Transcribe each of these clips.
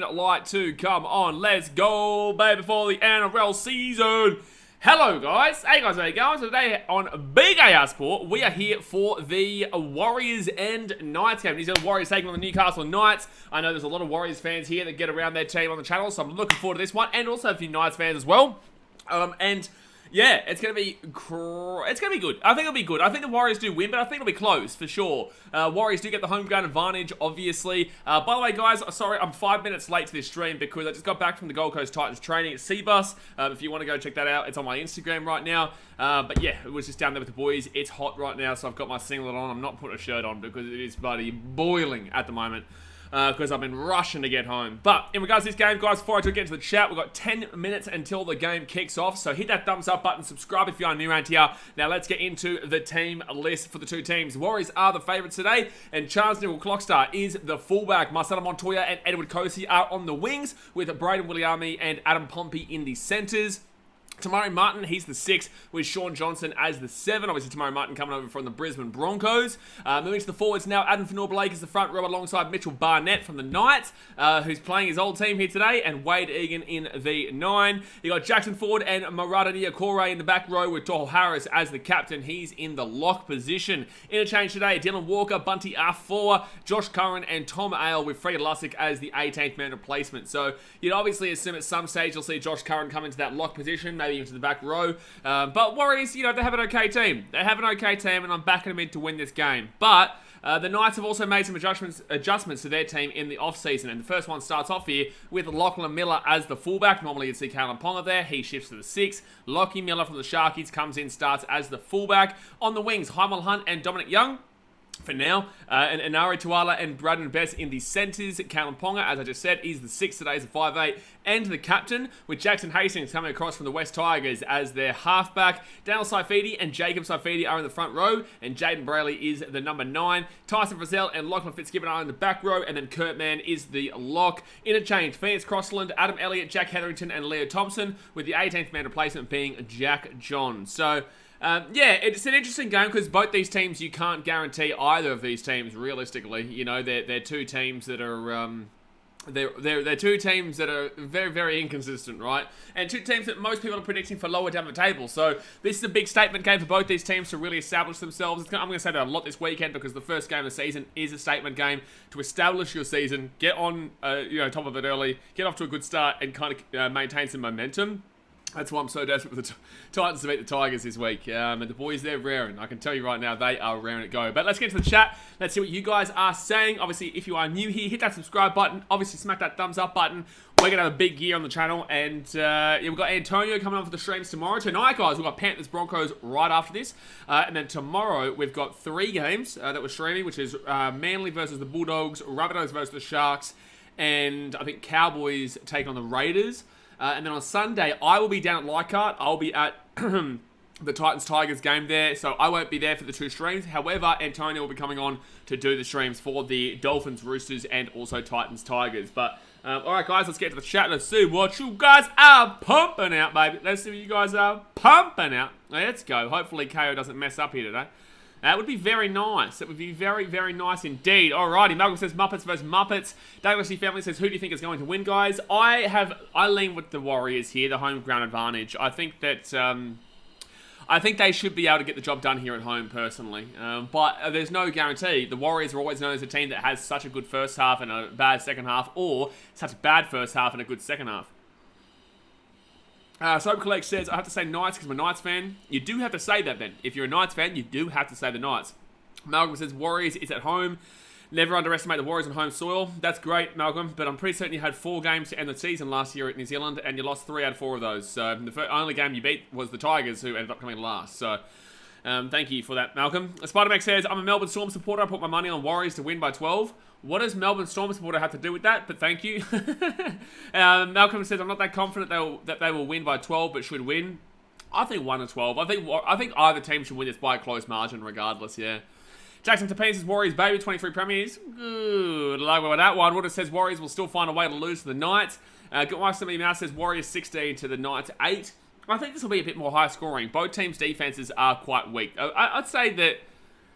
Light 2, come on, let's go, baby, for the NRL season. Hello, guys. Hey, guys, how you going? So today on BKRsport, we are here for the Warriors and Knights game. These are the Warriors taking on the Newcastle Knights. I know there's a lot of Warriors fans here that get around their team on the channel, so I'm looking forward to this one, and also a few Knights fans as well. Yeah, it's going to be good. I think it'll be good. I think the Warriors do win, but I think it'll be close for sure. Warriors do get the home ground advantage, obviously. By the way, guys, sorry, I'm 5 minutes late to this stream because I just got back from the Gold Coast Titans training at Seabus. If you want to go check that out, it's on my Instagram right now. But yeah, it was just down there with the boys. It's hot right now, so I've got my singlet on. I'm not putting a shirt on because it is bloody boiling at the moment. Because I've been rushing to get home. But in regards to this game, guys, before I do get into the chat, we've got 10 minutes until the game kicks off. So hit that thumbs up button, subscribe if you are new around here. Now let's get into the team list for the two teams. Warriors are the favourites today, and Charles Newell Clockstar is the fullback. Marcelo Montoya and Edward Kosi are on the wings, with Braden BKRmy and Adam Pompey in the centres. Tamari Martin, he's the 6, with Sean Johnson as the 7. Obviously, Tamari Martin coming over from the Brisbane Broncos. Moving to the forwards now, Adam Fanor-Blake is the front row alongside Mitchell Barnett from the Knights, who's playing his old team here today, and Wade Egan in the 9. You got Jackson Ford and Marata Niokore in the back row, with Tohu Harris as the captain. He's in the lock position. Interchange today, Dylan Walker, Bunty R4, Josh Curran, and Tom Ale, with Fred Lussick as the 18th man replacement. So you'd obviously assume at some stage you'll see Josh Curran come into that lock position, maybe into the back row. But Warriors, you know, they have an okay team. They have an okay team, and I'm backing them in to win this game. But the Knights have also made some adjustments to their team in the off-season. And the first one starts off here with Lachlan Miller as the fullback. Normally you'd see Kalen Ponga there. He shifts to the 6. Lockie Miller from the Sharkies comes in, starts as the fullback. On the wings, Heimel Hunt and Dominic Young for now, and Inari Tuala and Braden Best in the centres. Kalen Ponga, as I just said, is the 6 today, is a 5'8", and the captain, with Jackson Hastings coming across from the West Tigers as their halfback. Daniel Saifidi and Jacob Saifidi are in the front row, and Jaden Brayley is the number 9. Tyson Frizzell and Lachlan Fitzgibbon are in the back row, and then Kurt Mann is the lock. Interchange, Phoenix Crossland, Adam Elliott, Jack Hetherington, and Leo Thompson, with the 18th man replacement being Jack John. So yeah, it's an interesting game because both these teams, you can't guarantee either of these teams realistically. You know, they're two teams that are they're two teams that are very, very inconsistent, right? And two teams that most people are predicting for lower down the table. So this is a big statement game for both these teams to really establish themselves. I'm going to say that a lot this weekend because the first game of the season is a statement game to establish your season, get on top of it early, get off to a good start, and kind of maintain some momentum. That's why I'm so desperate for the Titans to beat the Tigers this week. And the boys, they're raring. I can tell you right now, they are raring to go. But let's get into the chat. Let's see what you guys are saying. Obviously, if you are new here, hit that subscribe button. Obviously, smack that thumbs up button. We're going to have a big year on the channel. And yeah, we've got Antonio coming on for the streams tomorrow. Tonight, guys, we've got Panthers Broncos right after this. And then tomorrow, we've got 3 games that we're streaming, which is Manly versus the Bulldogs, Rabbitohs versus the Sharks, and I think Cowboys take on the Raiders. And then on Sunday, I will be down at Leichhardt. I'll be at the Titans-Tigers game there, so I won't be there for the 2 streams. However, Antonio will be coming on to do the streams for the Dolphins, Roosters, and also Titans-Tigers. But, alright guys, let's get to the chat. Let's see what you guys are pumping out, baby. Let's see what you guys are pumping out. Let's go. Hopefully, KO doesn't mess up here today. That would be very nice. It would be very, very nice indeed. Alrighty, Malcolm says Muppets versus Muppets. Douglas Family says, who do you think is going to win, guys? I lean with the Warriors here, the home ground advantage. I think that I think they should be able to get the job done here at home, personally. But there's no guarantee. The Warriors are always known as a team that has such a good first half and a bad second half, or such a bad first half and a good second half. Soap Collect says, I have to say Knights because I'm a Knights fan. You do have to say that then. If you're a Knights fan, you do have to say the Knights. Malcolm says, Warriors, it's at home. Never underestimate the Warriors on home soil. That's great, Malcolm, but I'm pretty certain you had 4 games to end the season last year at New Zealand, and you lost 3 out of 4 of those. So the only game you beat was the Tigers, who ended up coming last. So thank you for that, Malcolm. Spider-Mac says, I'm a Melbourne Storm supporter. I put my money on Warriors to win by 12. What does Melbourne Storm supporter have to do with that? But thank you. Malcolm says, I'm not that confident that they will win by 12, but should win. I think 1 or 12. I think either team should win this by a close margin regardless, yeah. Jackson Tapine says, Warriors, baby, 23 premiers. Good luck with that one. Woodard says, Warriors will still find a way to lose to the Knights. Somebody Mouse says, Warriors 16 to the Knights 8. I think this will be a bit more high scoring. Both teams' defenses are quite weak. I'd say that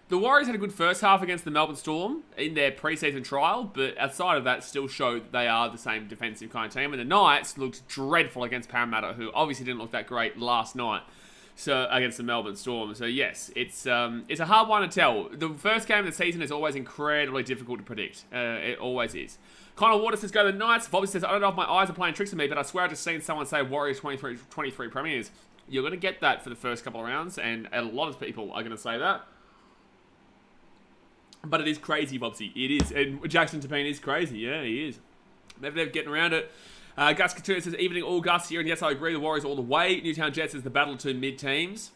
The Warriors had a good first half against the Melbourne Storm in their preseason trial, but outside of that, still showed that they are the same defensive kind of team. And the Knights looked dreadful against Parramatta, who obviously didn't look that great last night. So against the Melbourne Storm. So yes, it's a hard one to tell. The first game of the season is always incredibly difficult to predict. It always is. Connor Water says, go to the Knights. Bobby says, I don't know if my eyes are playing tricks on me, but I swear I've just seen someone say Warriors 23 premiers. You're going to get that for the first couple of rounds, and a lot of people are going to say that. But it is crazy, Bobsy. It is. And Jackson Tapine is crazy. Yeah, he is. They're getting around it. Gus Couture says, evening all Gus here. And yes, I agree. The Warriors all the way. Newtown Jets is the battle of two mid-teams.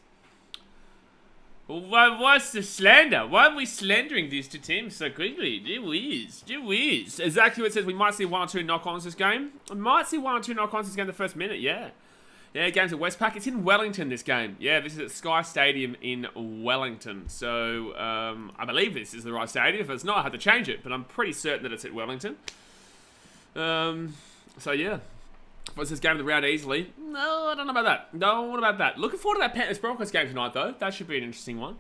Well, what's the slander? Why are we slandering these two teams so quickly? Gee whiz. Exactly what it says. We might see one or two knock-ons this game. We might see one or two knock-ons this game the first minute. Yeah. Yeah, game's at Westpac. It's in Wellington, this game. Yeah, this is at Sky Stadium in Wellington. So, I believe this is the right stadium. If it's not, I have to change it. But I'm pretty certain that it's at Wellington. So, yeah. If it says game of the round easily. No, I don't know about that. No, what about that? Looking forward to that Panthers-Broncos game tonight, though. That should be an interesting one.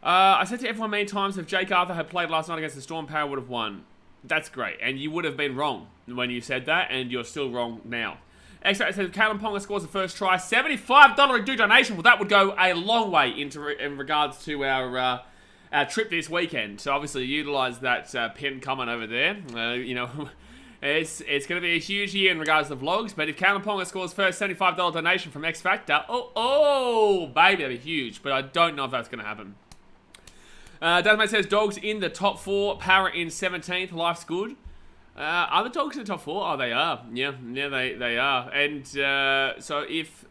I said to everyone many times, if Jake Arthur had played last night against the Storm, Power would have won. That's great. And you would have been wrong when you said that, and you're still wrong now. Extra says, Kalen Ponga scores the first try. $75 due donation. Well, that would go a long way in regards to our trip this weekend. So obviously utilise that pin comment over there. You know, it's going to be a huge year in regards to the vlogs. But if Kalen Ponga scores first $75 donation from X Factor, oh, baby, that'd be huge. But I don't know if that's going to happen. Dasmate says, dogs in the top 4. Para in 17th. Life's good. Are the dogs in the top 4? Oh, they are. Yeah, they are. And so if...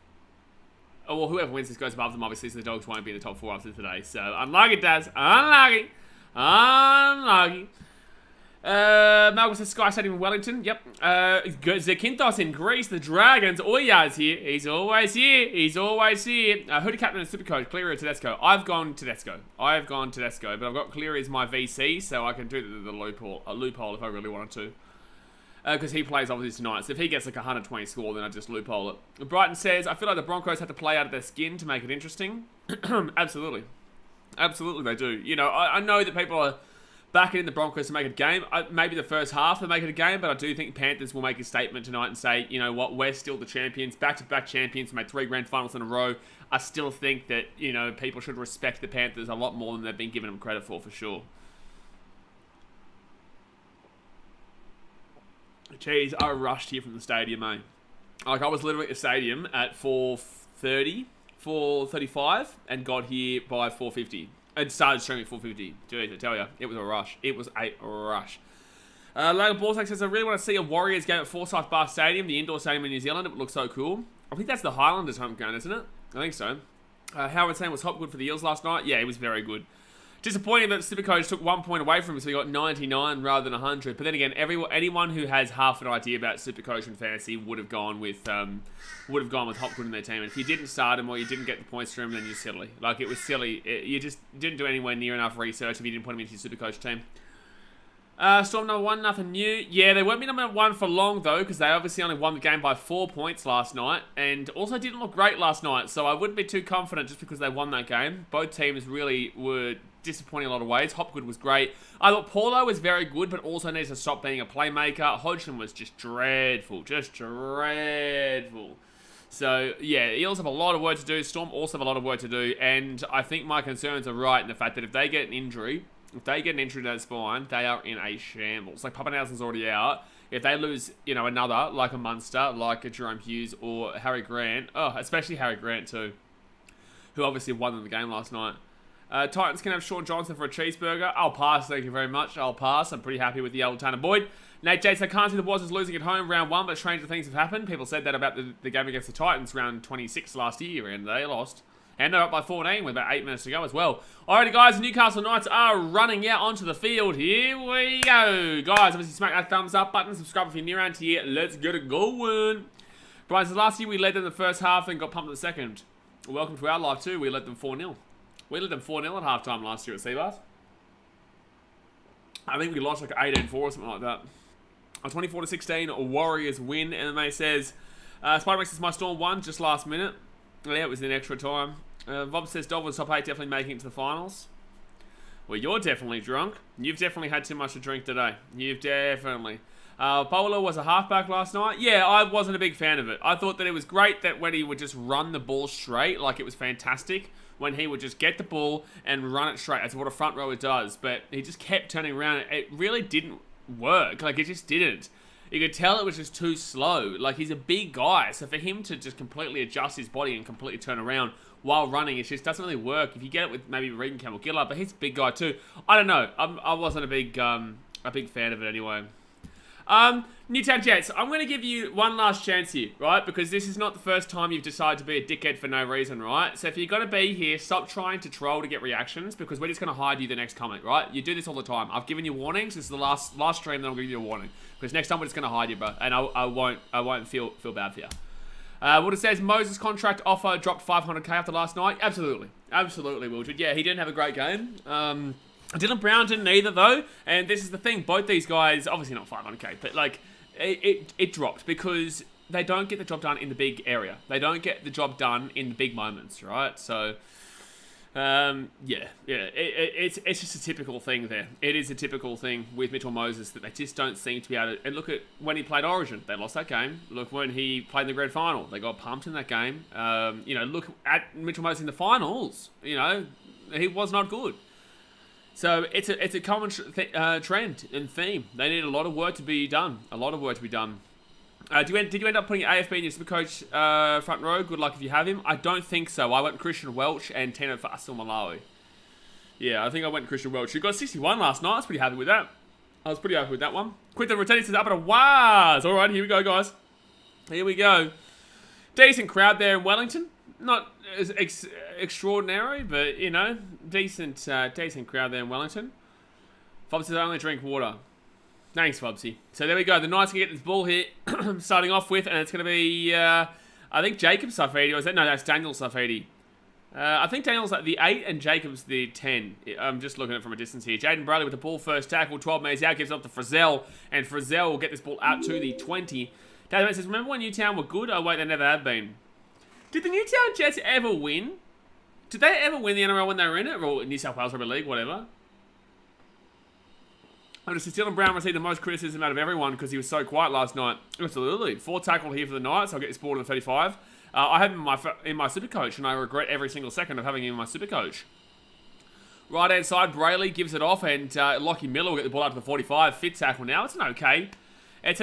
Oh, well, whoever wins this goes above them, obviously, so the dogs won't be in the top 4 after today. So, unlucky, Daz. Unlucky. Malcolm says, Sky Stadium in Wellington. Yep. Zakynthos in Greece. The Dragons. Oya's here. He's always here. Who to captain and Supercoach? Cleary or Tedesco? I've gone Tedesco. But I've got Cleary as my VC, so I can do the loophole if I really wanted to. Because he plays obviously tonight. So if he gets like a 120 score, then I just loophole it. Brighton says, I feel like the Broncos have to play out of their skin to make it interesting. Absolutely. Absolutely they do. You know, I know that people are backing in the Broncos to make it a game. Maybe the first half to make it a game, but I do think Panthers will make a statement tonight and say, you know what, we're still the champions, back-to-back champions, made 3 grand finals in a row. I still think that, you know, people should respect the Panthers a lot more than they've been giving them credit for sure. Jeez, I rushed here from the stadium, mate. Like, I was literally at the stadium at 4:30, 4:35, and got here by 4:50. It started streaming at 4:50. Jeez, I tell you, it was a rush. Logan Borsak says, I really want to see a Warriors game at Forsyth Bar Stadium, the indoor stadium in New Zealand. It would look so cool. I think that's the Highlanders home ground, isn't it? I think so. Howard saying was Hopgood for the Eels last night. Yeah, he was very good. Disappointing that Supercoach took 1 point away from him, so he got 99 rather than 100. But then again, anyone who has half an idea about Supercoach and fantasy would have gone with Hopgood in their team. And if you didn't start him or you didn't get the points from him, then you're silly. Like, it was silly. You just didn't do anywhere near enough research if you didn't put him into your Supercoach team. Storm number 1, nothing new. Yeah, they won't be number 1 for long, though, because they obviously only won the game by 4 points last night, and also didn't look great last night, so I wouldn't be too confident just because they won that game. Both teams really were disappointing in a lot of ways. Hopgood was great. I thought Paulo was very good, but also needs to stop being a playmaker. Hodgson was just dreadful. So, yeah, Eels have a lot of work to do. Storm also have a lot of work to do, and I think my concerns are right in the fact that if they get an injury to that spine, they are in a shambles. Like, Pappenhausen's already out. If they lose, you know, another, like a Munster, like a Jerome Hughes or Harry Grant, especially Harry Grant too, who obviously won in the game last night. Titans can have Sean Johnson for a cheeseburger. I'll pass, thank you very much. I'll pass. I'm pretty happy with the old Tanner Boyd. Nate Jates, I can't see the Wazzers losing at home round 1, but stranger things have happened. People said that about the game against the Titans round 26 last year, and they lost. And they're up by 14 with about 8 minutes to go as well. Alrighty, guys, the Newcastle Knights are running out onto the field. Here we go. Guys, obviously smack that thumbs up button. Subscribe if you're new around here. Let's get it going. Brian says, last year we led them the first half and got pumped in the second. Welcome to our live too. We led them 4-0. We led them 4-0 at halftime last year at Seabars. I think we lost like 18-4 or something like that. A 24-16 Warriors win. MMA says, Spider-Man says my Storm won just last minute. Yeah, it was in extra time. Bob says Dolphins top 8 definitely making it to the finals. Well, you're definitely drunk. You've definitely had too much to drink today. You've definitely. Bowler was a halfback last night. Yeah, I wasn't a big fan of it. I thought that it was great that when he would just run the ball straight, like it was fantastic. When he would just get the ball and run it straight. That's what a front rower does. But he just kept turning around. It really didn't work. Like, it just didn't. You could tell it was just too slow. Like, he's a big guy. So for him to just completely adjust his body and completely turn around while running, it just doesn't really work. If you get it with maybe Regan Campbell-Gillard, but he's a big guy too. I don't know. I wasn't a big fan of it anyway. Newtown Jets, I'm going to give you one last chance here, right? Because this is not the first time you've decided to be a dickhead for no reason, right? So if you're going to be here, stop trying to troll to get reactions, because we're just going to hide you the next comment, right? You do this all the time. I've given you warnings. This is the last stream that I'll give you a warning. Because next time we're just going to hide you, bro. And I won't feel bad for you. What it says, Moses' contract offer dropped $500K after last night. Absolutely. Absolutely, Wiltord. Yeah, he didn't have a great game. Dylan Brown didn't either, though. And this is the thing. Both these guys, obviously not 500K, but like, it dropped because they don't get the job done in the big area. They don't get the job done in the big moments, right? So, it's just a typical thing there. It is a typical thing with Mitchell Moses that they just don't seem to be able to. And look at when he played Origin, they lost that game. Look when he played in the grand final, they got pumped in that game. Look at Mitchell Moses in the finals. He was not good. So it's a common trend and theme. They need a lot of work to be done. A lot of work to be done. Did you end up putting AFB in your Supercoach front row? Good luck if you have him. I don't think so. I went Christian Welch and Tino Fasil Malawi. Yeah, I think I went Christian Welch. He got 61 last night. I was pretty happy with that. I was pretty happy with that one. Quinton Rotetti says up at a Waz. All right, here we go, guys. Here we go. Decent crowd there in Wellington. Not as extraordinary, but, decent crowd there in Wellington. Fob says, I only drink water. Thanks, Fobsy. So there we go. The Knights can get this ball here, starting off with, and it's going to be, I think Jacob's Safedi, or is that? No, that's Daniel Safedi. I think Daniel's like the 8 and Jacob's the 10. I'm just looking at it from a distance here. Jaden Bradley with the ball first tackle, 12 metres out, gives it up to Frizzell, and Frizzell will get this ball out to the 20. David says, remember when Newtown were good? Oh, wait, they never have been. Did the Newtown Jets ever win? Did they ever win the NRL when they were in it? Or New South Wales Rugby League, whatever. Dylan Brown received the most criticism out of everyone because he was so quiet last night. Absolutely. 4 tackled here for the Knights. I'll get this ball to the 35. I have him in my Supercoach, and I regret every single second of having him in my Supercoach. Right-hand side, Brayley gives it off, and Lockie Miller will get the ball out to the 45. Fit tackle now. It's an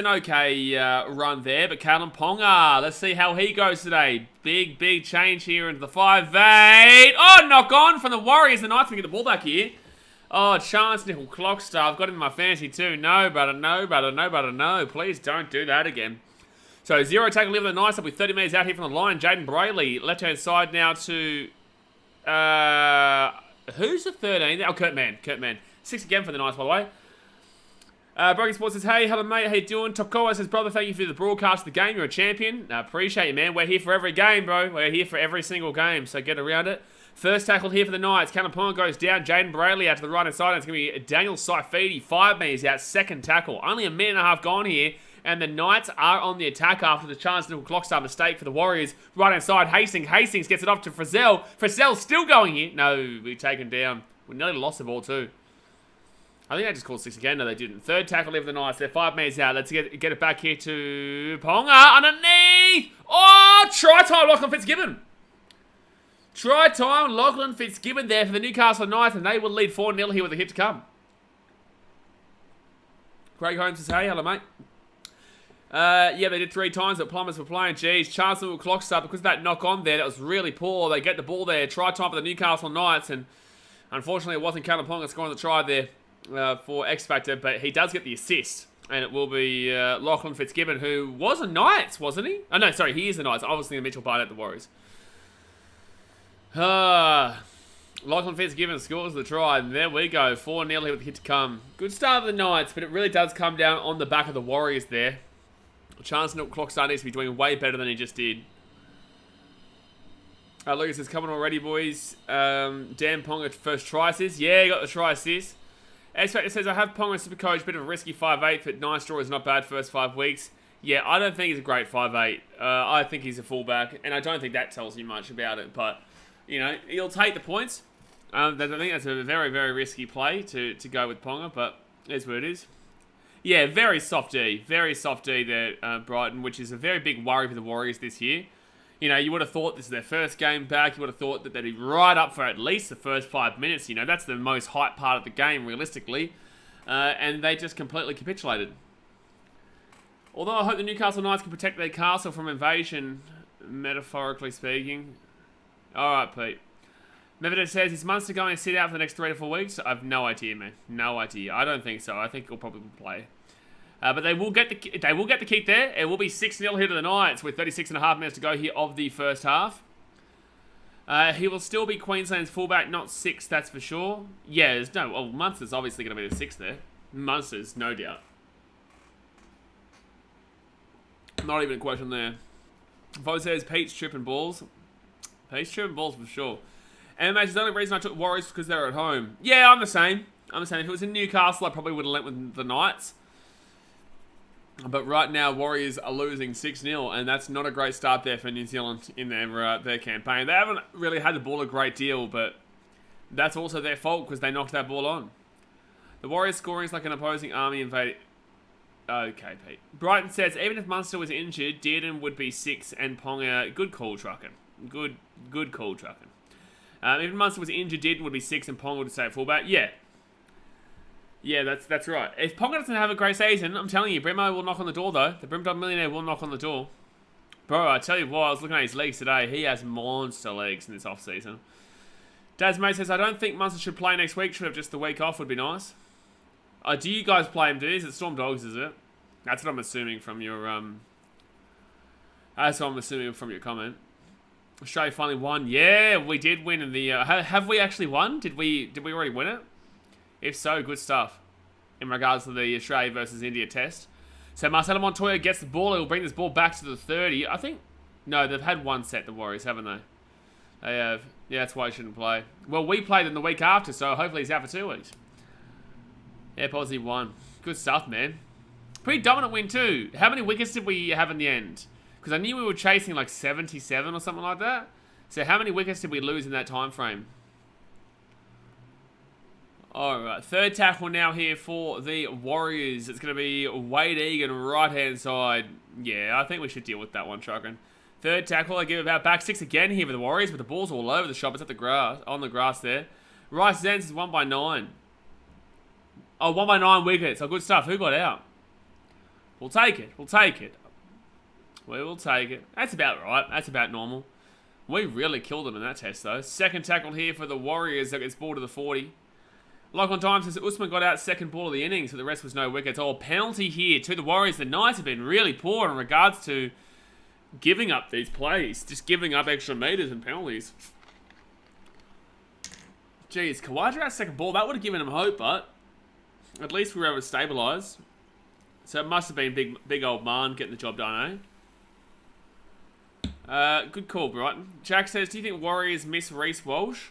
okay run there, but Callum Ponga, let's see how he goes today. Big change here into the 5-8. Oh, knock on from the Warriors. The Knights can get the ball back here. Oh, Chance Nickel Clockstar. I've got him in my fantasy too. No. Please don't do that again. So, 0 tackle here for the Knights. Up with 30 metres out here from the line. Jaden Brayley, left-hand side now to... who's the 13? Oh, Kurt Mann. 6 again for the Knights, by the way. Broken Sports says, hey, hello mate, how you doing? Topkoa says, brother, thank you for the broadcast of the game. You're a champion. Appreciate you, man. We're here for every game, bro. We're here for every single game, so get around it. First tackle here for the Knights. Callum goes down. Jaden Brayley out to the right-hand side. And it's going to be Daniel Saifidi, 5 metres out, second tackle. Only a minute and a half gone here. And the Knights are on the attack after the Chance Nickel Clockstar mistake for the Warriors. Right-hand side, Hastings gets it off to Frizzell. Frizzell's still going here. No, we're taken down. We nearly lost the ball too. I think they just called 6 again. No, they didn't. Third tackle here for the Knights. They're 5 metres out. Let's get it back here to Ponga. Underneath. Oh, try time, Lachlan Fitzgibbon. Try time, Lachlan Fitzgibbon there for the Newcastle Knights, and they will lead 4-0 here with a hit to come. Craig Holmes says, hey, hello, mate. Yeah, they did 3 times, but Plumbers were playing. Jeez, Chancellor will clock start because of that knock on there. That was really poor. They get the ball there. Try time for the Newcastle Knights, and unfortunately, it wasn't Callum Ponga scoring the try there. For X Factor, but he does get the assist, and it will be Lachlan Fitzgibbon, who was a Knights, wasn't he? Oh no, sorry, he is the Knights. Obviously, the Mitchell Barnett at the Warriors. Lachlan Fitzgibbon scores the try, and there we go, 4-0 here with the hit to come. Good start of the Knights, but it really does come down on the back of the Warriors there. Chance Nickel Clockstar needs to be doing way better than he just did. Lucas says, coming already, boys. Dan Ponga first try assist. Yeah, he got the try assist. X-Factor says, I have Ponga Supercoach, bit of a risky 5'8", but nice draw is not bad first 5 weeks. Yeah, I don't think he's a great 5'8". I think he's a fullback, and I don't think that tells you much about it, but, he'll take the points. I think that's a very, very risky play to go with Ponga, but it's what it is. Yeah, very soft D. Very soft D there, Brighton, which is a very big worry for the Warriors this year. You know, you would have thought this is their first game back. You would have thought that they'd be right up for at least the first 5 minutes. You know, that's the most hype part of the game, realistically. And they just completely capitulated. Although I hope the Newcastle Knights can protect their castle from invasion, metaphorically speaking. Alright, Pete. Medvedev says, is Munster going to sit out for the next 3 to 4 weeks? I've no idea, man. No idea. I don't think so. I think he'll probably play. But they will get the kick there. It will be 6-0 here to the Knights with 36.5 minutes to go here of the first half. He will still be Queensland's fullback, not 6, that's for sure. Yeah, there's no... Well, Munster's obviously going to be the 6 there. Munster's, no doubt. Not even a question there. Vo says, Pete's tripping balls. Pete's tripping balls for sure. And the only reason I took Warriors because they're at home. Yeah, I'm the same. If it was in Newcastle, I probably would have went with the Knights. But right now, Warriors are losing 6-0, and that's not a great start there for New Zealand in their campaign. They haven't really had the ball a great deal, but that's also their fault because they knocked that ball on. The Warriors scoring is like an opposing army invading. Okay, Pete. Brighton says, even if Munster was injured, Dearden would be 6 and Ponga... Good call, Truckin. Good call, Truckin. Even if Munster was injured, Dearden would be 6 and Ponga would stay at fullback. Yeah. Yeah, that's right. If Ponga doesn't have a great season, I'm telling you, Brimo will knock on the door, though. The Brimdog Millionaire will knock on the door. Bro, I tell you what, I was looking at his legs today. He has monster legs in this off-season. Dad's mate says, I don't think Munster should play next week. Should have just the week off would be nice. Do you guys play him, dude? Is it Storm Dogs, is it? That's what I'm assuming from your, That's what I'm assuming from your comment. Australia finally won. Yeah, we did win in the... have we actually won? Did we already win it? If so, good stuff. In regards to the Australia versus India test. So Marcelo Montoya gets the ball. He'll bring this ball back to the 30. I think... No, they've had one set, the Warriors, haven't they? They have. Yeah, that's why he shouldn't play. Well, we played them the week after, so hopefully he's out for 2 weeks. Yeah, positive 1. Good stuff, man. Pretty dominant win, too. How many wickets did we have in the end? Because I knew we were chasing like 77 or something like that. So how many wickets did we lose in that time frame? Alright, third tackle now here for the Warriors. It's going to be Wade Egan, right-hand side. Yeah, I think we should deal with that one, Truckin. Third tackle, I give about back 6 again here for the Warriors, but the ball's all over the shop. It's at the grass, on the grass there. Rice Zens is 1 by 9. Oh, 1 by 9 wickets. Oh, good stuff. Who got out? We'll take it. We'll take it. We will take it. That's about right. That's about normal. We really killed them in that test, though. Second tackle here for the Warriors that gets ball to the 40. Lock on time says Usman got out second ball of the innings, but the rest was no wickets. Oh, penalty here to the Warriors. The Knights have been really poor in regards to giving up these plays. Just giving up extra meters and penalties. Jeez, Kawaja out second ball. That would have given him hope, but at least we were able to stabilise. So it must have been big old man getting the job done, eh? Good call, Brighton. Jack says, do you think Warriors miss Reece Walsh?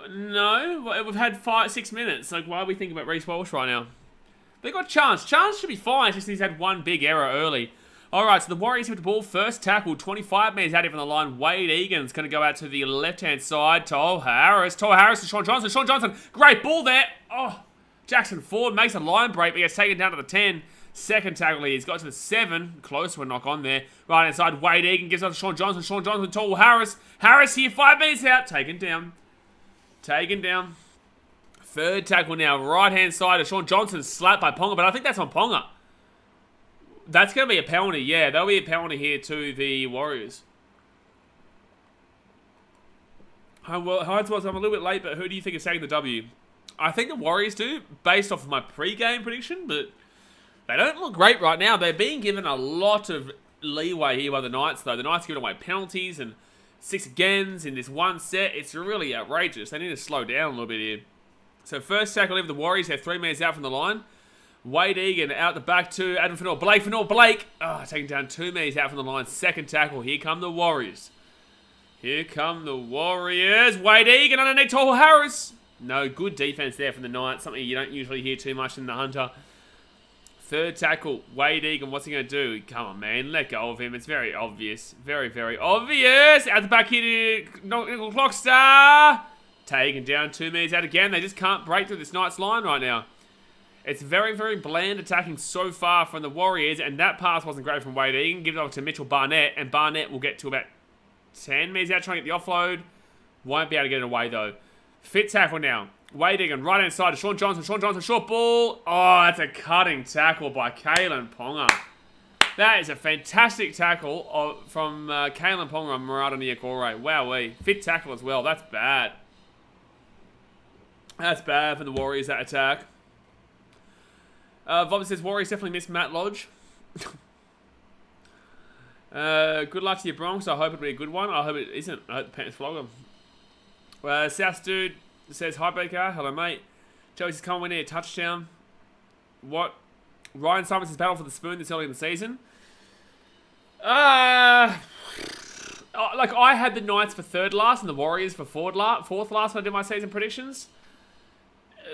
No. We've had 6 minutes. Like, why are we thinking about Reece Walsh right now? They got Chance. Chance should be fine. Just he's had one big error early. Alright, so the Warriors with the ball. First tackle. 25 metres out here from the line. Wade Egan's going to go out to the left-hand side. Toll Harris to Sean Johnson. Sean Johnson. Great ball there. Oh, Jackson Ford makes a line break, but he gets taken down to the 10. Second tackle here. He's got to the 7. Close to a knock on there. Right inside. Wade Egan gives up to Sean Johnson. Sean Johnson to Harris. Harris here. 5 metres out. Taken down. Taken down. Third tackle now. Right-hand side of Sean Johnson. Slapped by Ponga, but I think that's on Ponga. That's going to be a penalty. Yeah, there'll be a penalty here to the Warriors. Well, I'm a little bit late, but who do you think is taking the W? I think the Warriors do, based off of my pre-game prediction, but they don't look great right now. They're being given a lot of leeway here by the Knights, though. The Knights are giving away penalties and 6 agains in this one set. It's really outrageous. They need to slow down a little bit here. So first tackle here for the Warriors. They're 3 metres out from the line. Wade Egan out the back to Adam Fennell. Blake. Oh, taking down 2 metres out from the line. Second tackle. Here come the Warriors. Here come the Warriors. Wade Egan underneath Toll Harris. No, good defense there from the Knights. Something you don't usually hear too much in the Hunter. Third tackle. Wade Egan, what's he going to do? Come on, man. Let go of him. It's very obvious. Very, very obvious. Out the back here to Clockstar. Taken down 2 meters out again. They just can't break through this Knights line right now. It's very, very bland attacking so far from the Warriors, and that pass wasn't great from Wade Egan. Give it off to Mitchell Barnett, and Barnett will get to about 10 meters out trying to get the offload. Won't be able to get it away, though. Fit tackle now. Wade Egan, right hand side to Sean Johnson. Sean Johnson, short ball. Oh, that's a cutting tackle by Kalen Ponga. That is a fantastic tackle from Kalen Ponga on Murata Niokore. Wowee. Fit tackle as well. That's bad. That's bad for the Warriors, that attack. Vob says, Warriors definitely missed Matt Lodge. Good luck to your Bronx. I hope it'll be a good one. I hope it isn't. I hope the Panthers flog them. South Dude says, hi, BK. Hello, mate. Joey says, come on, we need a touchdown. What? Ryan Simonson's battle for the spoon this early in the season. Like, I had the Knights for third last and the Warriors for fourth last when I did my season predictions.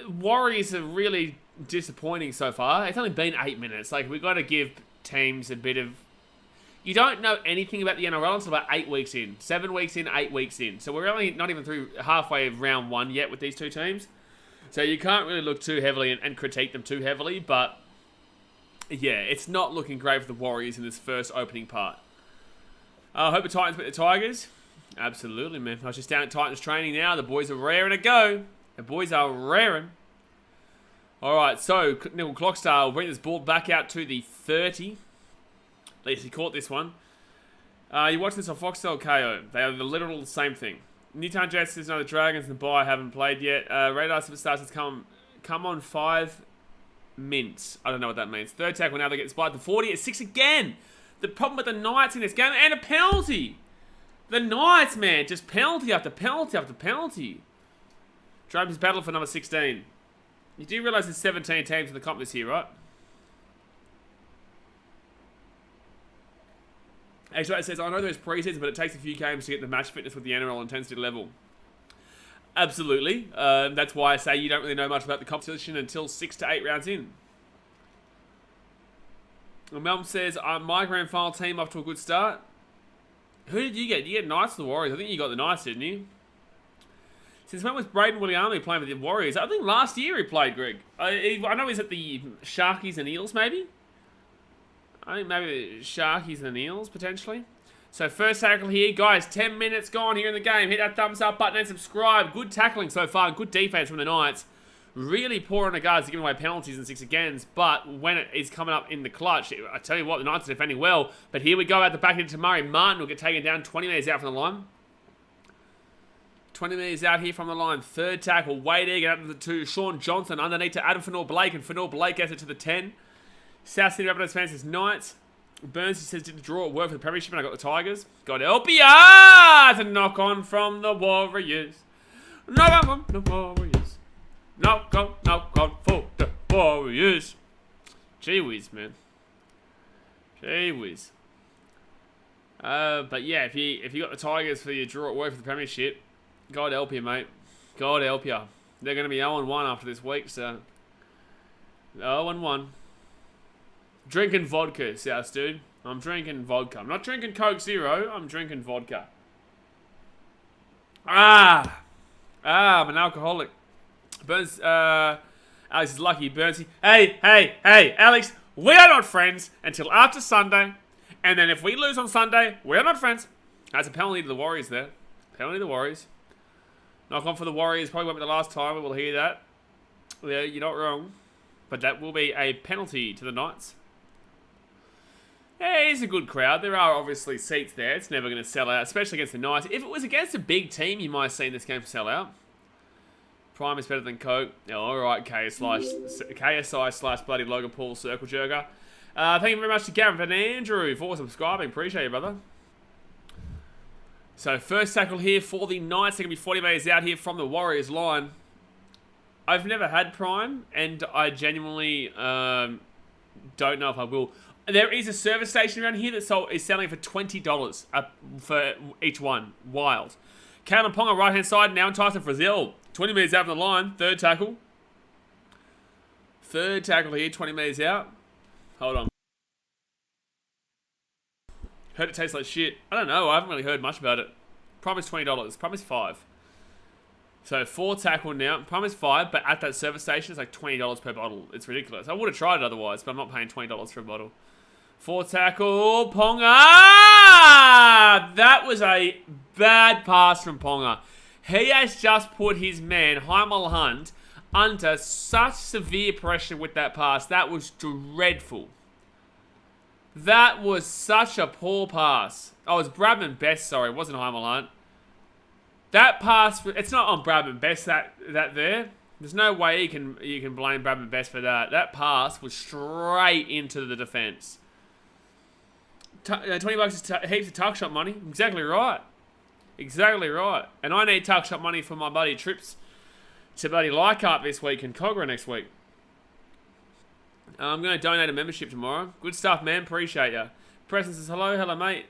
Warriors are really disappointing so far. It's only been 8 minutes. Like, we've got to give teams a bit of... You don't know anything about the NRL until about 8 weeks in. 7 weeks in, 8 weeks in. So we're only not even through halfway of round 1 yet with these two teams. So you can't really look too heavily and critique them too heavily. But, yeah, it's not looking great for the Warriors in this first opening part. I hope the Titans beat the Tigers. Absolutely, man. I was just down at Titans training now. The boys are raring to go. The boys are raring. Alright, so Nickel Clockstar will bring this ball back out to the 30. At least he caught this one. You watch this on Foxtel KO. They are the literal same thing. Newtown Jets says, no, the Dragons and the Buy haven't played yet. Radar Superstars has come on 5 mints. I don't know what that means. Third tackle now, they get spiked to 40 at 6 again. The problem with the Knights in this game, and a penalty. The Knights, man, just penalty after penalty after penalty. Drapers battle for number 16. You do realise there's 17 teams in the comp this year, right? Actually, it says, I know there's preseason, but it takes a few games to get the match fitness with the NRL intensity level. Absolutely. That's why I say you don't really know much about the competition until 6 to 8 rounds in. Melbourne says, my grand final team off to a good start. Who did you get? Did you get Knights or the Warriors? I think you got the Knights, didn't you? Since when was Braden Williamy playing with the Warriors? I think last year he played, Greg. I know he's at the Sharkies and Eels, maybe? I think maybe the Sharkies and Eels, potentially. So first tackle here. Guys, 10 minutes gone here in the game. Hit that thumbs up button and subscribe. Good tackling so far. Good defense from the Knights. Really poor in regards to giving away penalties and 6 agains. But when it is coming up in the clutch, I tell you what, the Knights are defending well. But here we go at the back into Murray. Martin will get taken down 20 metres out from the line. 20 metres out here from the line. Third tackle. Wade Egan out to the 2. Sean Johnson underneath to Adam Fanor-Blake. And Fanor-Blake gets it to the 10. South Sydney Rabbitohs fans says Knights. Burns says did the draw at work for the Premiership and I got the Tigers. Got LPR! It's a knock on from the Warriors. Knock on from the Warriors. Knock on for the Warriors. Gee whiz, man. Gee whiz. But yeah, if you got the Tigers for your draw at work for the Premiership, God help you, mate. God help you. They're going to be 0-1 after this week, so 0-1. Drinking vodka, South dude. I'm drinking vodka. I'm not drinking Coke Zero. I'm drinking vodka. I'm an alcoholic. Burns, Alex is lucky. Burnsy. Hey, Alex, we are not friends until after Sunday. And then if we lose on Sunday, we're not friends. That's a penalty to the Warriors there. Penalty to the Warriors. Knock on for the Warriors. Probably won't be the last time we will hear that. Yeah, you're not wrong. But that will be a penalty to the Knights. Yeah, it's a good crowd. There are obviously seats there. It's never going to sell out, especially against the Knights. If it was against a big team, you might have seen this game sell out. Prime is better than Coke. Oh, all right, KSI / bloody Logan Paul Circle Jerker. Thank you very much to Gavin and Andrew for subscribing. Appreciate you, brother. So, first tackle here for the Knights. They're going to be 40 metres out here from the Warriors line. I've never had Prime, and I genuinely don't know if I will. There is a service station around here that is selling for $20 for each one. Wild. Kalen Ponga, right-hand side, now enticed for Brazil. 20 metres out from the line. Third tackle. Third tackle here, 20 metres out. Hold on. Heard it tastes like shit. I don't know. I haven't really heard much about it. Prime is $20. Prime is $5. So 4 tackle now. Prime is 5, but at that service station, it's like $20 per bottle. It's ridiculous. I would have tried it otherwise, but I'm not paying $20 for a bottle. 4 tackle. Ponga! That was a bad pass from Ponga. He has just put his man, Heimel Hunt, under such severe pressure with that pass. That was dreadful. That was such a poor pass. Oh, it was Bradman Best, sorry. It wasn't Heimel Hunt. That pass, it's not on Bradman Best that there. There's no way you can blame Bradman Best for that. That pass was straight into the defence. $20 is heaps of tuck shot money. Exactly right. Exactly right. And I need tuck shot money for my buddy trips to buddy Leichhardt this week and Cogra next week. I'm going to donate a membership tomorrow. Good stuff, man. Appreciate ya. Preston says, hello, mate.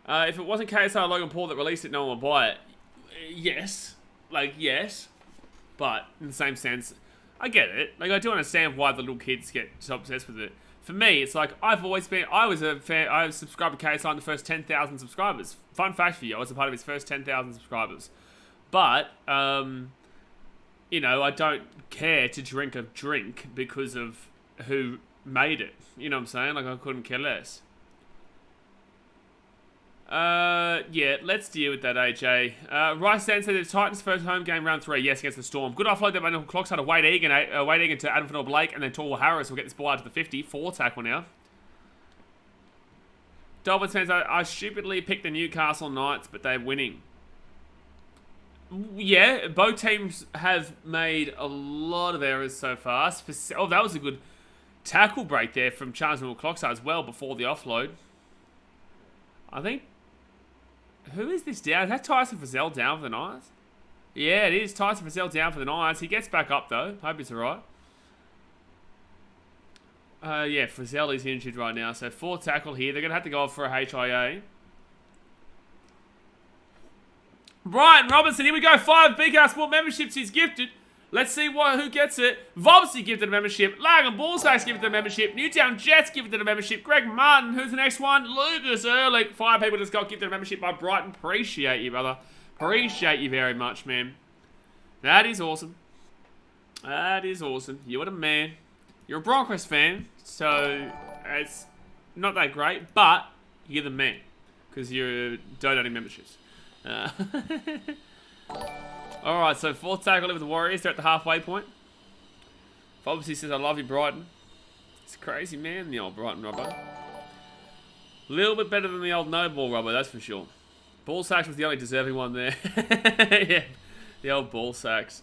If it wasn't KSR Logan Paul that released it, no one would buy it. Yes. Yes. But in the same sense, I get it. I do understand why the little kids get so obsessed with it. For me, it's like, I was a fan, I subscribed to KSI in the first 10,000 subscribers. Fun fact for you, I was a part of his first 10,000 subscribers. But, you know, I don't care to drink a drink because of who made it. You know what I'm saying? I couldn't care less. Yeah, let's deal with that, AJ. Rice Dan said it's Titans' first home game, round 3. Yes, against the Storm. Good offload there by Nickel Clocks out of Wade Egan to Adam Fennell Blake, and then Torwell Harris will get this ball out to the 50. 4 tackle now. Dolphins fans, I stupidly picked the Newcastle Knights, but they're winning. Yeah, both teams have made a lot of errors so far. Oh, that was a good tackle break there from Charles Nickel Clocks as well before the offload. I think... Who is this down? Is that Tyson Frizzell down for the Knights? Yeah, it is. Tyson Frizzell down for the Knights. He gets back up, though. Hope it's alright. Yeah, Frizzell is injured right now. So 4 tackle here. They're going to have to go off for a HIA. Brian Robinson, here we go. 5 BKRsport memberships he's gifted. Let's see who gets it. Vobsy gifted a membership. Lagan Ballsacks gifted a membership. Newtown Jets gifted a membership. Greg Martin, who's the next one? Lucas Ehrlich. 5 people just got gifted a membership by Brighton. Appreciate you, brother. Appreciate you very much, man. That is awesome. That is awesome. You're the man. You're a Broncos fan, so it's not that great, but you're the man because you're donating memberships. Alright, so 4th tackle with the Warriors. They're at the halfway point. Obviously says, I love you, Brighton. It's crazy, man, the old Brighton Robbo. A little bit better than the old no ball Robbo, that's for sure. Ball sacks was the only deserving one there. Yeah, the old ball sacks.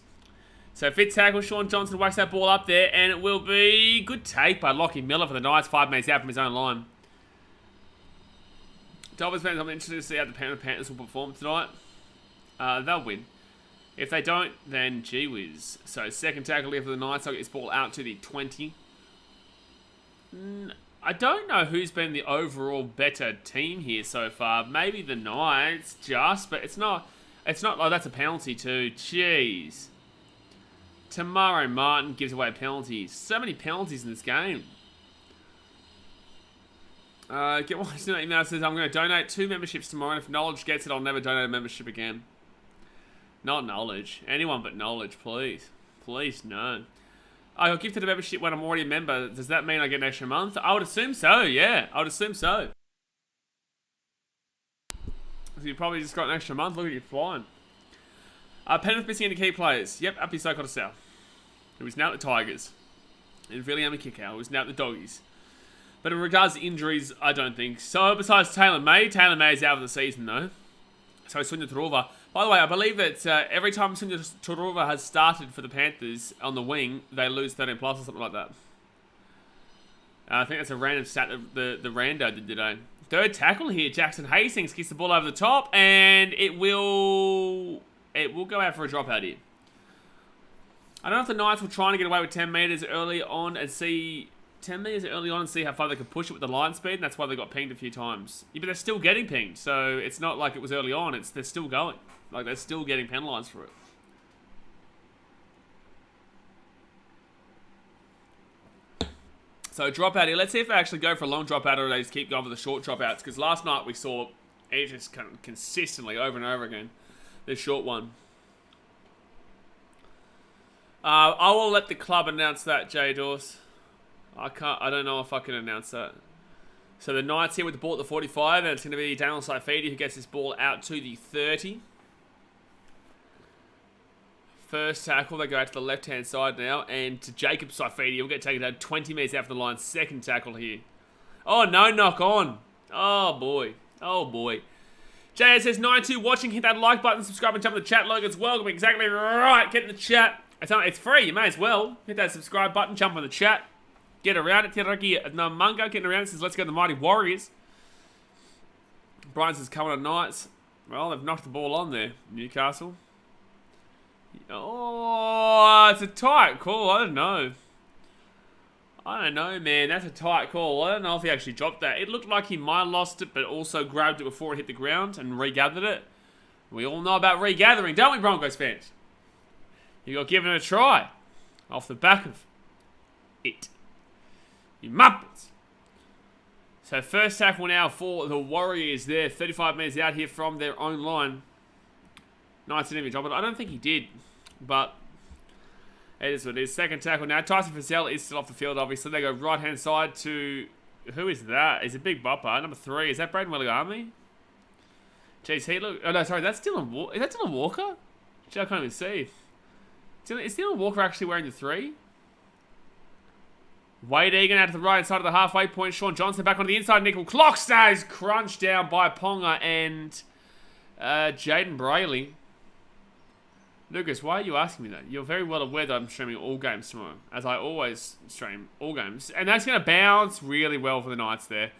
So 5th tackle, Sean Johnson whacks that ball up there, and it will be good take by Lockie Miller for the Knights. 5 metres out from his own line. Dolphins fans, I'm interested to see how the Panthers will perform tonight. They'll win. If they don't, then gee whiz. So 2nd tackle here for the Knights. I'll get this ball out to the 20. I don't know who's been the overall better team here so far. Maybe the Knights, but it's not like that's a penalty too. Jeez. Tamaro Martin gives away penalties. So many penalties in this game. Get one email that says I'm going to donate 2 memberships tomorrow, and if Knowledge gets it, I'll never donate a membership again. Not Knowledge. Anyone but Knowledge, please. Please, no. I got gifted a membership when I'm already a member. Does that mean I get an extra month? I would assume so, yeah. I would assume so. So you probably just got an extra month. Look at you flying. Penrith missing any key players. Yep, Appy Sokota South. Who is now at the Tigers. And Viliami Kickow, who is now at the Doggies. But in regards to injuries, I don't think so. Besides Taylor May. Taylor May is out of the season, though. So Sunya Turova. By the way, I believe that every time Sunya Turova has started for the Panthers on the wing, they lose 13 plus or something like that. I think that's a random stat that the Rando did today. 3rd tackle here. Jackson Hastings kicks the ball over the top, and it will go out for a dropout here. I don't know if the Knights were trying to get away with 10 metres early on and see... 10 metres early on and see how far they could push it with the line speed, and that's why they got pinged a few times. Yeah, but they're still getting pinged, so it's not like it was early on. They're still going. Like, they're still getting penalised for it. So, dropout here. Let's see if they actually go for a long dropout or they just keep going for the short dropouts, because last night we saw it just kind of consistently over and over again. The short one. I will let the club announce that, Jay Dawes. I don't know if I can announce that. So the Knights here with the ball at the 45, and it's going to be Daniel Saifidi who gets this ball out to the 30. First tackle, they go out to the left-hand side now, and to Jacob Saifidi, he'll get taken down 20 metres after the line. Second tackle here. Oh, no knock on. Oh, boy. Oh, boy. JS 92 watching, hit that like button, subscribe and jump in the chat. Logan's welcome, exactly right. Get in the chat. It's free, you may as well. Hit that subscribe button, jump in the chat. Get around it. Tiraki Namunga getting around it says, let's go to the Mighty Warriors. Brian says, coming on Knights. Well, they've knocked the ball on there, Newcastle. Oh, it's a tight call. I don't know. Man. That's a tight call. I don't know if he actually dropped that. It looked like he might have lost it, but also grabbed it before it hit the ground and regathered it. We all know about regathering, don't we, Broncos fans? You got given it a try off the back of it. You muppets. So first tackle now for the Warriors there. 35 metres out here from their own line. Nice didn't even drop it. I don't think he did, but it is what it is. Second tackle now. Tyson Frizzell is still off the field, obviously. They go right-hand side to... Who is that? He's a big bopper. Number 3. Is that BKRmy? Jeez, he look... Oh, no, sorry. That's Dylan Walker. Is that Dylan Walker? Gee, I can't even see. Is Dylan Walker actually wearing the 3? Wade Egan out to the right side of the halfway point. Sean Johnson back on the inside. Nickel clock stays crunched down by Ponga and Jaden Brayley. Lucas, why are you asking me that? You're very well aware that I'm streaming all games tomorrow, as I always stream all games. And that's going to bounce really well for the Knights there.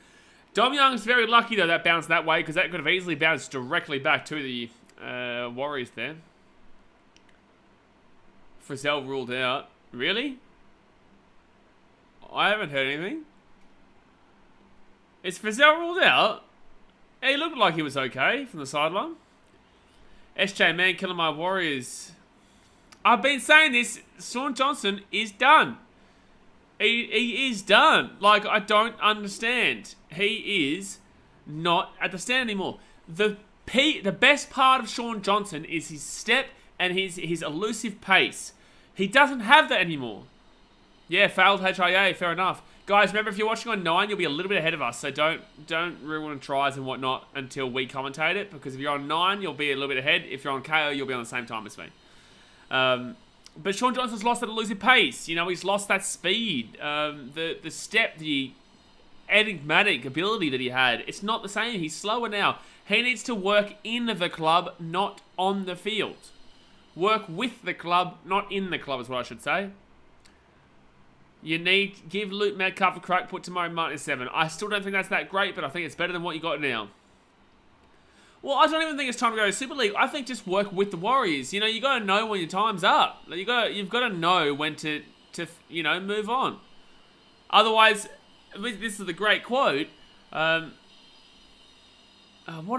Dom Young's very lucky, though, that bounced that way, because that could have easily bounced directly back to the Warriors there. Frizzell ruled out. Really? I haven't heard anything. Is Frizzell ruled out? He looked like he was okay from the sideline. SJ Man killing my Warriors. I've been saying this. Sean Johnson is done. He is done. Like, I don't understand. He is not at the stand anymore. The best part of Sean Johnson is his step and his elusive pace. He doesn't have that anymore. Yeah, failed HIA, fair enough. Guys, remember, if you're watching on 9, you'll be a little bit ahead of us, so don't ruin tries and whatnot until we commentate it, because if you're on 9, you'll be a little bit ahead. If you're on KO, you'll be on the same time as me. But Sean Johnson's lost that elusive pace. You know, he's lost that speed. The step, the enigmatic ability that he had, it's not the same. He's slower now. He needs to work in the club, not on the field. Work with the club, not in the club is what I should say. You need give Luke Metcalf a crack, put Tamari Martin at 7. I still don't think that's that great, but I think it's better than what you got now. Well, I don't even think it's time to go to Super League. I think just work with the Warriors. You know, you got to know when your time's up. You've got to know when to you know, move on. Otherwise, this is the great quote. What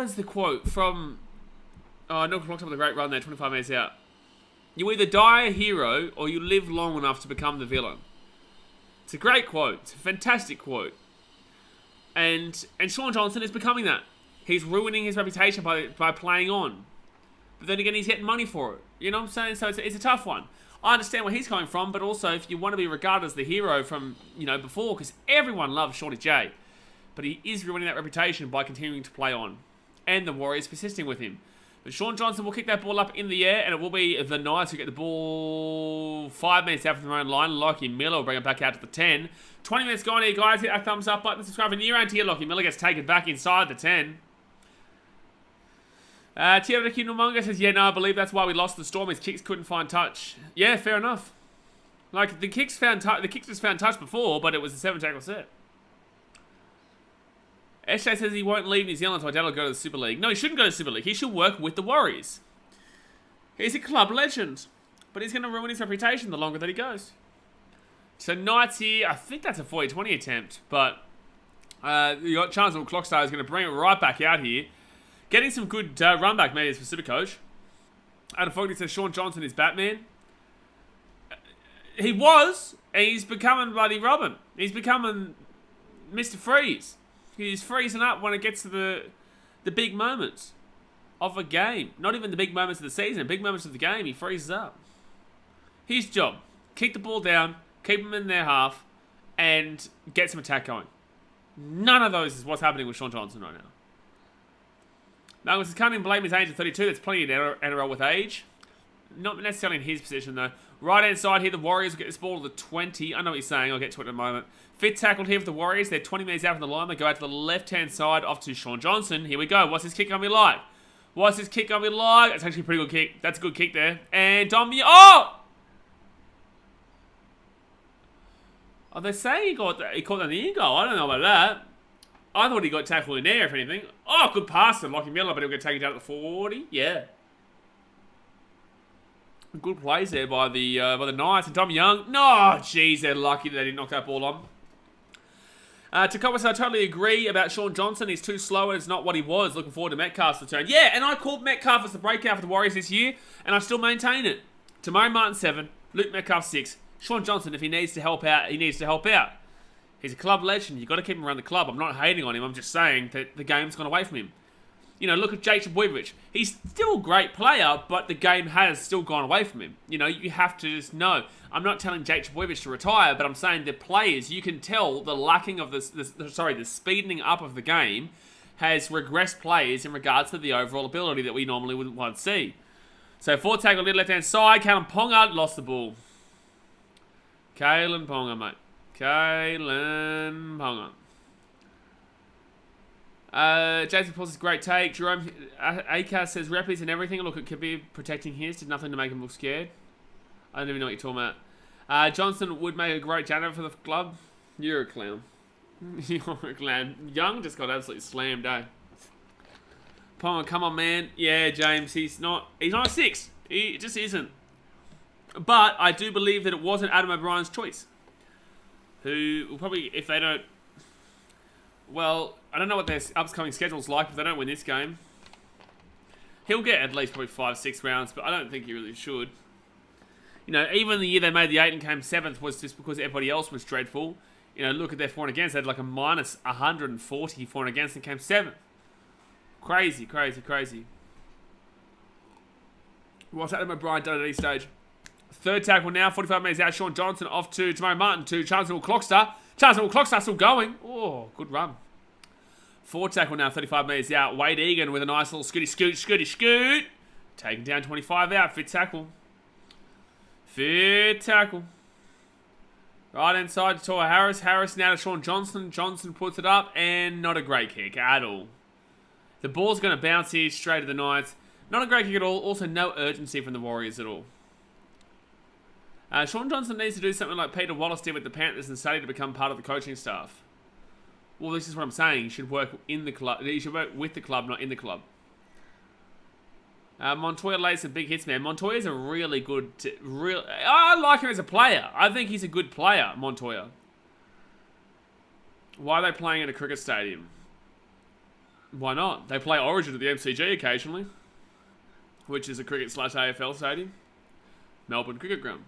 is the quote from? Oh, no, clocked up with a great run there. 25 minutes out. You either die a hero or you live long enough to become the villain. It's a great quote. It's a fantastic quote. And Sean Johnson is becoming that. He's ruining his reputation by playing on. But then again, he's getting money for it. You know what I'm saying? So it's a tough one. I understand where he's coming from, but also if you want to be regarded as the hero from, you know, before, because everyone loves Shorty J. But he is ruining that reputation by continuing to play on. And the Warriors persisting with him. But Sean Johnson will kick that ball up in the air, and it will be the Knights who get the ball 5 minutes out from their own line. Lockie Miller will bring it back out to the 10. 20 minutes gone here, guys. Hit that thumbs up button. Subscribe for new round here. Lockie Miller gets taken back inside the 10. Tiraki Numunga says, yeah, no, I believe that's why we lost the Storm. His kicks couldn't find touch. Yeah, fair enough. Like, the kicks just found touch before, but it was a 7-tackle set. SJ says he won't leave New Zealand, so I doubt he'll go to the Super League. No, he shouldn't go to the Super League. He should work with the Warriors. He's a club legend. But he's going to ruin his reputation the longer that he goes. So Knights here, I think that's a 40-20 attempt. But you got chance of Clockstar is going to bring it right back out here. Getting some good run back measures for Supercoach. Adam Fogarty says Sean Johnson is Batman. He was, and he's becoming bloody Robin. He's becoming Mr. Freeze. He's freezing up when it gets to the big moments of a game. Not even the big moments of the season. Big moments of the game, he freezes up. His job. kick the ball down, keep them in their half, and get some attack going. None of those is what's happening with Shaun Johnson right now. Douglas is coming, blame his age of 32. There's plenty of NRL with age. Not necessarily in his position, though. Right-hand side here, the Warriors will get this ball to the 20. I know what you're saying. I'll get to it in a moment. Fit tackled here for the Warriors. They're 20 metres out from the line. They go out to the left-hand side off to Shaun Johnson. Here we go. What's his kick going to be like? What's his kick going to be like? That's actually a pretty good kick. That's a good kick there. And Dom... Oh! Oh, they're saying he caught an ear goal. I don't know about that. I thought he got tackled in there, if anything. Oh, good pass to Lockie Miller, but he'll get taken down at the 40. Yeah. Good plays there by the Knights. And Tom Young. No, jeez, they're lucky that they didn't knock that ball on. Takawa, I totally agree about Shaun Johnson. He's too slow and it's not what he was. Looking forward to Metcalf's return. Yeah, and I called Metcalf as the breakout for the Warriors this year, and I still maintain it. Tamari Martin 7, Luke Metcalf 6. Shaun Johnson, if he needs to help out, he needs to help out. He's a club legend. You've got to keep him around the club. I'm not hating on him. I'm just saying that the game's gone away from him. You know, look at Jake Trbojevic. He's still a great player, but the game has still gone away from him. You know, you have to just know. I'm not telling Jake Trbojevic to retire, but I'm saying the players, you can tell the lacking of the speeding up of the game has regressed players in regards to the overall ability that we normally would want to see. So, forward tackle, left-hand side. Kalen Ponga lost the ball. Kalen Ponga, mate. Kalen Ponga. Jason Paul's a great take. Jerome Acast says reppies and everything. Look, it could be protecting his. Did nothing to make him look scared. I don't even know what you're talking about. Johnson would make a great janitor for the club. You're a clown. You're a clown. Young just got absolutely slammed, eh? Ponga, come on, man. Yeah, James, he's not a 6. He just isn't. But I do believe that it wasn't Adam O'Brien's choice. Who will probably, if they don't... Well, I don't know what their upcoming schedule's like, if they don't win this game. He'll get at least probably 5-6 rounds, but I don't think he really should. You know, even the year they made the 8 and came 7th was just because everybody else was dreadful. You know, look at their for and against. They had like a minus 140 for and against and came 7th. Crazy, crazy, crazy. What's Adam O'Brien done at this stage? Third tackle now, 45 metres out. Shaun Johnson off to Tamari Martin to Chancellor Clockster. Chancellor Clockster still going. Oh, good run. Fourth tackle now, 35 metres out. Wade Egan with a nice little scoot. Taken down 25 out. Fifth tackle. Fifth tackle. Right inside to Toa Harris. Harris now to Shaun Johnson. Johnson puts it up and not a great kick at all. The ball's going to bounce here straight to the Knights. Not a great kick at all. Also no urgency from the Warriors at all. Shaun Johnson needs to do something like Peter Wallace did with the Panthers and study to become part of the coaching staff. Well, this is what I'm saying. He should work in the club. He should work with the club, not in the club. Montoya lays some big hits, man. Montoya's a really good... I like him as a player. I think he's a good player, Montoya. Why are they playing at a cricket stadium? Why not? They play Origin at the MCG occasionally, which is a cricket/AFL stadium. Melbourne Cricket Ground.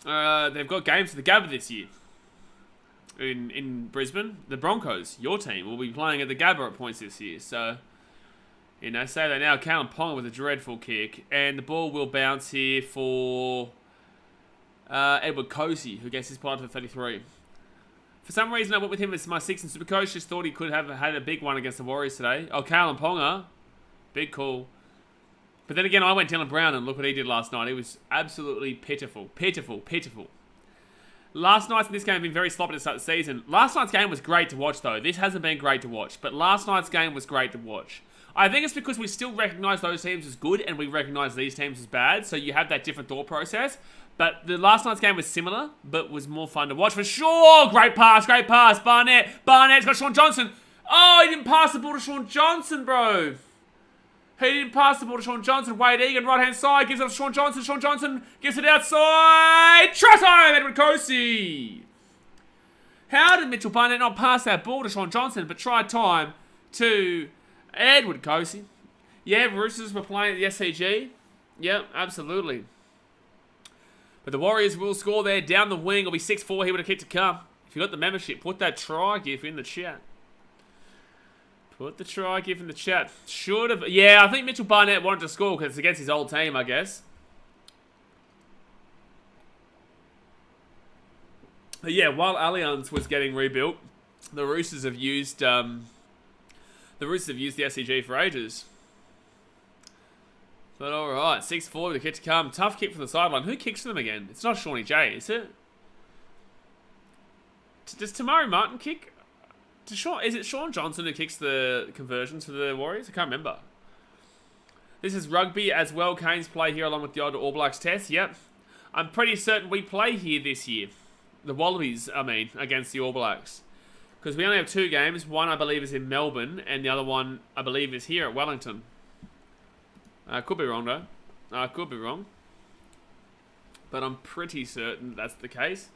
They've got games for the Gabba this year. In Brisbane, the Broncos, your team, will be playing at the Gabba at points this year. So, you know, say that now. Callum Ponga with a dreadful kick. And the ball will bounce here for Edward Cosey, who gets his part to 33. For some reason, I went with him as my 6 in Supercoach. Just thought he could have had a big one against the Warriors today. Oh, Callum Ponga. Big call. But then again, I went Dylan Brown, and look what he did last night. He was absolutely pitiful. Pitiful, pitiful. Last night's in this game have been very sloppy to start the season. Last night's game was great to watch, though. This hasn't been great to watch, but last night's game was great to watch. I think it's because we still recognise those teams as good, and we recognise these teams as bad, so you have that different thought process. But the last night's game was similar, but was more fun to watch for sure. Great pass, great pass. Barnett's got Shaun Johnson. Oh, he didn't pass the ball to Shaun Johnson, bro. He didn't pass the ball to Shaun Johnson. Wade Egan, right-hand side, gives it to Shaun Johnson. Shaun Johnson gives it outside. Try time, Edward Cosey. How did Mitchell Barnett not pass that ball to Shaun Johnson, but try time to Edward Cosey? Yeah, Roosters were playing at the SCG. Yep, absolutely. But the Warriors will score there. Down the wing, it'll be 6-4 here with a kick to come. If you got the membership, put that try gif in the chat. Put the try gif in the chat. Should have... Yeah, I think Mitchell Barnett wanted to score because it's against his old team, I guess. But yeah, while Allianz was getting rebuilt, the Roosters have used the SCG for ages. But alright, 6-4 with the kick to come. Tough kick from the sideline. Who kicks for them again? It's not Shawnee J, is it? Does Tamari Martin kick? Is it Sean Johnson who kicks the conversions for the Warriors? I can't remember. This is rugby as well. Canes play here along with the old All Blacks test. Yep. I'm pretty certain we play here this year. The Wallabies, I mean, against the All Blacks. Because we only have 2 games. One, I believe, is in Melbourne. And the other one, I believe, is here at Wellington. Could be wrong, though. Could be wrong. But I'm pretty certain that's the case.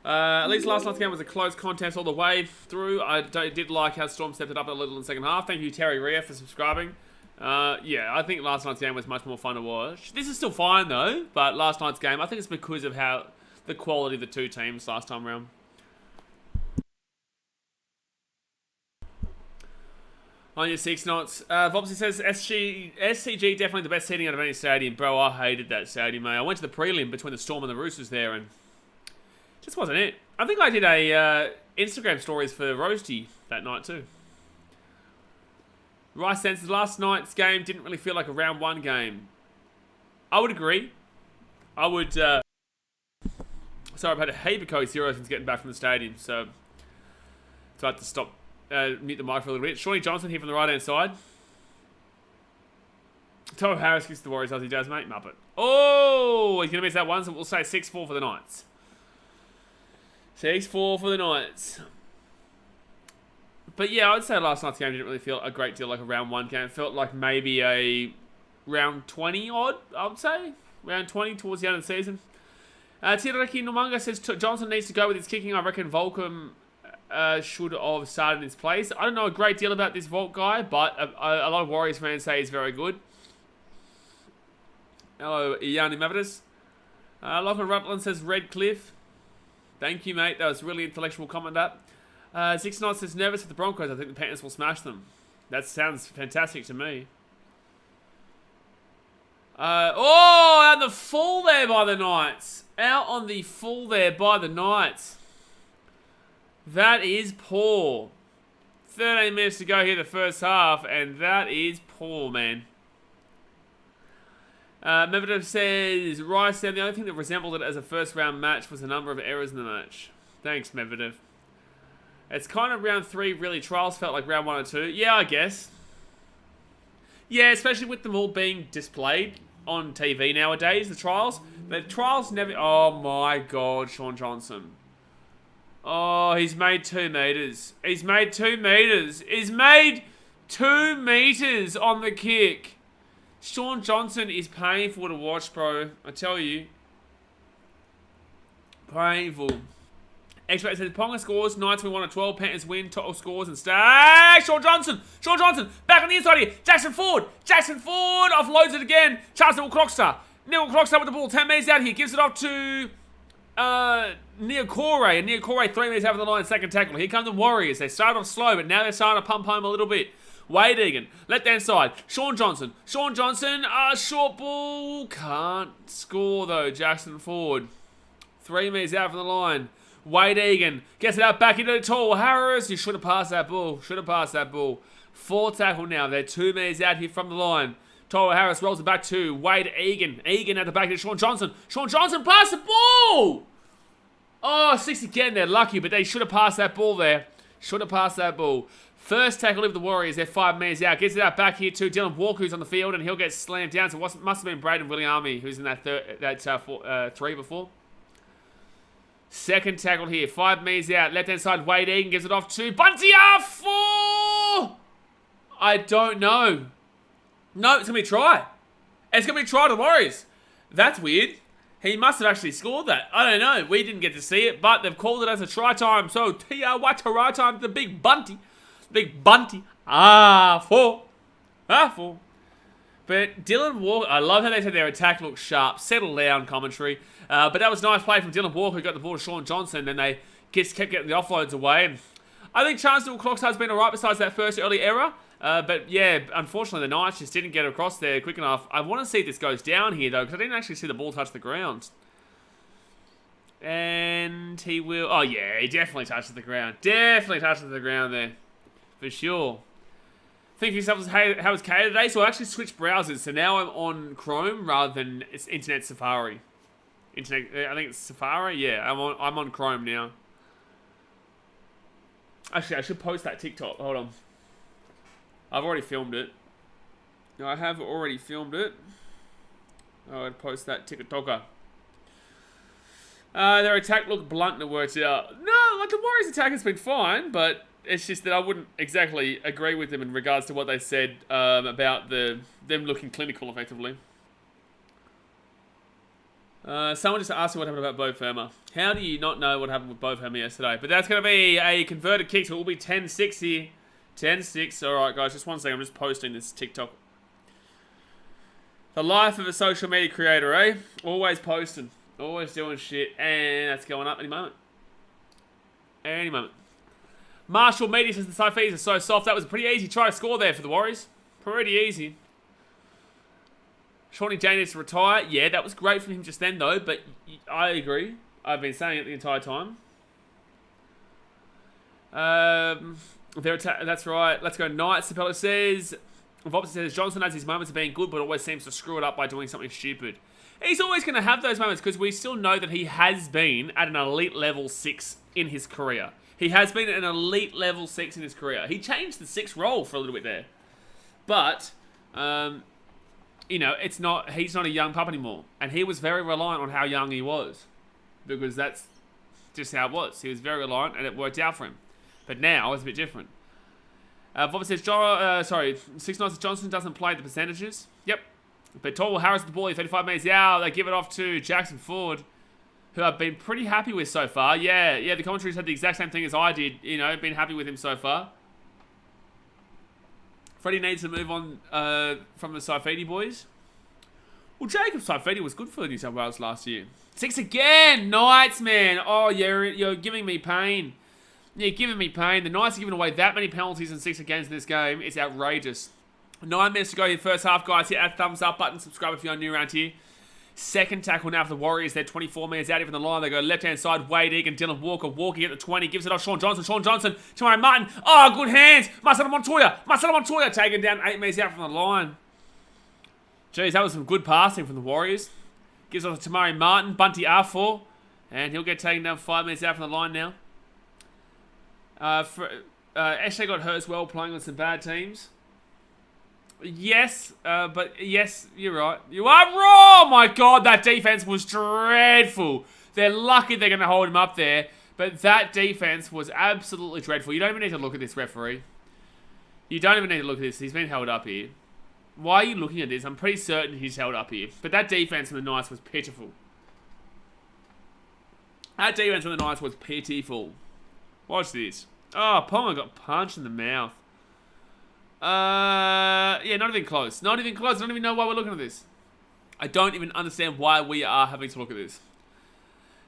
At least last night's game was a close contest all the way through. I did like how Storm stepped it up a little in the second half. Thank you, Terry Rhea, for subscribing. Yeah, I think last night's game was much more fun to watch. This is still fine, though. But last night's game, I think it's because of how the quality of the 2 teams last time around. On your 6 knots. Vobsy says SCG definitely the best seating out of any stadium. Bro, I hated that stadium, mate. I went to the prelim between the Storm and the Roosters there, and just wasn't it. I think I did a Instagram stories for Roasty that night too. Rice says last night's game didn't really feel like a round 1 game. I would agree. I would. Sorry, I've had a heap of Coke Zero since getting back from the stadium, so I had to stop. Mute the mic for a little bit. Shawnee Johnson here from the right-hand side. Tomo Harris kicks the Warriors as he does, mate. Muppet. Oh, he's going to miss that one, so we'll say 6-4 for the Knights. 6-4 for the Knights. But yeah, I would say last night's game didn't really feel a great deal like a round 1 game. It felt like maybe a round 20 odd, I would say. Round 20 towards the end of the season. Tiraki Nomanga says Johnson needs to go with his kicking. I reckon Volcom should have started in his place. I don't know a great deal about this Volt guy, but a lot of Warriors fans say he's very good. Hello, Yanni Mavidis. Lachlan Rutland says Redcliffe. Thank you, mate. That was really intellectual comment, that. 6 Knots says nervous with the Broncos. I think the Panthers will smash them. That sounds fantastic to me. Out on the full there by the Knights. Out on the full there by the Knights. That is poor. 13 minutes to go here the first half, and that is poor, man. Medvedev says, Rice said the only thing that resembled it as a first round match was the number of errors in the match. Thanks, Medvedev. It's kind of round 3, really. Trials felt like round 1 or 2. Yeah, I guess. Yeah, especially with them all being displayed on TV nowadays, the trials. The trials never... Oh, my God, Sean Johnson. Oh, he's made 2 meters. He's made 2 meters. He's made 2 meters on the kick. Sean Johnson is painful to watch, bro. I tell you. Painful. Expert says Ponga scores. Knights we won at 12. Panthers win. Total scores and stay. Sean Johnson. Sean Johnson. Back on the inside here. Jackson Ford. Jackson Ford offloads it again. Charles Croxter. Neil Croxter with the ball. 10 meters out here. Gives it off to Nia Corey. And Nia Corey 3 meters out of the line. Second tackle. Here come the Warriors. They started off slow, but now they're starting to pump home a little bit. Wade Egan, left hand side. Sean Johnson. Sean Johnson, short ball. Can't score though. Jackson Ford. 3 meters out from the line. Wade Egan gets it out back into the tall. Harris, you should have passed that ball. Should have passed that ball. 4 tackle now. They're 2 meters out here from the line. Toa Harris rolls it back to Wade Egan. Egan at the back to Sean Johnson. Sean Johnson passed the ball. Oh, 6 again. They're lucky, but they should have passed that ball there. Should have passed that ball. First tackle of the Warriors, they're 5 meters out. Gets it out back here to Dylan Walker, who's on the field, and he'll get slammed down. So it must have been Braden BKRmy, who's in that 3 before. Second tackle here, 5 meters out. Left-hand side, Wade Egan gives it off to Buntia for... I don't know. No, it's going to be a try. It's going to be a try to the Warriors. That's weird. He must have actually scored that. I don't know. We didn't get to see it, but they've called it as a try time. So, try time to the big Bunty. Big Bunty. 4. 4. But Dylan Walker, I love how they said their attack looked sharp. Settle down, commentary. But that was a nice play from Dylan Walker, who got the ball to Sean Johnson, and they kept getting the offloads away. And I think Chancellor Clocks has been alright besides that first early error. But yeah, unfortunately the Knights just didn't get across there quick enough. I want to see if this goes down here though, because I didn't actually see the ball touch the ground. And he will... Oh, yeah, he definitely touches the ground. Definitely touches the ground there. For sure. Think to yourself, how was K today? So I actually switched browsers. So now I'm on Chrome rather than it's Internet Safari. I think it's Safari? Yeah, I'm on Chrome now. Actually, I should post that TikTok. Hold on. I've already filmed it. I have already filmed it. I'd post that TikToker. Their attack looked blunt and it worked out. No, like the Warriors' attack has been fine, but it's just that I wouldn't exactly agree with them in regards to what they said about them looking clinical, effectively. Someone just asked me what happened about BKRmy. How do you not know what happened with BKRmy yesterday? But that's going to be a converted kick, so it will be 10-6 here. 10-6. Alright, guys, just one second. I'm just posting this TikTok. The life of a social media creator, eh? Always posting. Always doing shit. And that's going up any moment. Any moment. Marshall Media says the Saifis are so soft. That was a pretty easy try to score there for the Warriors. Pretty easy. Shawnee Jane needs to retire. Yeah, that was great from him just then, though. But I agree. I've been saying it the entire time. That's right. Let's go Knights. Sapella says... Vopsa says, Johnson has his moments of being good, but always seems to screw it up by doing something stupid. He's always going to have those moments because we still know that he has been at an elite level 6 in his career. He has been at an elite level 6 in his career. He changed the 6 role for a little bit there. But... you know, he's not a young pup anymore. And he was very reliant on how young he was. Because that's just how it was. He was very reliant and it worked out for him. But now it's a bit different. Bob says, 6 Knights Johnson doesn't play the percentages. Yep. But Tall will harass the ball 35 metres out. They give it off to Jackson Ford, who I've been pretty happy with so far. Yeah, the commentaries had the exact same thing as I did. You know, been happy with him so far. Freddie needs to move on from the Saifidi boys. Well, Jacob Saifidi was good for New South Wales last year. 6 again! Knights, man! Oh, you're giving me pain. You're giving me pain. The Knights are giving away that many penalties and 6 against in this game. It's outrageous. 9 minutes to go in the first half, guys. Hit that thumbs up button. Subscribe if you're new around here. Second tackle now for the Warriors. They're 24 minutes out even the line. They go left-hand side. Wade Egan, Dylan Walker. Walker at the 20. Gives it off Sean Johnson. Sean Johnson. Tamari Martin. Oh, good hands. Marcelo Montoya. Taken down 8 minutes out from the line. Jeez, that was some good passing from the Warriors. Gives off to Tamari Martin. Bunty R4. And he'll get taken down 5 minutes out from the line now. Ashley got hurt as well, playing on some bad teams. Yes, but yes, you're right. You are wrong! Oh my god, that defense was dreadful. They're lucky they're going to hold him up there, but that defense was absolutely dreadful. You don't even need to look at this, referee. You don't even need to look at this. He's been held up here. Why are you looking at this? I'm pretty certain he's held up here. But that defense from the Knights was pitiful. That defense from the Knights was pitiful. Watch this. Oh, Ponga got punched in the mouth. Yeah, not even close. Not even close. I don't even know why we're looking at this. I don't even understand why we are having to look at this.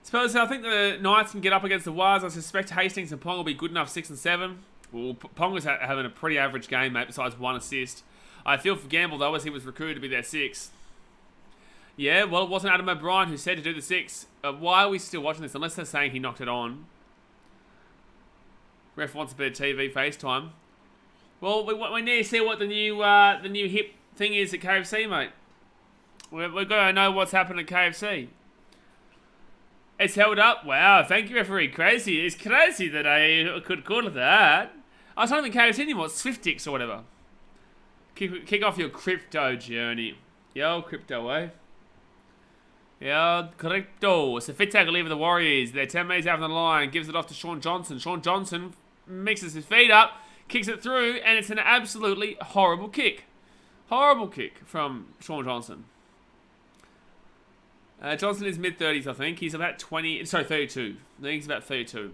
Suppose I think the Knights can get up against the Wires. I suspect Hastings and Ponga will be good enough 6 and 7. Well, Ponga's having a pretty average game, mate, besides 1 assist. I feel for Gamble, though, as he was recruited to be their 6. Yeah, well, it wasn't Adam O'Brien who said to do the 6. Why are we still watching this? Unless they're saying he knocked it on. Ref wants a bit of TV FaceTime. Well, we need to see what the new hip thing is at KFC, mate. We're going to know what's happened at KFC. It's held up. Wow, thank you, referee. Crazy. It's crazy that I could call it that. I was not even KFC anymore. It's Swiftix or whatever. Kick off your crypto journey. Yo, crypto, eh? Yo, crypto. It's a fit tackle leave of the Warriors. They're 10 metres out from the line. Gives it off to Sean Johnson. Sean Johnson mixes his feet up. Kicks it through. And it's an absolutely horrible kick. Horrible kick from Sean Johnson. Johnson is mid-30s, I think. He's about 32. I think he's about 32.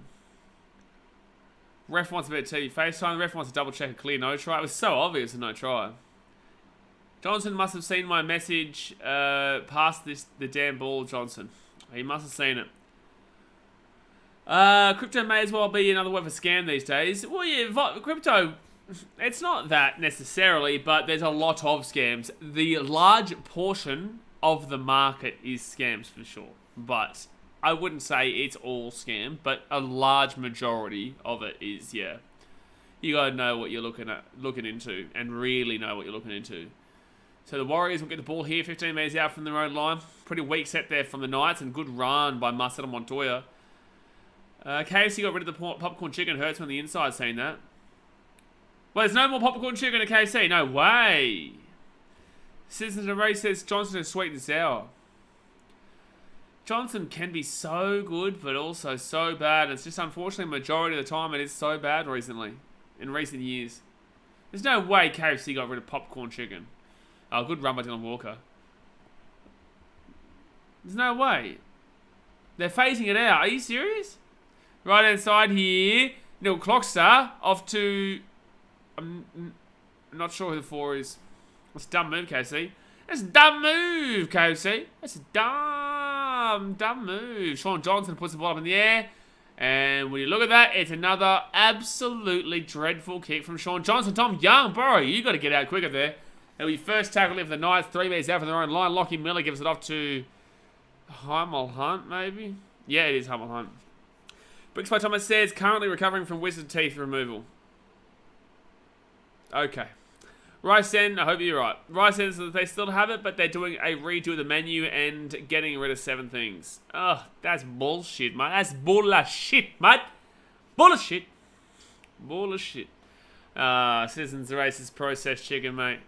Ref wants a bit of TV FaceTime. The ref wants to double-check a clear no try. It was so obvious a no try. Johnson must have seen my message past the damn ball, Johnson. He must have seen it. Crypto may as well be another word for scam these days. Well, yeah, crypto, it's not that necessarily, but there's a lot of scams. The large portion of the market is scams for sure. But I wouldn't say it's all scam, but a large majority of it is, yeah. You got to know what you're looking into, and really know what you're looking into. So the Warriors will get the ball here, 15 metres out from their own line. Pretty weak set there from the Knights, and good run by Marcelo Montoya. KFC got rid of the popcorn chicken. Hurts me on the inside saying that. Well, there's no more popcorn chicken at KFC. No way. Citizens of Race says Johnson is sweet and sour. Johnson can be so good, but also so bad. It's just unfortunately majority of the time it is so bad recently, in recent years. There's no way KFC got rid of popcorn chicken. Oh, good run by Dylan Walker. There's no way. They're phasing it out. Are you serious? Right hand side here. Neil Clockstar off to... I'm not sure who the 4 is. That's a dumb move, KFC. That's a dumb move, KFC. That's a dumb move. Sean Johnson puts the ball up in the air. And when you look at that, it's another absolutely dreadful kick from Sean Johnson. Tom Young, bro, you got to get out quicker there. It'll be first tackle for the Knights. 3 metres out from their own line. Lockie Miller gives it off to Heimel Hunt, maybe? Yeah, it is Heimel Hunt. Bricks by Thomas says, currently recovering from wisdom teeth removal. Okay. Rice End, I hope you're right. Rice End says they still have it, but they're doing a redo of the menu and getting rid of 7 things. Ugh, that's bullshit, mate. That's bullshit, mate. Bullshit. Bullshit. Citizens Races processed chicken, mate.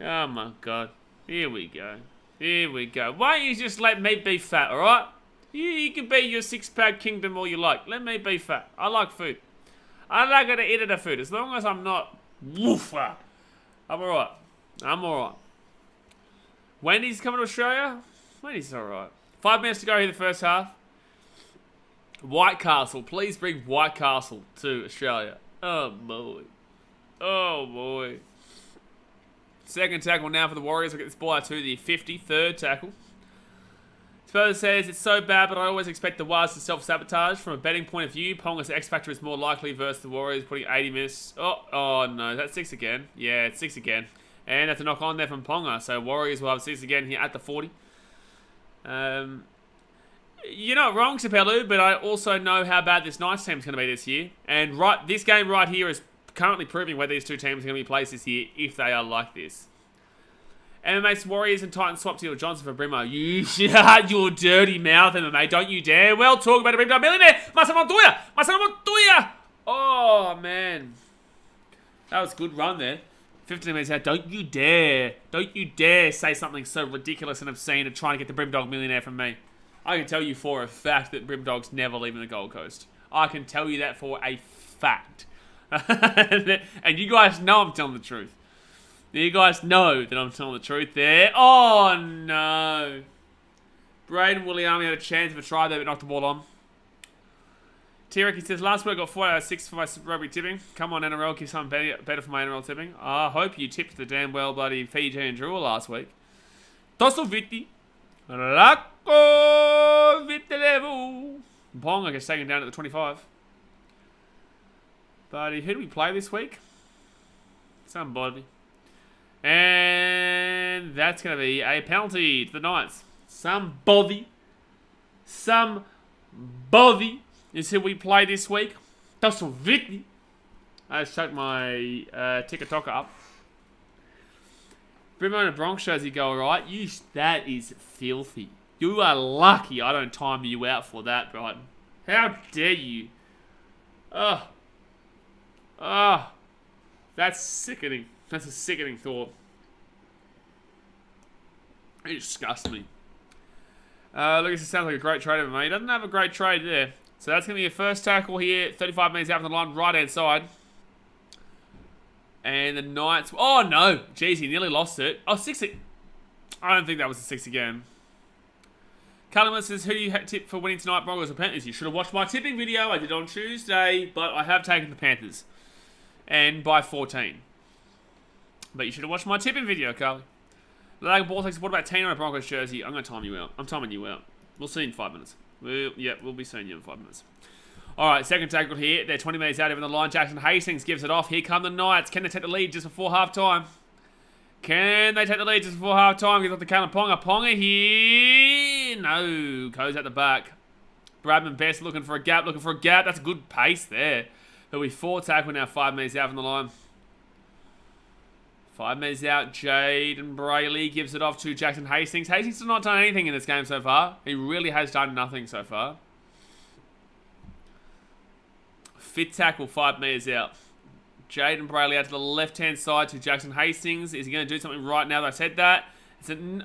Oh my god. Here we go. Here we go. Why don't you just let me be fat, alright? You can be your 6-pack kingdom all you like. Let me be fat. I like food. I like to eat the food. As long as I'm not woofer. I'm alright. I'm alright. Wendy's coming to Australia? Wendy's alright. 5 minutes to go here in the first half. White Castle. Please bring White Castle to Australia. Oh boy. Oh boy. Second tackle now for the Warriors. We'll get this ball out to the 53rd tackle. Spurs says, it's so bad, but I always expect the Wars to self-sabotage. From a betting point of view, Ponga's X-Factor is more likely versus the Warriors, putting 80 minutes. Oh no, that's 6 again. Yeah, it's 6 again. And that's a knock on there from Ponga. So Warriors will have 6 again here at the 40. You're not wrong, Sapelu, but I also know how bad this Knights team is going to be this year. And this game right here is currently proving where these two teams are going to be placed this year if they are like this. MMA Warriors and Titans swap to Johnson for Brimo. You shut your dirty mouth, MMA. Don't you dare. Well, talk about a Brimo millionaire. Marcelo Montoya. Marcelo Montoya. Oh, man. That was a good run there. 15 minutes out. Don't you dare. Don't you dare say something so ridiculous and obscene and trying to get the Brimdog millionaire from me. I can tell you for a fact that Brimdog's never leaving the Gold Coast. I can tell you that for a fact. And you guys know I'm telling the truth. You guys know that I'm telling the truth there. Oh, no. Braden Williami had a chance of a try there, but knocked the ball on. T-Ricky says, last week I got 4 out of 6 for my rugby tipping. Come on, NRL, give something better for my NRL tipping. I hope you tipped the damn well bloody Fijian Drew last week. Tosso Vitti. Racco Vitelevo. Ponga gets taken down at the 25. Buddy, who do we play this week? Somebody. And that's going to be a penalty to the Knights. Somebody is who we play this week. Tosso Vitti. I just chucked my ticker-tocker up. Brimo and a Bronx jersey go alright. That is filthy. You are lucky I don't time you out for that, Brighton. How dare you? Ugh. That's sickening. That's a sickening thought. It disgusts me. Look, it sounds like a great trade of him. He doesn't have a great trade there. So that's going to be a first tackle here. 35 metres out from the line, right-hand side. And the Knights... Oh, no. Jeez, he nearly lost it. Oh, 6... I don't think that was a 6 again. Callum says, who do you tip for winning tonight, Broncos or Panthers? You should have watched my tipping video. I did on Tuesday, but I have taken the Panthers. And by 14. But you should have watched my tipping video, Carly. Like Ball takes, what about Tina on a Broncos jersey? I'm going to time you out. I'm timing you out. We'll see you in 5 minutes. We'll be seeing you in 5 minutes. Alright, second tackle here. They're 20 metres out over the line. Jackson Hastings gives it off. Here come the Knights. Can they take the lead just before half-time? Can they take the lead just before half-time? Gives off to Callum Ponga. Ponga here. No. Goes at the back. Bradman Best looking for a gap, That's a good pace there. He'll be 4 tackle now, 5 metres out from the line. 5 metres out, Jaden Brayley gives it off to Jackson Hastings. Hastings has not done anything in this game so far. He really has done nothing so far. Fit tackle, 5 metres out. Jaden Brayley out to the left-hand side to Jackson Hastings. Is he going to do something right now that I said that? It's a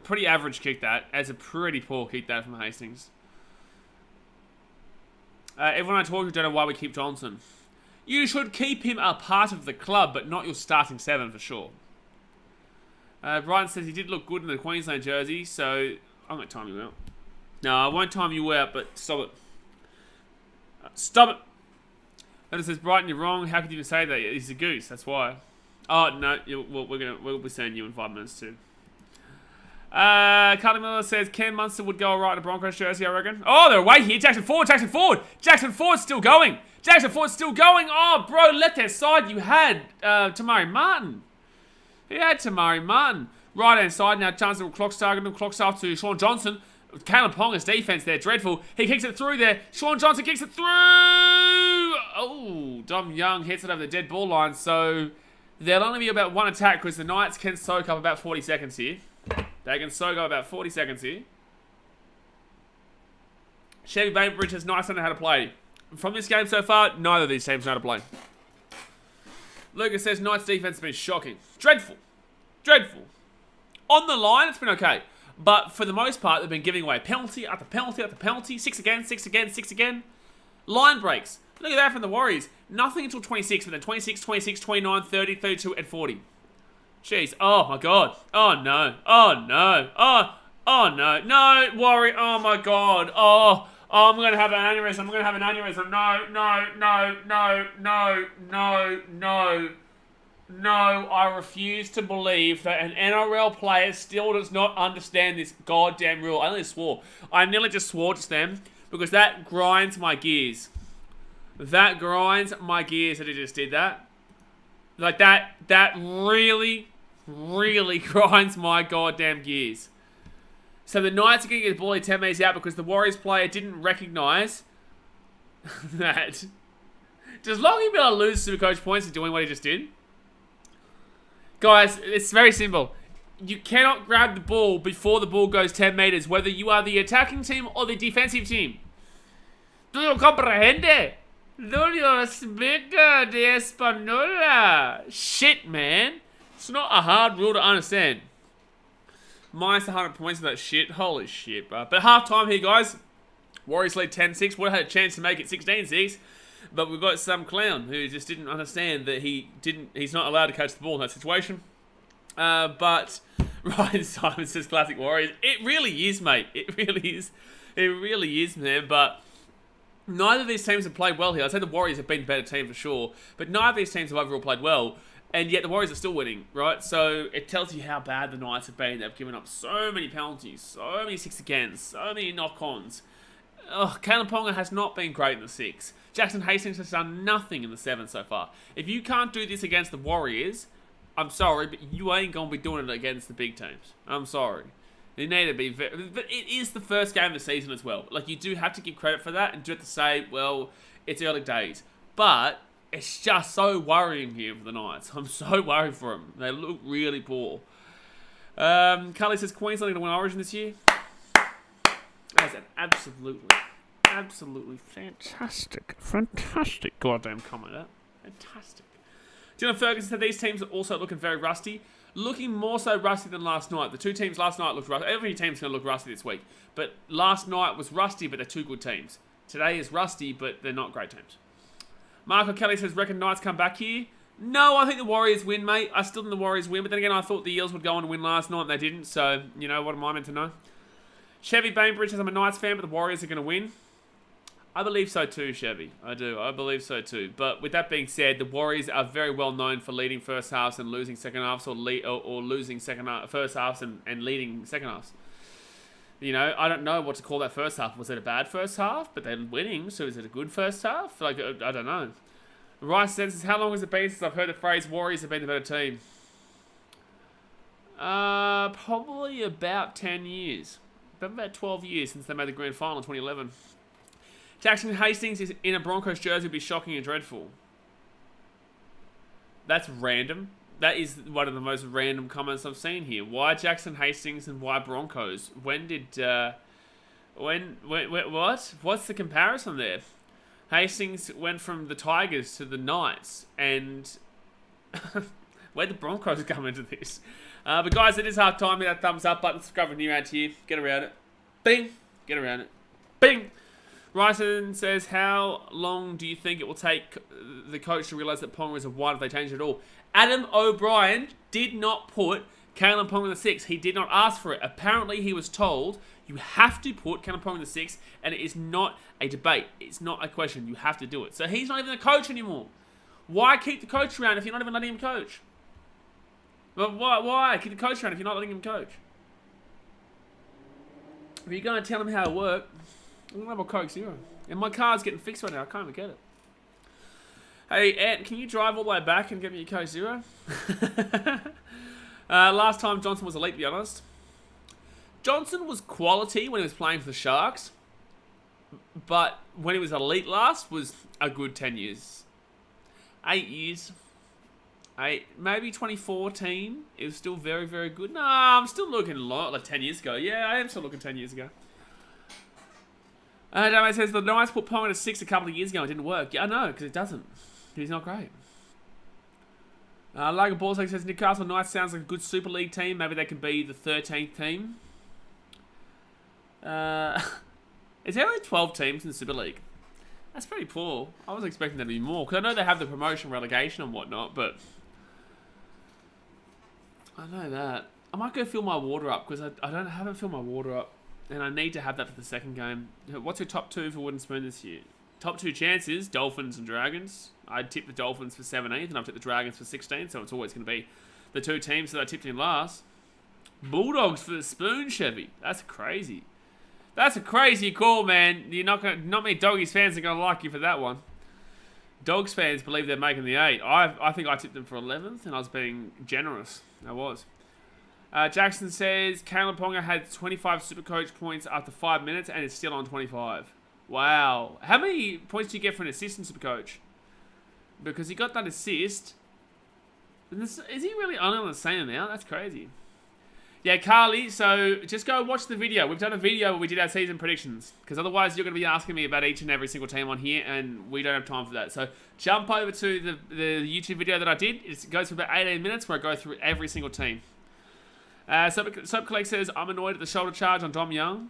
pretty average kick, that. It's a pretty poor kick, that, from Hastings. Everyone I talk to don't know why we keep Johnson. You should keep him a part of the club, but not your starting 7 for sure. Brian says he did look good in the Queensland jersey, so I'm going to time you out. No, I won't time you out, but stop it. Stop it! And it says, Brighton, you're wrong. How could you even say that? He's a goose, that's why. Oh, no, we'll be seeing you in 5 minutes too. Carly Miller says, Ken Munster would go alright in a Broncos jersey, I reckon. Oh, they're away here. Jackson Ford's still going. Oh, bro, left hand side, you had Tamari Martin. Right hand side, now chance of clock target him. Clock's off to Sean Johnson. Caleb Ponga's defense there, dreadful. He kicks it through there. Sean Johnson kicks it through. Oh, Dom Young hits it over the dead ball line. So there'll only be about 1 attack because the Knights can soak up about 40 seconds here. Chevy Bainbridge has Knights don't know how to play. From this game so far, neither of these teams know how to play. Lucas says Knights defense has been shocking. Dreadful. On the line, it's been okay. But for the most part, they've been giving away penalty after penalty after penalty. 6 again. Line breaks. Look at that from the Warriors. Nothing until 26, but then 26, 29, 30, 32, and 40. Jeez. Oh, my God. Oh, no. No, Warrior. Oh, my God. Oh, I'm going to have an aneurysm. No, I refuse to believe that an NRL player still does not understand this goddamn rule. I nearly just swore just then because that grinds my gears. That he just did that. Like that really grinds my goddamn gears. So the Knights are going to get the ball 10 metres out because the Warriors player didn't recognise that. Does Lockie be able to lose Supercoach points for doing what he just did? Guys, it's very simple. You cannot grab the ball before the ball goes 10 metres, whether you are the attacking team or the defensive team. Do you comprehende? Do you speak de Española? Shit, man. It's not a hard rule to understand. Minus 100 points for that shit. Holy shit, bro. But half-time here, guys. Warriors lead 10-6. Would have had a chance to make it 16-6. But we've got some clown who just didn't understand that he's not allowed to catch the ball in that situation. But Ryan Simon says classic Warriors. It really is, mate. It really is, man. But neither of these teams have played well here. I'd say the Warriors have been the better team for sure. But neither of these teams have overall played well. And yet the Warriors are still winning, right? So it tells you how bad the Knights have been. They've given up so many penalties, so many 6 agains, so many knock-ons. Caleb Ponga has not been great in the 6. Jackson Hastings has done nothing in the 7 so far. If you can't do this against the Warriors, I'm sorry, but you ain't going to be doing it against the big teams. I'm sorry. You need to be but it is the first game of the season as well. Like, you do have to give credit for that and do have to say, well, it's early days. But it's just so worrying here for the Knights. I'm so worried for them. They look really poor. Carly says Queensland are going to win Origin this year. That's an absolutely fantastic goddamn comment. Fantastic. Dylan Ferguson said these teams are also looking very rusty. Looking more so rusty than last night. The two teams last night looked rusty. Every team's going to look rusty this week. But last night was rusty, but they're two good teams. Today is rusty, but they're not great teams. Marco Kelly says, reckon Knights come back here? No, I think the Warriors win, mate. I still think the Warriors win. But then again, I thought the Eels would go on and win last night, and they didn't. So, you know, what am I meant to know? Chevy Bainbridge says, I'm a Knights fan, but the Warriors are going to win. I believe so too, Chevy. I do. I believe so too. But with that being said, the Warriors are very well known for leading first halves and losing second halves, or losing first halves and leading second halves. You know, I don't know what to call that first half. Was it a bad first half? But they're winning, so is it a good first half? Like, I don't know. Rice says, how long has it been since I've heard the phrase Warriors have been the better team? Probably about 10 years. About 12 years since they made the grand final in 2011. Jackson Hastings is in a Broncos jersey would be shocking and dreadful. That's random. That is one of the most random comments I've seen here. Why Jackson Hastings and why Broncos? When did... what? What's the comparison there? Hastings went from the Tigers to the Knights, and where'd the Broncos come into this? But guys, it is half time. Hit that thumbs up button, subscribe if you're new around here. Get around it. Bing! Get around it. Bing! Ryson says, how long do you think it will take the coach to realise that Ponga is a wide if they change it at all? Adam O'Brien did not put Kalyn Ponga in the 6. He did not ask for it. Apparently, he was told, you have to put Kalyn Ponga in the 6, and it is not a debate. It's not a question. You have to do it. So he's not even the coach anymore. Why keep the coach around if you're not even letting him coach? But why keep the coach around if you're not letting him coach? If you're going to tell him how to work, I'm going to have a Coke Zero. And my car's getting fixed right now. I can't even get it. Hey, Ant, can you drive all the way back and get me a Coke Zero? Last time Johnson was elite, to be honest. Johnson was quality when he was playing for the Sharks. But when he was elite last was a good 10 years. 8 years. Maybe 2014. It was still very, very good. Nah, I'm still looking like 10 years ago. Yeah, I am still looking 10 years ago. Damo says, the Knights put Ponga to 6 a couple of years ago and it didn't work. Yeah, I know, because it doesn't. He's not great. Logan Ballsack says, Newcastle Knights sounds like a good Super League team. Maybe they can be the 13th team. Is there only 12 teams in the Super League? That's pretty poor. I was expecting there to be more. Because I know they have the promotion, relegation and whatnot, but... I know that. I might go fill my water up, because I haven't filled my water up. And I need to have that for the second game. What's your top 2 for Wooden Spoon this year? Top 2 chances, Dolphins and Dragons. I'd tip the Dolphins for 17th, and I've tipped the Dragons for 16th, so it's always going to be the 2 teams that I tipped in last. Bulldogs for the Spoon, Chevy. That's crazy. That's a crazy call, man. Not many Doggies fans are going to like you for that one. Dogs fans believe they're making the 8. I think I tipped them for 11th, and I was being generous. I was. Jackson says, Kalyn Ponga had 25 Supercoach points after 5 minutes and is still on 25. Wow. How many points do you get for an assist in Supercoach? Because he got that assist. Is he really only on the same amount? That's crazy. Yeah, Carly, so just go watch the video. We've done a video where we did our season predictions. Because otherwise you're going to be asking me about each and every single team on here, and we don't have time for that. So jump over to the YouTube video that I did. It goes for about 18 minutes where I go through every single team. Soap Collect says, I'm annoyed at the shoulder charge on Dom Young.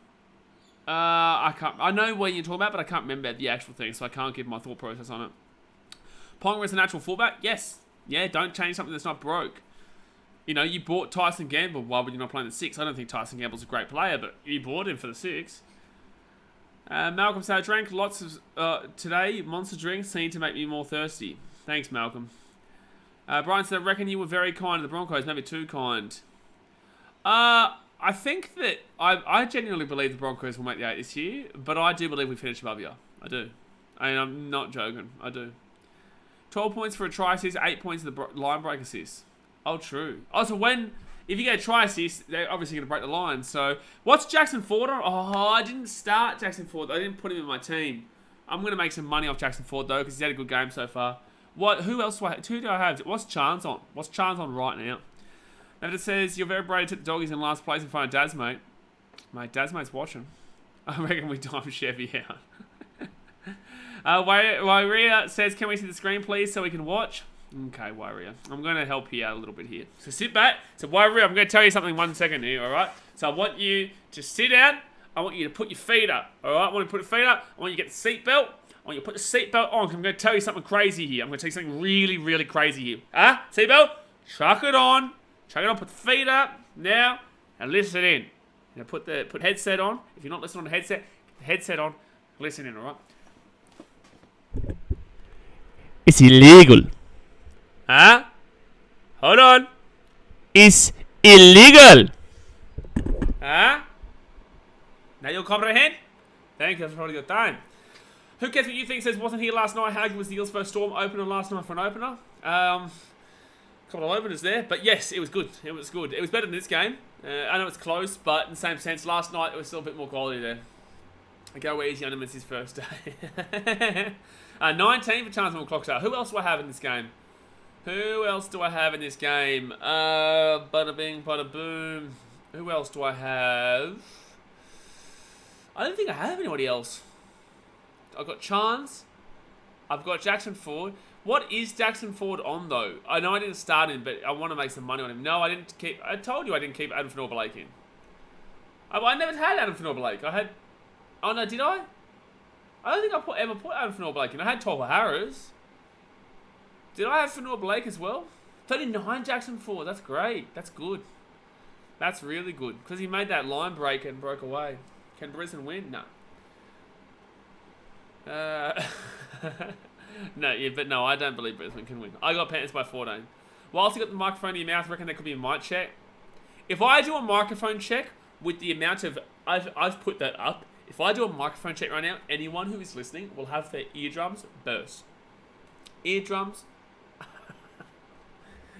I know what you're talking about, but I can't remember the actual thing, so I can't give my thought process on it. Ponga is a natural fullback? Yes. Yeah, don't change something that's not broke. You know, you bought Tyson Gamble. Why would you not play in the 6? I don't think Tyson Gamble's a great player, but you bought him for the 6. Malcolm said, I drank lots of, today, monster drinks seem to make me more thirsty. Thanks, Malcolm. Brian said, I reckon you were very kind to the Broncos, maybe too kind. I think that I genuinely believe the Broncos will make the 8 this year, but I do believe we finish above you. I do. And I'm not joking. I do. 12 points for a try assist, 8 points for the line break assist. Oh, true. Oh, so if you get a try assist, they're obviously going to break the line. So, what's Jackson Ford on? Oh, I didn't start Jackson Ford. I didn't put him in my team. I'm going to make some money off Jackson Ford, though, because he's had a good game so far. Who else do I have? Who do I have? What's Chance on? What's Chance on right now? And it says, you're very brave to tip the Doggies in last place in front of Daz, mate. Mate, Daz mate's watching. I reckon we time Chevy out. Wairia says, can we see the screen, please, so we can watch? Okay, Wairia. I'm going to help you out a little bit here. So sit back. So Wairia, I'm going to tell you something 1 second here, all right? So I want you to sit down. I want you to put your feet up, all right? I want you to put your feet up. I want you to get the seatbelt. I want you to put the seatbelt on. I'm going to tell you something crazy here. I'm going to tell you something really, really crazy here. Seatbelt? Chuck it on. Chuck it on, put the feet up, now, and listen in. Now put headset on. If you're not listening on the headset on, listen in, alright? It's illegal. Hold on. It's illegal. Now you'll comprehend? Thank you for your time. Who cares what you think? Says, wasn't here last night. How good was the Eels first Storm opener last night for an opener? Couple of openers there, but yes, it was good. It was good. It was better than this game. I know it's close, but in the same sense, last night it was still a bit more quality there. Go easy on him, it's his first day. 19 for Chancellor Clockstar. Who else do I have in this game? Bada bing, bada boom. Who else do I have? I don't think I have anybody else. I've got Chance. I've got Jackson Ford. What is Jackson Ford on, though? I know I didn't start him, but I want to make some money on him. No, I didn't keep... I told you I didn't keep Adam Fenor-Blake in. I never had Adam Fenor-Blake. I had... Oh, no, did I? I don't think I ever put Adam Fenor-Blake in. I had Tolva Harris. Did I have Fenor-Blake as well? 39 Jackson Ford. That's great. That's good. That's really good. Because he made that line break and broke away. Can Brisbane win? No. No, I don't believe Brisbane can win. I got Panthers by 14. Whilst you got the microphone in your mouth, I reckon there could be a mic check. If I do a microphone check with the amount of... I've put that up. If I do a microphone check right now, anyone who is listening will have their eardrums burst. Eardrums.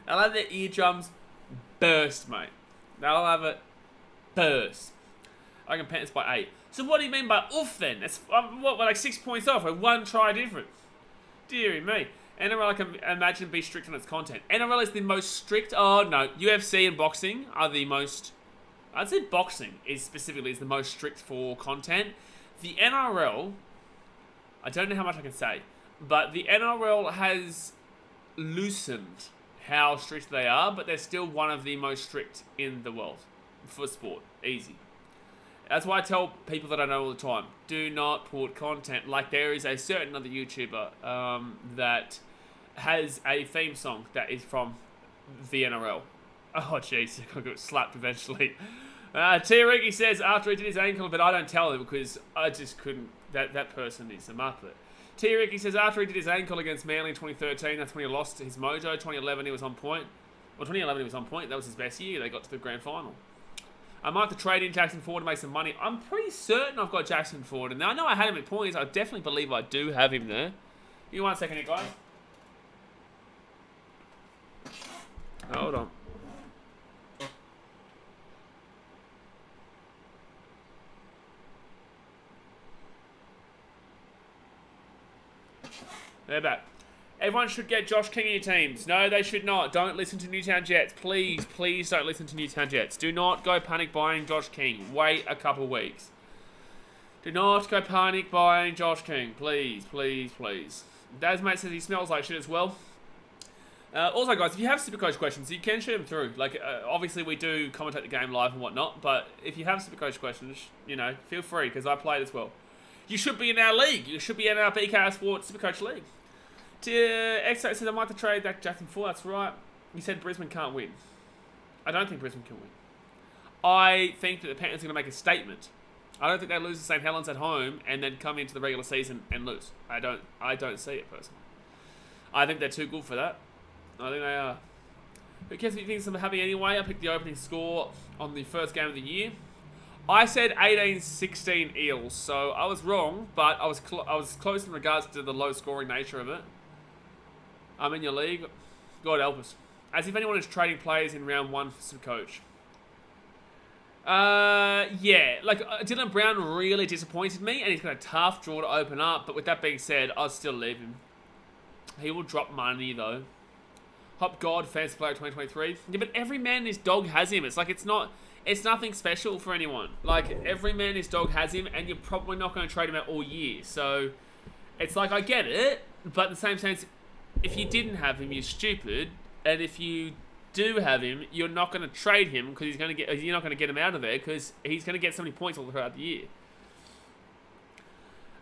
They'll have their eardrums burst, mate. They'll have it burst. I can Panthers by 8. So what do you mean by oof then? That's what, like 6 points off, a one try difference. Deary me. NRL, I can imagine, be strict on its content. NRL is the most strict. Oh no, UFC and boxing are the most. I'd say boxing is the most strict for content. The NRL, I don't know how much I can say, but the NRL has loosened how strict they are, but they're still one of the most strict in the world for sport. Easy. That's why I tell people that I know all the time, do not put content. Like there is a certain other YouTuber that has a theme song that is from the NRL. Oh jeez, I'm going to get slapped eventually. T-Ricky says after he did his ankle, but I don't tell him because I just couldn't. That person is a muppet. T-Ricky says after he did his ankle against Manly in 2013, that's when he lost his mojo. 2011 he was on point. Well, 2011 he was on point. That was his best year. They got to the grand final. I might have to trade in Jackson Ford to make some money. I'm pretty certain I've got Jackson Ford. And I know I had him at points. I definitely believe I do have him there. Give me 1 second here, guys. Hold on. They're back. Everyone should get Josh King in your teams. No, they should not. Don't listen to Newtown Jets. Please, please don't listen to Newtown Jets. Do not go panic buying Josh King. Wait a couple weeks. Do not go panic buying Josh King. Please, please, please. Dazmate says he smells like shit as well. Also, guys, if you have Supercoach questions, you can shoot them through. Like, obviously, we do commentate the game live and whatnot, but if you have Supercoach questions, you know, feel free, because I play it as well. You should be in our league. You should be in our BKRsport Supercoach League. Exo says I might have to trade that Jackson Ford. That's right. He said Brisbane can't win. I don't think Brisbane can win. I think that the Panthers are going to make a statement. I don't think they lose to St. Helens at home and then come into the regular season and lose. I don't see it personally. I think they're too good for that. I think they are. Who cares if you think I'm happy anyway? I picked the opening score on the first game of the year. I said 18-16 Eels, so I was wrong, but I was close in regards to the low scoring nature of it. I'm in your league. God help us. As if anyone is trading players in round 1 for some coach. Yeah. Like, Dylan Brown really disappointed me, and he's got a tough draw to open up. But with that being said, I'll still leave him. He will drop money, though. Hop God, Fantasy Player 2023. Yeah, but every man and his dog has him. It's like, it's nothing special for anyone. Like, every man and his dog has him, and you're probably not going to trade him out all year. So, it's like, I get it, but in the same sense, if you didn't have him, you're stupid. And if you do have him, you're not going to trade him because you're not going to get him out of there because he's going to get so many points all throughout the year.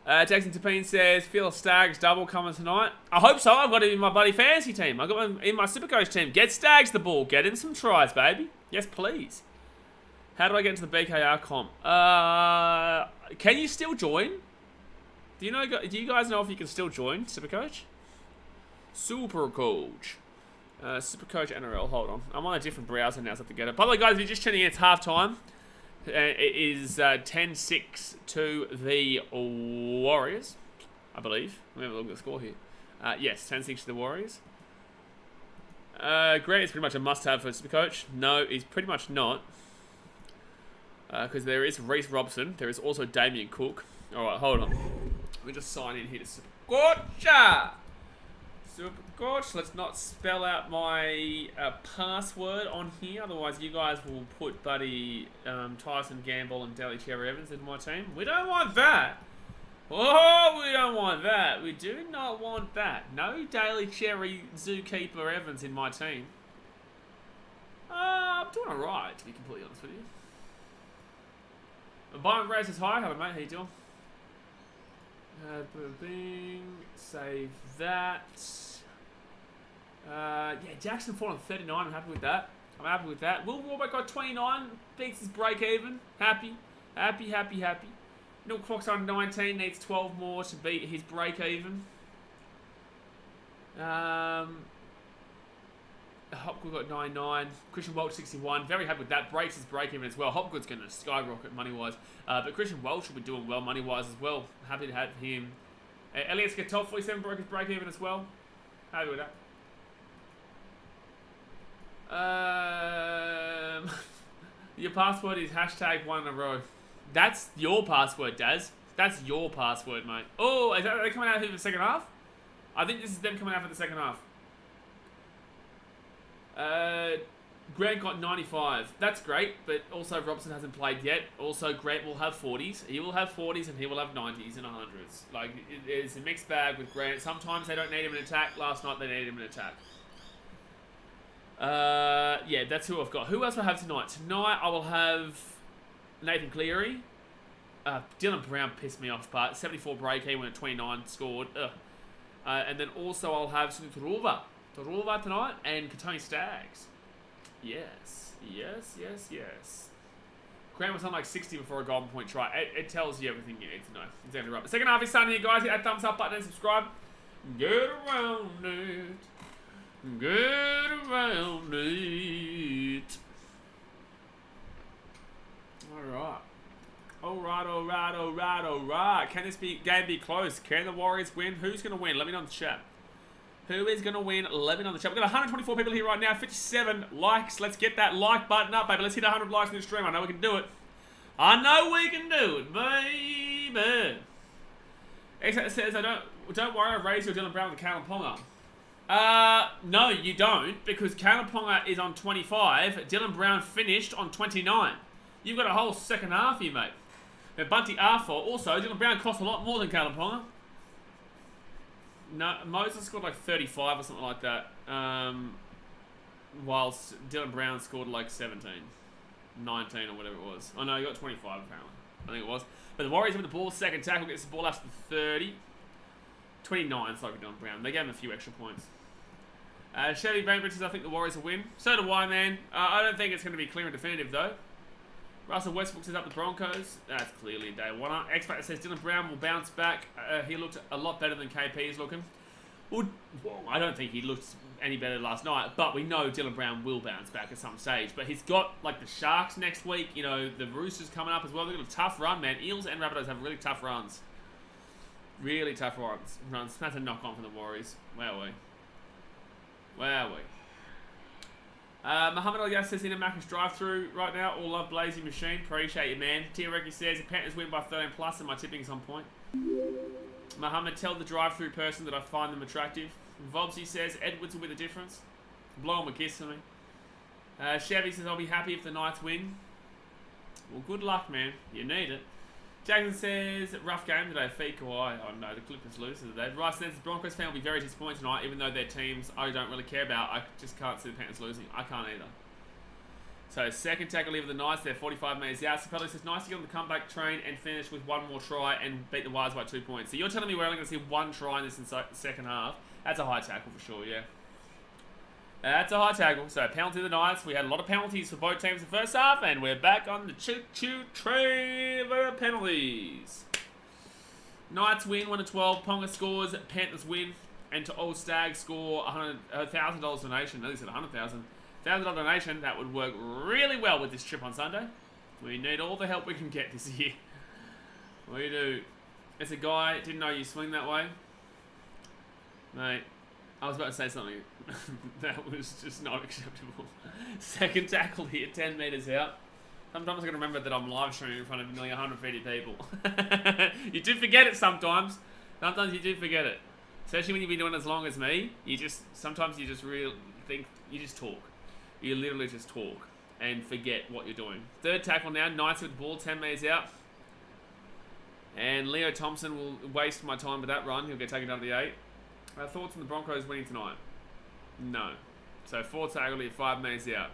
Jackson Tapine says, feel a Stags double coming tonight. I hope so. I've got him in my buddy fantasy team. I've got him in my Supercoach team. Get Stags the ball. Get him some tries, baby. Yes, please. How do I get into the BKR comp? Can you still join? Do you guys know if you can still join Supercoach? Supercoach. Supercoach NRL. Hold on. I'm on a different browser now, so I have to get it. By the way, guys, if you're just tuning in, it's halftime. It is 10-6 to the Warriors, I believe. Let me have a look at the score here. Yes, 10-6 to the Warriors. Grant is pretty much a must-have for Supercoach. No, he's pretty much not. Because there is Reece Robson. There is also Damien Cook. Alright, hold on. Let me just sign in here to Supercoach. Supercoach. Let's not spell out my password on here, otherwise you guys will put Buddy Tyson Gamble and Daly Cherry Evans into my team. We don't want that. Oh, we don't want that. We do not want that. No Daly Cherry Zookeeper Evans in my team. I'm doing alright, to be completely honest with you. Byron Grace is high. Hello, mate. How you doing? Bing. Save that. Yeah, Jackson 4 on 39. I'm happy with that. Will Warbeck got 29. Beats his break even. Happy. Neil Clock's on 19. Needs 12 more to beat his break even. Hopgood got 99. Christian Welch 61. Very happy with that. Breaks his break even as well. Hopgood's going to skyrocket money wise. But Christian Welch will be doing well money wise as well. Happy to have him. Elliot's got top 47 broke his break even as well. Happy with that. Your password is hashtag 1 in a row. That's your password, Daz. That's your password, mate. Oh, is that are they coming out here for the second half? I think this is them coming out for the second half. Grant got 95. That's great, but also Robson hasn't played yet. Also, Grant will have 40s. He will have 40s and he will have 90s and 100s. Like, it's a mixed bag with Grant. Sometimes they don't need him in attack. Last night they needed him in attack. Yeah, that's who I've got. Who else will I have tonight? Tonight I will have Nathan Cleary. Dylan Brown pissed me off, but 74 break even at 29 scored. And then also I'll have Taruva tonight and Katoni Staggs. Yes. Grant was on like 60 before a golden point try. It tells you everything you need to know. Exactly right. The second half is starting here, guys. Hit that thumbs up button and subscribe. Get around it. Alright. Can this game be close? Can the Warriors win? Who's going to win? Let me know in the chat. Who is going to win? Let me know in the chat. We've got 124 people here right now. 57 likes. Let's get that like button up, baby. Let's hit 100 likes in the stream. I know we can do it. Baby. Except says, don't worry, I raised your Dylan Brown with Callum Ponga. No, you don't, because Callum Ponga is on 25. Dylan Brown finished on 29. You've got a whole second half here, mate. And Bunty R4. Also, Dylan Brown cost a lot more than Callum Ponga. No, Moses scored like 35 or something like that. Whilst Dylan Brown scored like 17, 19 or whatever it was. Oh no, he got 25 apparently. I think it was. But the Warriors with the ball, second tackle, gets the ball after 30. 29, sorry for Dylan Brown. They gave him a few extra points. Chevy Bainbridge says, I think the Warriors will win. So do I, man. I don't think it's going to be clear and definitive though. Russell Westbrook says up the Broncos. That's clearly a day one. X-Factor says Dylan Brown will bounce back. He looked a lot better than KP is looking. Well, I don't think he looked any better last night, but we know Dylan Brown will bounce back at some stage. But he's got like the Sharks next week. You know, the Roosters coming up as well. They've got a tough run, man. Eels and Rabbitohs have really tough runs. Really tough runs. That's a knock-on for the Warriors. Wowee. Muhammad Ali says in a Macca's drive-through right now. All love Blazing Machine. Appreciate you, man. Tia Reggie says the Panthers win by 13 plus and my tipping is on point. Muhammad, tell the drive-through person that I find them attractive. Vobsy says Edwards will be the difference. Blow him a kiss for me. Chevy says I'll be happy if the Knights win. Well, good luck, man. You need it. Jackson says rough game today. Feet Kawhi. Oh no, the Clippers lose today. Rice says the Broncos fan will be very disappointed tonight, even though their teams I don't really care about. I just can't see the Panthers losing. I can't either. So second tackle leave of the Knights. They're 45 metres out. Sapelli says nice to get on the comeback train and finish with one more try and beat the Wires by 2 points. So you're telling me we're only going to see one try in this second half? That's a high tackle for sure. Yeah. That's a high tackle. So penalty to the Knights. We had a lot of penalties for both teams in the first half, and we're back on the choo-choo train for penalties. Knights win 1-12. Ponga scores. Panthers win. And to all Stags score $1,000 donation. At least at $100,000. $1,000 donation. That would work really well with this trip on Sunday. We need all the help we can get this year. We do. As a guy, didn't know you swing that way. Mate. I was about to say something that was just not acceptable. Second tackle here, 10 metres out. Sometimes I can remember that I'm live streaming in front of nearly 150 people. You do forget it sometimes. Sometimes you do forget it. Especially when you've been doing it as long as me. Sometimes you just really think, you just talk. You literally just talk and forget what you're doing. Third tackle now, Knights with the ball, 10 metres out. And Leo Thompson will waste my time with that run. He'll get taken down to the 8. Thoughts on the Broncos winning tonight? No. So fourth tackle here, 5 metres out.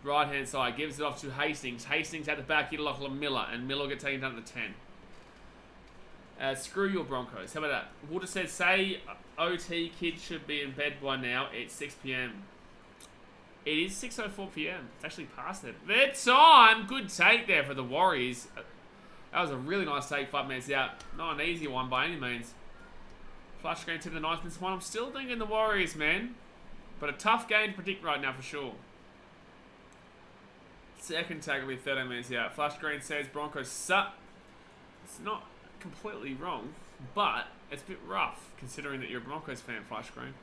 Right hand side, gives it off to Hastings. Hastings at the back, here to Lachlan Miller. And Miller will get taken down to the 10. Screw your Broncos. How about that? Would said, say OT kids should be in bed by now. It's 6 p.m. It is 6:04 p.m. It's actually past it. Their time! Good take there for the Warriors. That was a really nice take, 5 minutes out. Not an easy one by any means. Flush screen to the 9th minute one. I'm still thinking the Warriors, man. But a tough game to predict right now for sure. Second tackle with 13 minutes out. Flush screen says Broncos suck. It's not completely wrong, but it's a bit rough considering that you're a Broncos fan. Flush screen.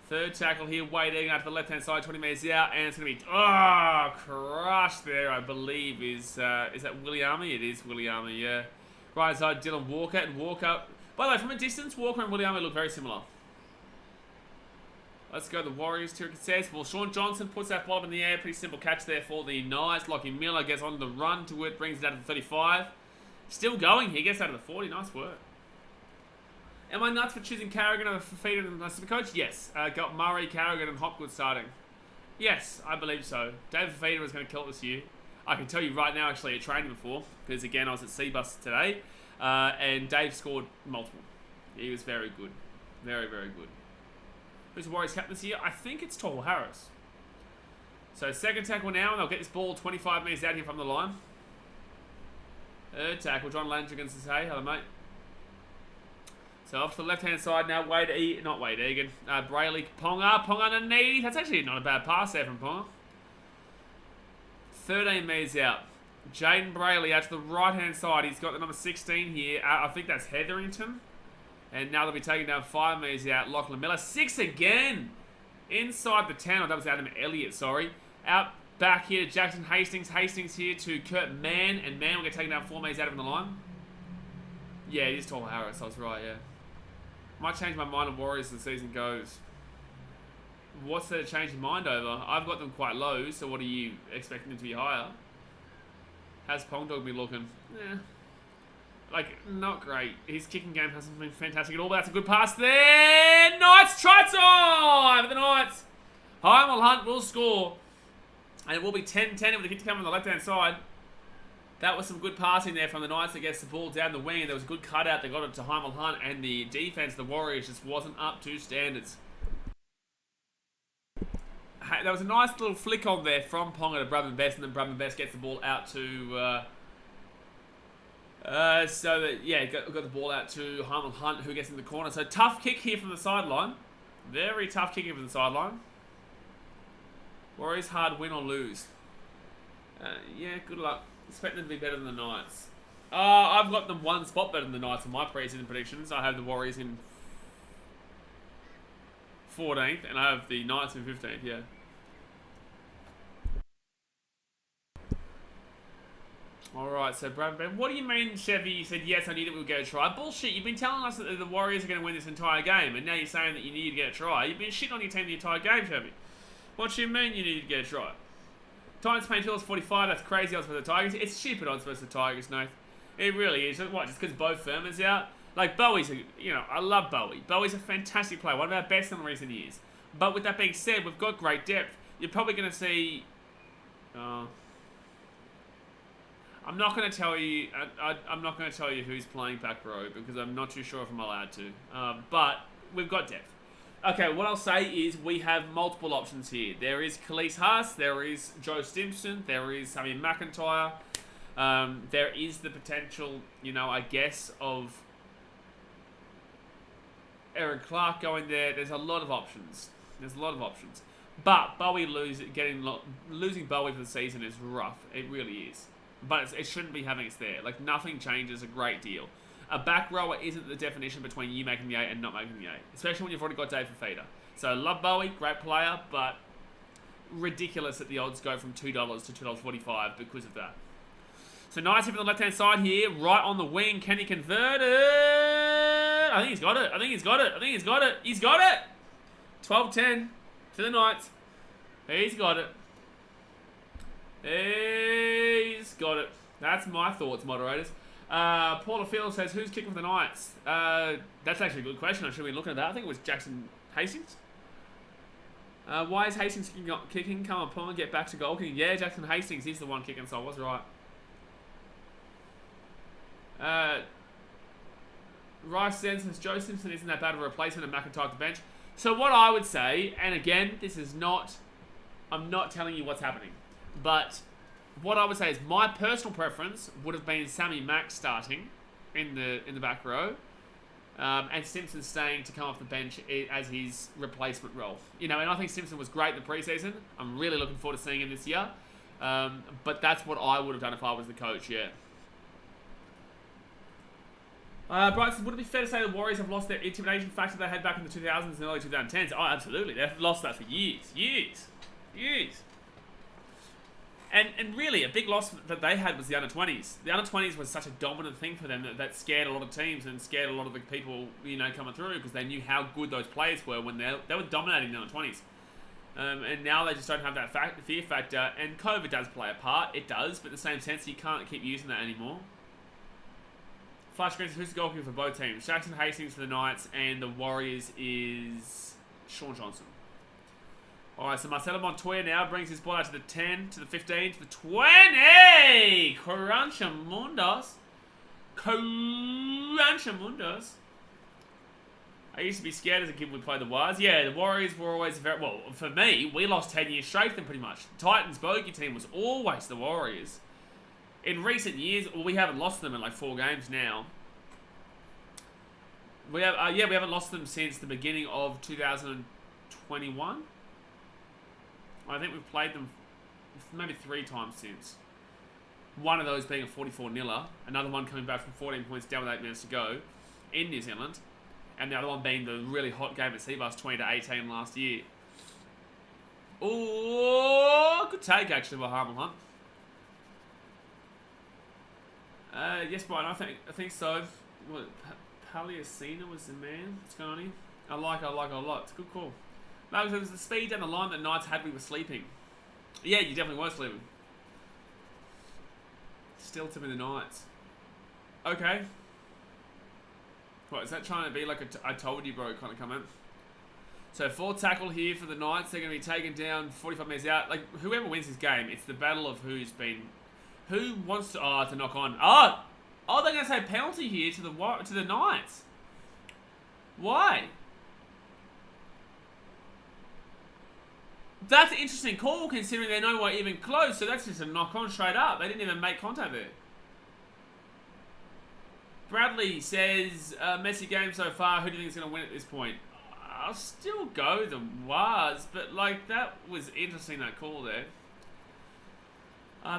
Third tackle here, Wade Egan out to the left-hand side, 20 metres out, and it's going to be, crushed there, I believe, is that Williamy? It is Williamy, yeah. Right side, Dylan Walker, and Walker, by the way, from a distance, Walker and Williamy look very similar. Let's go the Warriors to success. Well, Sean Johnson puts that ball in the air, pretty simple catch there for the Knights. Lockie Miller gets on the run to it, brings it out to the 35. Still going, he gets out of the 40, nice work. Am I nuts for choosing Carrigan over Fafita and the coach? Yes. Got Murray, Carrigan, and Hopgood starting. Yes, I believe so. David Fafita was going to kill it this year. I can tell you right now, actually, I trained him before. Because, again, I was at Seabus today. And Dave scored multiple. He was very good. Very, very good. Who's the Warriors captain this year? I think it's Toll Harris. So, second tackle now, and they'll get this ball 25 metres out here from the line. Third tackle, John Landrigan says, hey, hello, mate. So off to the left-hand side now, not Wade Egan, Brayley, Ponga underneath. That's actually not a bad pass there from Ponga. 13 metres out. Jaden Brayley out to the right-hand side. He's got the number 16 here. I think that's Hetherington. And now they'll be taking down 5 metres out. Lachlan Miller, 6 again. Inside the 10. Oh, that was Adam Elliott, sorry. Out back here to Jackson Hastings. Hastings here to Kurt Mann. And Mann will get taken down 4 metres out of the line. Yeah, it is Toll Harris. I was right, yeah. Might change my mind on Warriors as the season goes. What's there to change your mind over? I've got them quite low, so what are you expecting them to be higher? How's Pongdog been looking? Not great. His kicking game hasn't been fantastic at all, but that's a good pass there. Knights, try time for the Knights. Heimel Hunt will score. And it will be 10-10 with the kick to come on the left-hand side. That was some good passing there from the Knights that gets the ball down the wing. There was a good cutout. They got it to Heimel Hunt, and the defense, the Warriors, just wasn't up to standards. There was a nice little flick on there from Ponga to Brabham Best, and then Brabham Best gets the ball out to... got the ball out to Heimel Hunt, who gets in the corner. So tough kick here from the sideline. Very tough kick here from the sideline. Warriors hard win or lose. Good luck. Expect them to be better than the Knights. I've got them one spot better than the Knights in my preseason predictions. I have the Warriors in 14th, and I have the Knights in 15th, yeah. Alright, so Brad, what do you mean, Chevy? You said, yes, I knew that we would get a try. Bullshit, you've been telling us that the Warriors are going to win this entire game, and now you're saying that you need to get a try. You've been shitting on your team the entire game, Chevy. What do you mean you need to get a try? Titans paying $2.45, that's crazy odds for the Tigers. It's stupid odds versus the Tigers, Nath. It really is. What, just because Bo Furman's out? Like, Bowie's, I love Bowie. Bowie's a fantastic player, one of our best in recent years. But with that being said, we've got great depth. You're probably going to see... I'm not going to tell you... I'm not going to tell you who's playing back row, because I'm not too sure if I'm allowed to. But we've got depth. Okay, what I'll say is we have multiple options here. There is Khalees Haas, there is Joe Stimson, there is Sammy McIntyre. There is the potential, I guess, of Eric Clark going there. There's a lot of options. But Bowie losing Bowie for the season is rough. It really is. But it shouldn't be having us there. Like, nothing changes a great deal. A back rower isn't the definition between you making the 8 and not making the 8. Especially when you've already got Dave Fafita. So, love Bowie, great player, but ridiculous that the odds go from $2 to $2.45 because of that. So Knights here from the left-hand side here, right on the wing. Can he convert it? I think he's got it. I think he's got it. I think he's got it. He's got it. 12-10 to the Knights. He's got it. He's got it. That's my thoughts, moderators. Paula Field says, who's kicking for the Knights? That's actually a good question. I should be looking at that. I think it was Jackson Hastings. Why is Hastings kicking? Come upon, get back to goal kicking. Yeah, Jackson Hastings is the one kicking, so I was right. Rice says Joe Simpson isn't that bad of a replacement of McIntyre to bench. So what I would say, and again, this is not, I'm not telling you what's happening, but what I would say is my personal preference would have been Sammy Mack starting in the back row, and Simpson staying to come off the bench as his replacement role. You know, and I think Simpson was great in the preseason. I'm really looking forward to seeing him this year. But that's what I would have done if I was the coach, yeah. Bryson, would it be fair to say the Warriors have lost their intimidation factor they had back in the 2000s and early 2010s? Oh, absolutely. They've lost that for years. And really, a big loss that they had was the under-20s. The under-20s was such a dominant thing for them that scared a lot of teams and scared a lot of the people, you know, coming through because they knew how good those players were when they were dominating the under-20s. And now they just don't have that fear factor. And COVID does play a part. It does, but in the same sense, you can't keep using that anymore. Flash screens, who's the goalkeeper for both teams? Jackson Hastings for the Knights, and the Warriors is Sean Johnson. Alright, so Marcelo Montoya now brings his ball out to the 10, to the 15, to the 20! Crunchamundos. I used to be scared as a kid when we played the Warriors. Yeah, the Warriors were always very... Well, for me, we lost 10 years straight to them pretty much. The Titans' bogey team was always the Warriors. In recent years, well, we haven't lost them in like 4 games now. We have, we haven't lost them since the beginning of 2021. I think we've played them maybe 3 times since. One of those being a 44-0, another one coming back from 14 points down with 8 minutes to go in New Zealand, and the other one being the really hot game at Seabus 20-18 last year. Oh, good take actually by Harmon Hunt. Yes, Brian, I think so. What, Paliacina was the man. What's going on here? I like it a lot. It's a good call. No, it was the speed down the line that Knights had. We were sleeping. Yeah, you definitely were sleeping. Still to be the Knights. Okay. What, is that trying to be like a I told you bro kind of comment? So 4 tackle here for the Knights. They're going to be taken down 45 metres out. Like, whoever wins this game, it's the battle of who's been... Who wants to knock on? Oh, they're going to say penalty here to the Knights. Why? That's an interesting call considering they know we're even close. So that's just a knock on straight up. They didn't even make contact there. Bradley says, messy game so far. Who do you think is going to win at this point? I'll still go the Wars, but like that was interesting, that call there.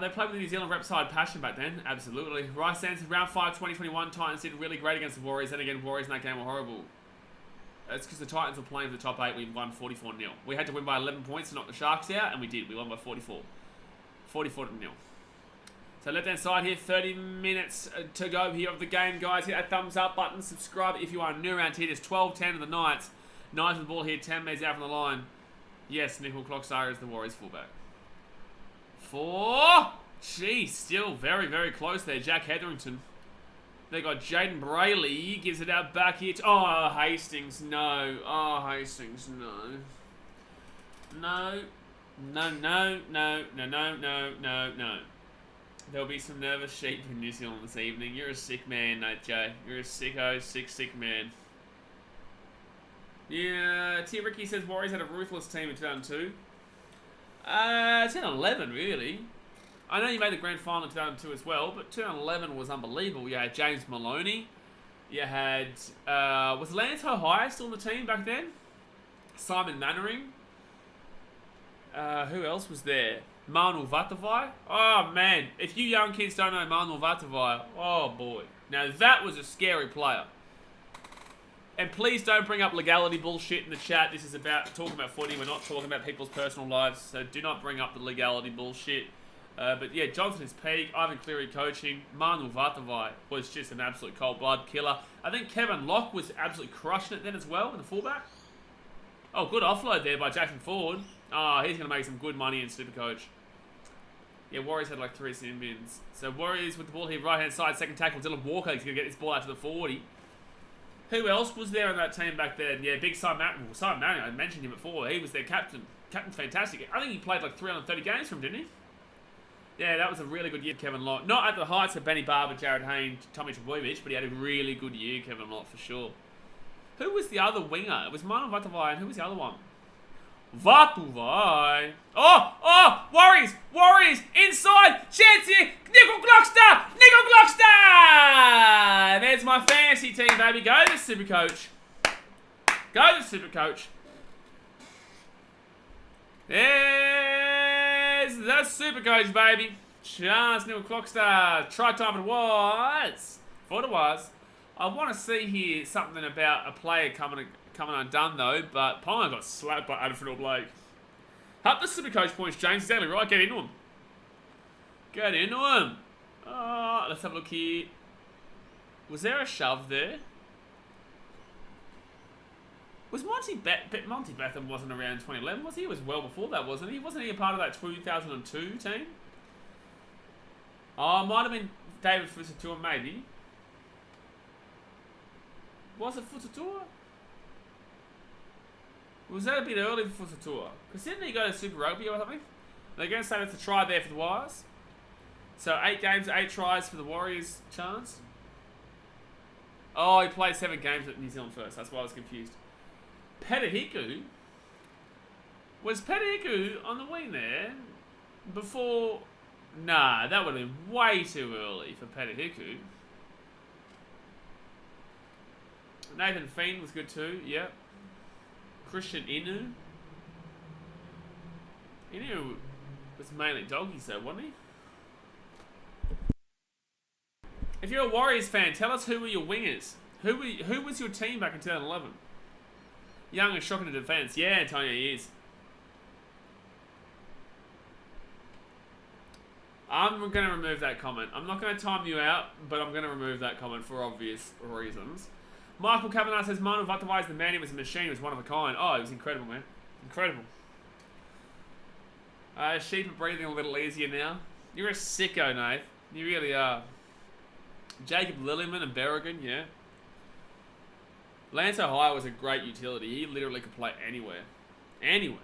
They played with the New Zealand rep side passion back then, absolutely. Rice Sands, round 5, 2021, Titans did really great against the Warriors. Then again, Warriors in that game were horrible. It's because the Titans were playing for the top 8, we won 44-0. We had to win by 11 points to knock the Sharks out, and we did. We won by 44. 44-0. So left hand side here, 30 minutes to go here of the game, guys. Hit that thumbs up button, subscribe if you are new around here. There's 12-10 of the Knights. Knights with the ball here, 10 metres out from the line. Yes, Nickel Clockstar is the Warriors fullback. 4. Jeez, still very, very close there. Jack Hetherington. They got Jaden Brayley. Gives it out back here. Oh, Hastings, no. Oh, Hastings, no. No. No. There'll be some nervous sheep in New Zealand this evening. You're a sick man, Nate J. You're a sicko, sick man. Yeah, T. Ricky says Warriors had a ruthless team in 2002. 2011, really. I know you made the grand final in 2002 as well, but 2011 was unbelievable. You had James Maloney. You had, was Lance Hohai still on the team back then? Simon Mannering. Who else was there? Manu Vatavai. Oh, man. If you young kids don't know Manu Vatavai, oh, boy. Now, that was a scary player. And please don't bring up legality bullshit in the chat. This is about talking about footy. We're not talking about people's personal lives. So do not bring up the legality bullshit. But yeah, Johnson is peak. Ivan Cleary coaching. Manu Vatavai was just an absolute cold blood killer. I think Kevin Locke was absolutely crushing it then as well in the fullback. Oh, good offload there by Jackson Ford. Oh, he's going to make some good money in Supercoach. Yeah, Warriors had like 3 sin bins. So Warriors with the ball here, right hand side, second tackle. Dylan Walker, he's going to get this ball out to the 40. Who else was there on that team back then? Yeah, big Simon Manning. Well, Simon Manning, I mentioned him before. He was their captain. Captain fantastic. I think he played like 330 games for him, didn't he? Yeah, that was a really good year, Kevin Lott. Not at the heights of Benny Barber, Jared Hayne, Tommy Trbojevic, but he had a really good year, Kevin Lott, for sure. Who was the other winger? It was Manu Vatuvai, and who was the other one? Vatuvai. Oh, Warriors, inside, chance here, Nickel Glockster. There's my fantasy team, baby. Go to Supercoach. There's the Supercoach, baby. Chance, Nickel Glockster. Try time it was. Thought it was. I want to see here something about a player coming undone, though, but Ponga got slapped by Adam Blake. Up the Supercoach points, James. Exactly right. Get into him. Oh, let's have a look here. Was there a shove there? Was Monty Betham wasn't around 2011, was he? He was well before that, wasn't he? Wasn't he a part of that 2002 team? Oh, it might have been David Fusitu'a, maybe. Was it Fusitu'a? Was that a bit early for Fusitu'a? Because didn't he go to Super Rugby or something? They're going to say that's a try there for the Warriors. So 8 games, 8 tries for the Warriors chance. Oh, he played 7 games at New Zealand first. That's why I was confused. Petahiku? Was Petahiku on the wing there before? Nah, that would have been way too early for Petahiku. Nathan Fiend was good too, yep. Christian Inu. Inu was mainly doggies though, wasn't he? If you're a Warriors fan, tell us who were your wingers. Who was your team back in 2011? Young and shocking to defence. Yeah, Antonio, he is. I'm going to remove that comment. I'm not going to time you out, but I'm going to remove that comment for obvious reasons. Michael Kavanagh says, Manu Vatuvai is the man. He was a machine. He was one of a kind. Oh, he was incredible, man. Incredible. Sheep are breathing a little easier now. You're a sicko, Nath. You really are. Jacob Lilliman and Berrigan, yeah. Lance Ohio was a great utility. He literally could play anywhere. Anywhere.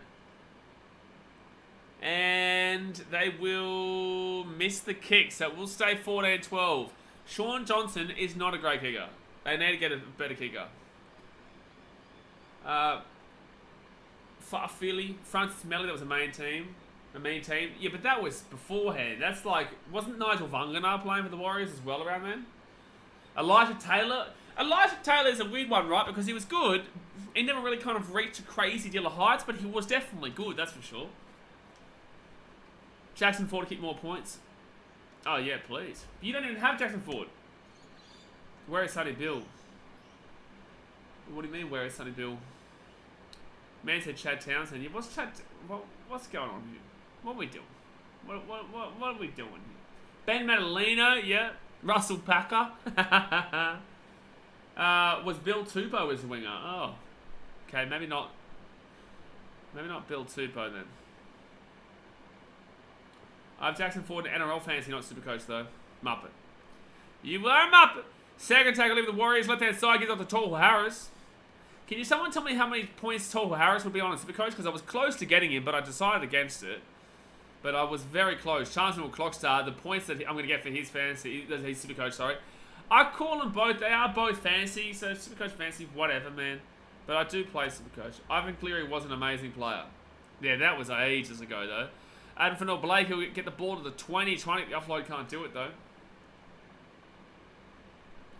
And they will miss the kick, so we'll stay 14-12. Sean Johnson is not a great kicker. They need to get a better kicker. Farfili, Francis Melly, that was a main team. Yeah, but that was beforehand. That's like, wasn't Nigel Vunganar playing for the Warriors as well around then? Elijah Taylor is a weird one, right? Because he was good. He never really kind of reached a crazy deal of heights, but he was definitely good, that's for sure. Jackson Ford to keep more points. Oh, yeah, please. You don't even have Jackson Ford. Where is Sonny Bill? What do you mean, where is Sonny Bill? Man said Chad Townsend. Yeah, what's going on here? What are we doing? What are we doing here? Ben Madalino, yeah. Russell Packer. Was Bill Tupou as the winger? Oh. Okay, maybe not Bill Tupou then. I have Jackson Ford and NRL fancy, not Supercoach though. Muppet. You are a Muppet. Second tackle leave the Warriors. Left hand side gives off to Tohu Harris. Can you someone tell me how many points Tohu Harris would be on a Supercoach? Because I was close to getting him, but I decided against it. But I was very close. Chancellor Clockstar, the points that I'm going to get for his fantasy, his Supercoach, sorry. I call them both. They are both fancy, so Supercoach fancy, whatever, man. But I do play Supercoach. Ivan Cleary was an amazing player. Yeah, that was ages ago, though. Adam Fennell Blake, he'll get the ball to the 20. Trying to get the offload, can't do it, though.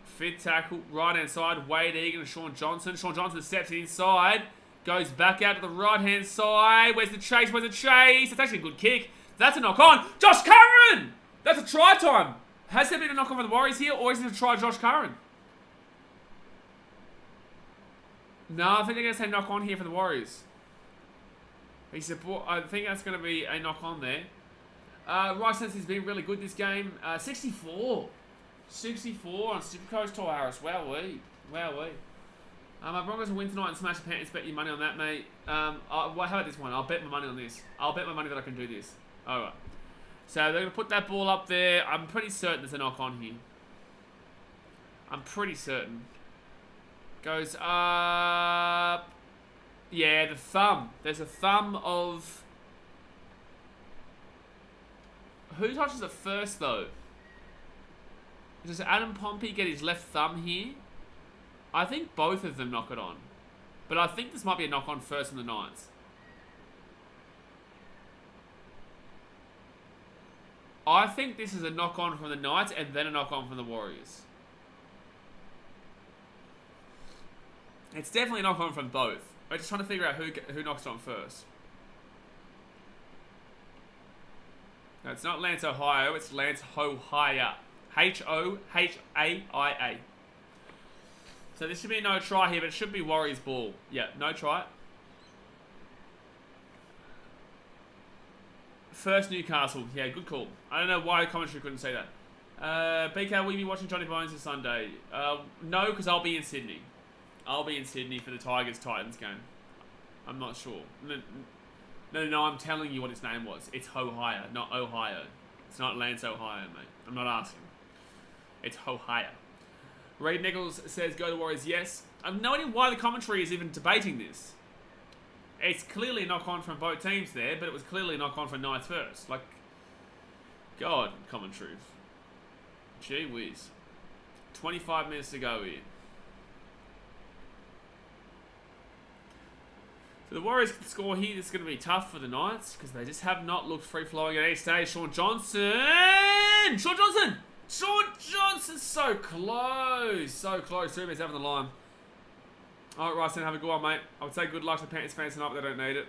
Fifth tackle, right-hand side, Wade Egan and Sean Johnson. Sean Johnson steps inside, goes back out to the right-hand side. Where's the chase? It's actually a good kick. That's a knock-on. Josh Curran! That's a try time. Has there been a knock-on for the Warriors here, or is it a try Josh Curran? No, I think they're going to say knock on here for the Warriors. I think that's going to be a knock on there. Rice Sense has been really good this game. 64. 64 on Supercoach to Harris. Wowee. Wowee. My Broncos will win tonight and smash the Panthers. Bet your money on that, mate. How about this one? I'll bet my money on this. I'll bet my money that I can do this. Alright. So they're going to put that ball up there. I'm pretty certain there's a knock on here. I'm pretty certain. Goes up. Yeah, the thumb. There's a thumb of... Who touches it first, though? Does Adam Pompey get his left thumb here? I think both of them knock it on. But I think this might be a knock on first from the Knights. I think this is a knock on from the Knights and then a knock on from the Warriors. It's definitely a knock on from both. We're just trying to figure out who knocks it on first. No, it's not Lance Ohio, it's Lance Hohia. Hohaiia. So this should be no try here, but it should be Warriors ball. Yeah, no try. First Newcastle. Yeah, good call. I don't know why commentary couldn't say that. BK, will you be watching Johnny Bones this Sunday? No, because I'll be in Sydney. I'll be in Sydney for the Tigers-Titans game. I'm not sure. No, I'm telling you what its name was. It's Hohia, not Ohio. It's not Lance Ohio, mate. I'm not asking. It's Hohia. Reed Nichols says, go to Warriors, yes. I have no idea why the commentary is even debating this. It's clearly a knock-on from both teams there, but it was clearly a knock-on from Knights first. Like, God, commentary. Gee whiz. 25 minutes to go here. So the Warriors can score here. This is going to be tough for the Knights because they just have not looked free-flowing at any stage. Sean Johnson! Sean Johnson! Sean Johnson's so close. So close. 3 minutes out of the line. Alright, Ryson, have a good one, mate. I would say good luck to the Panthers fans tonight, but they don't need it.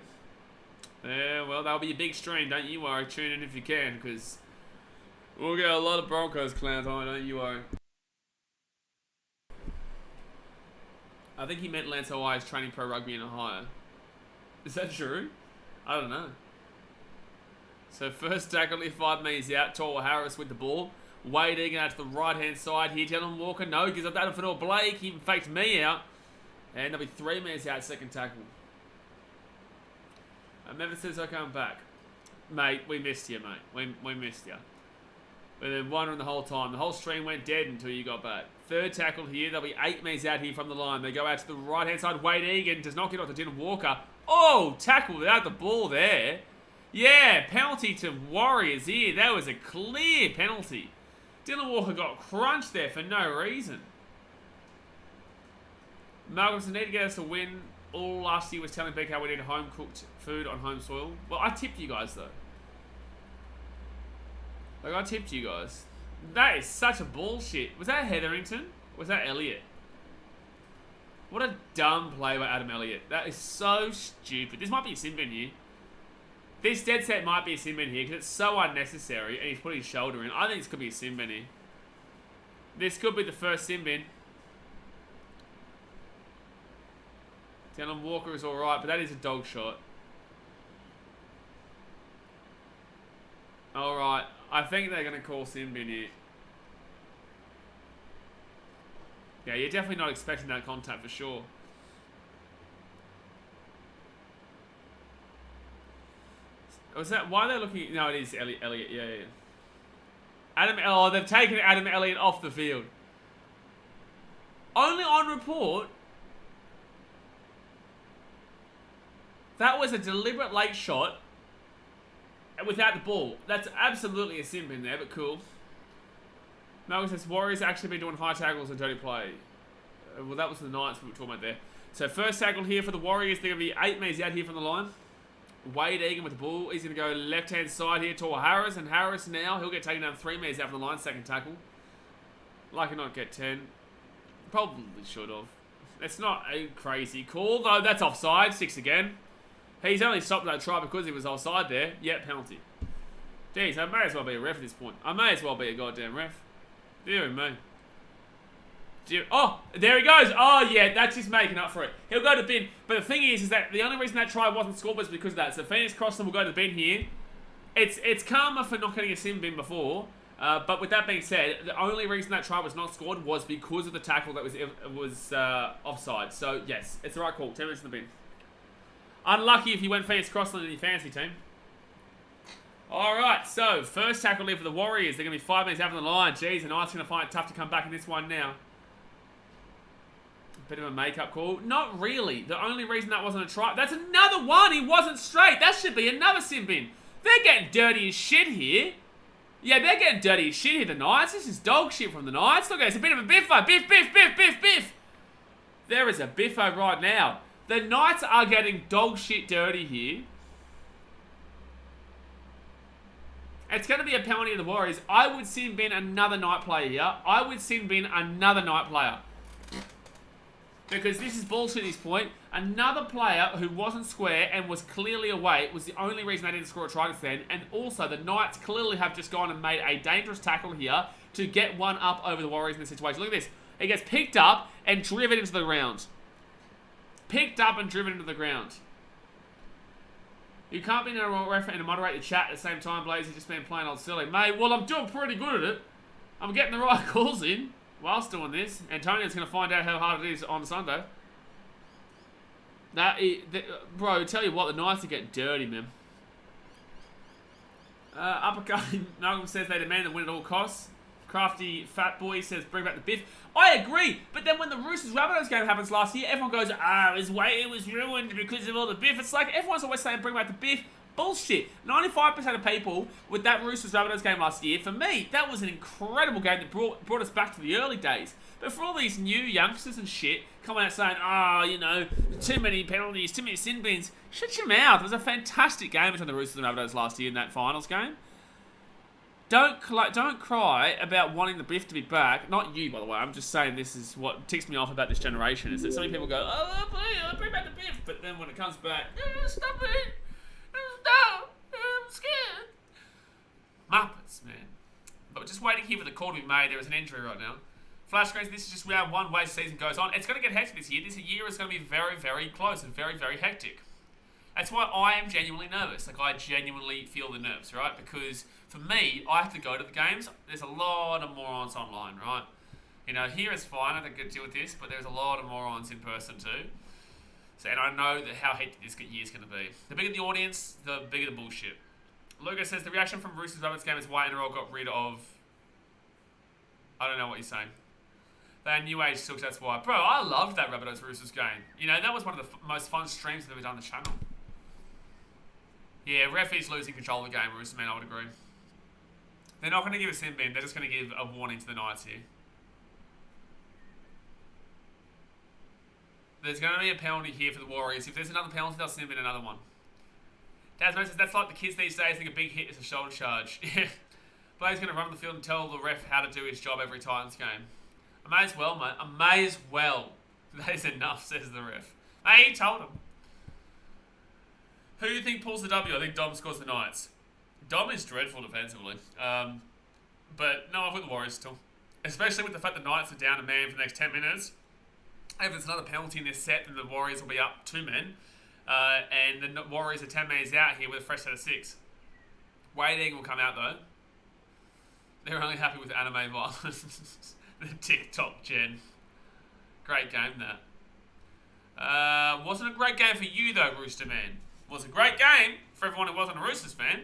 Yeah, well, that'll be a big stream. Don't you worry. Tune in if you can because we'll get a lot of Broncos clowns on. Don't you worry. I think he meant Lance Hawaii is training pro rugby in Ohio. Is that true? I don't know. So first tackle here, 5 meters out. Tor Harris with the ball. Wade Egan out to the right-hand side here. Dylan Walker, no, gives up that for Blake. He even faked me out. And there'll be 3 meters out, second tackle. Memphis says, okay, I'm back. Mate, we missed you, mate. We missed you. We've been wondering the whole time. The whole stream went dead until you got back. Third tackle here. There'll be 8 meters out here from the line. They go out to the right-hand side. Wade Egan does not get off to Dylan Walker. Oh, tackle without the ball there. Yeah, penalty to Warriors here. That was a clear penalty. Dylan Walker got crunched there for no reason. Malcolmson need to get us to win. All last year was telling Beck how we need home-cooked food on home soil. Well, I tipped you guys, though. Like, I tipped you guys. That is such a bullshit. Was that Hetherington? Or was that Elliott? What a dumb play by Adam Elliott. That is so stupid. This might be a sin bin here. This dead set might be a sin bin here because it's so unnecessary and he's putting his shoulder in. I think this could be a sin bin here. This could be the first sin bin. Dylan Walker is alright, but that is a dog shot. Alright, I think they're going to call sin bin here. Yeah, you're definitely not expecting that contact for sure. Was that why they're looking? No, it is Elliott. Yeah. Oh, they've taken Adam Elliott off the field. Only on report. That was a deliberate late shot without the ball. That's absolutely a sin bin there, but cool. Malcolm says, Warriors actually been doing high tackles and dirty play. Well, that was the Knights we were talking about there. So first tackle here for the Warriors. They're going to be 8 meters out here from the line. Wade Egan with the ball. He's going to go left-hand side here to Harris. And Harris now, he'll get taken down 3 meters out from the line. Second tackle. Like not get 10. Probably should have. It's not a crazy call, though. That's offside. 6 again. He's only stopped that try because he was offside there. Yep, penalty. Jeez, I may as well be a ref at this point. I may as well be a goddamn ref. Dear me. Oh, there he goes. Oh, yeah, that's just making up for it. He'll go to the bin. But the thing is that the only reason that try wasn't scored was because of that. So Phoenix Crossland will go to the bin here. It's karma for not getting a sin bin before. But with that being said, the only reason that try was not scored was because of the tackle that was offside. So, yes, it's the right call. 10 minutes in the bin. Unlucky if you went Phoenix Crossland in your fantasy team. Alright, so first tackle lead for the Warriors. They're going to be 5 minutes out from the line. Jeez, the Knights are going to find it tough to come back in this one now. Bit of a make-up call. Not really. The only reason that wasn't a try... That's another one! He wasn't straight! That should be another sin bin. They're getting dirty as shit here. Yeah, they're getting dirty as shit here, the Knights. This is dog shit from the Knights. Look, it's a bit of a biffer. Biff, biff, biff, biff, biff. There is a biffo right now. The Knights are getting dog shit dirty here. It's going to be a penalty of the Warriors. I would sin bin another Knight player here. I would sin bin another Knight player. Because this is bullshit at this point. Another player who wasn't square and was clearly away was the only reason they didn't score a try then. And also, the Knights clearly have just gone and made a dangerous tackle here to get one up over the Warriors in this situation. Look at this. It gets picked up and driven into the ground. Picked up and driven into the ground. You can't be an NRL ref and moderate the chat at the same time, Blaze. You've just been playing old silly. Mate, well, I'm doing pretty good at it. I'm getting the right calls in whilst doing this. Antonio's going to find out how hard it is on Sunday. Bro, tell you what, the Knights are getting dirty, man. Uppercutting Malcolm says they demand the win at all costs. Crafty Fat Boy says bring back the Biff. I agree, but then when the Roosters Rabbitohs game happens last year, everyone goes, it was ruined because of all the Biff. It's like everyone's always saying bring back the Biff. Bullshit. 95% of people with that Roosters Rabbitohs game last year, for me, that was an incredible game that brought us back to the early days. But for all these new youngsters and shit coming out saying, too many penalties, too many sin bins, shut your mouth. It was a fantastic game between the Roosters and Rabbitohs last year in that finals game. Don't cry about wanting the Biff to be back. Not you, by the way. I'm just saying this is what ticks me off about this generation, is that so many people go, please, bring back the Biff. But then when it comes back, stop it. Stop. I'm scared. Muppets, man. But we're just waiting here for the call to be made. There is an injury right now. Flash screens, this is just round one, way the season goes on. It's going to get hectic this year. This year is going to be very, very close and very, very hectic. That's why I am genuinely nervous. Like, I genuinely feel the nerves, right? Because for me, I have to go to the games. There's a lot of morons online, right? You know, here is fine. I don't get to deal with this, but there's a lot of morons in person too. So, and I know that how hectic this year is going to be. The bigger the audience, the bigger the bullshit. Lucas says the reaction from Roosters Rabbits game is why NRL got rid of... I don't know what you're saying. They new age silks, that's why. Bro, I loved that Rabbitohs Roosters game. You know, that was one of the most fun streams that we've done on the channel. Yeah, ref is losing control of the game, Roosters, man, I would agree. They're not going to give a sin bin, they're just going to give a warning to the Knights here. There's going to be a penalty here for the Warriors. If there's another penalty, they'll sin bin another one. Dasmo says, that's like the kids these days think a big hit is a shoulder charge. Yeah. Blade's going to run on the field and tell the ref how to do his job every Titans game. I may as well, mate. I may as well. That is enough, says the ref. Hey, he told him. Who do you think pulls the W? I think Dom scores the Knights. Dom is dreadful defensively. But no, I've got the Warriors still. Especially with the fact the Knights are down a man for the next 10 minutes. If there's another penalty in this set, then the Warriors will be up 2 men. And the Warriors are 10 minutes out here with a fresh set of 6. Waiting will come out though. They're only happy with anime violence. The TikTok gen. Great game that. Wasn't a great game for you though, Rooster Man. Was a great game for everyone who wasn't a Roosters fan.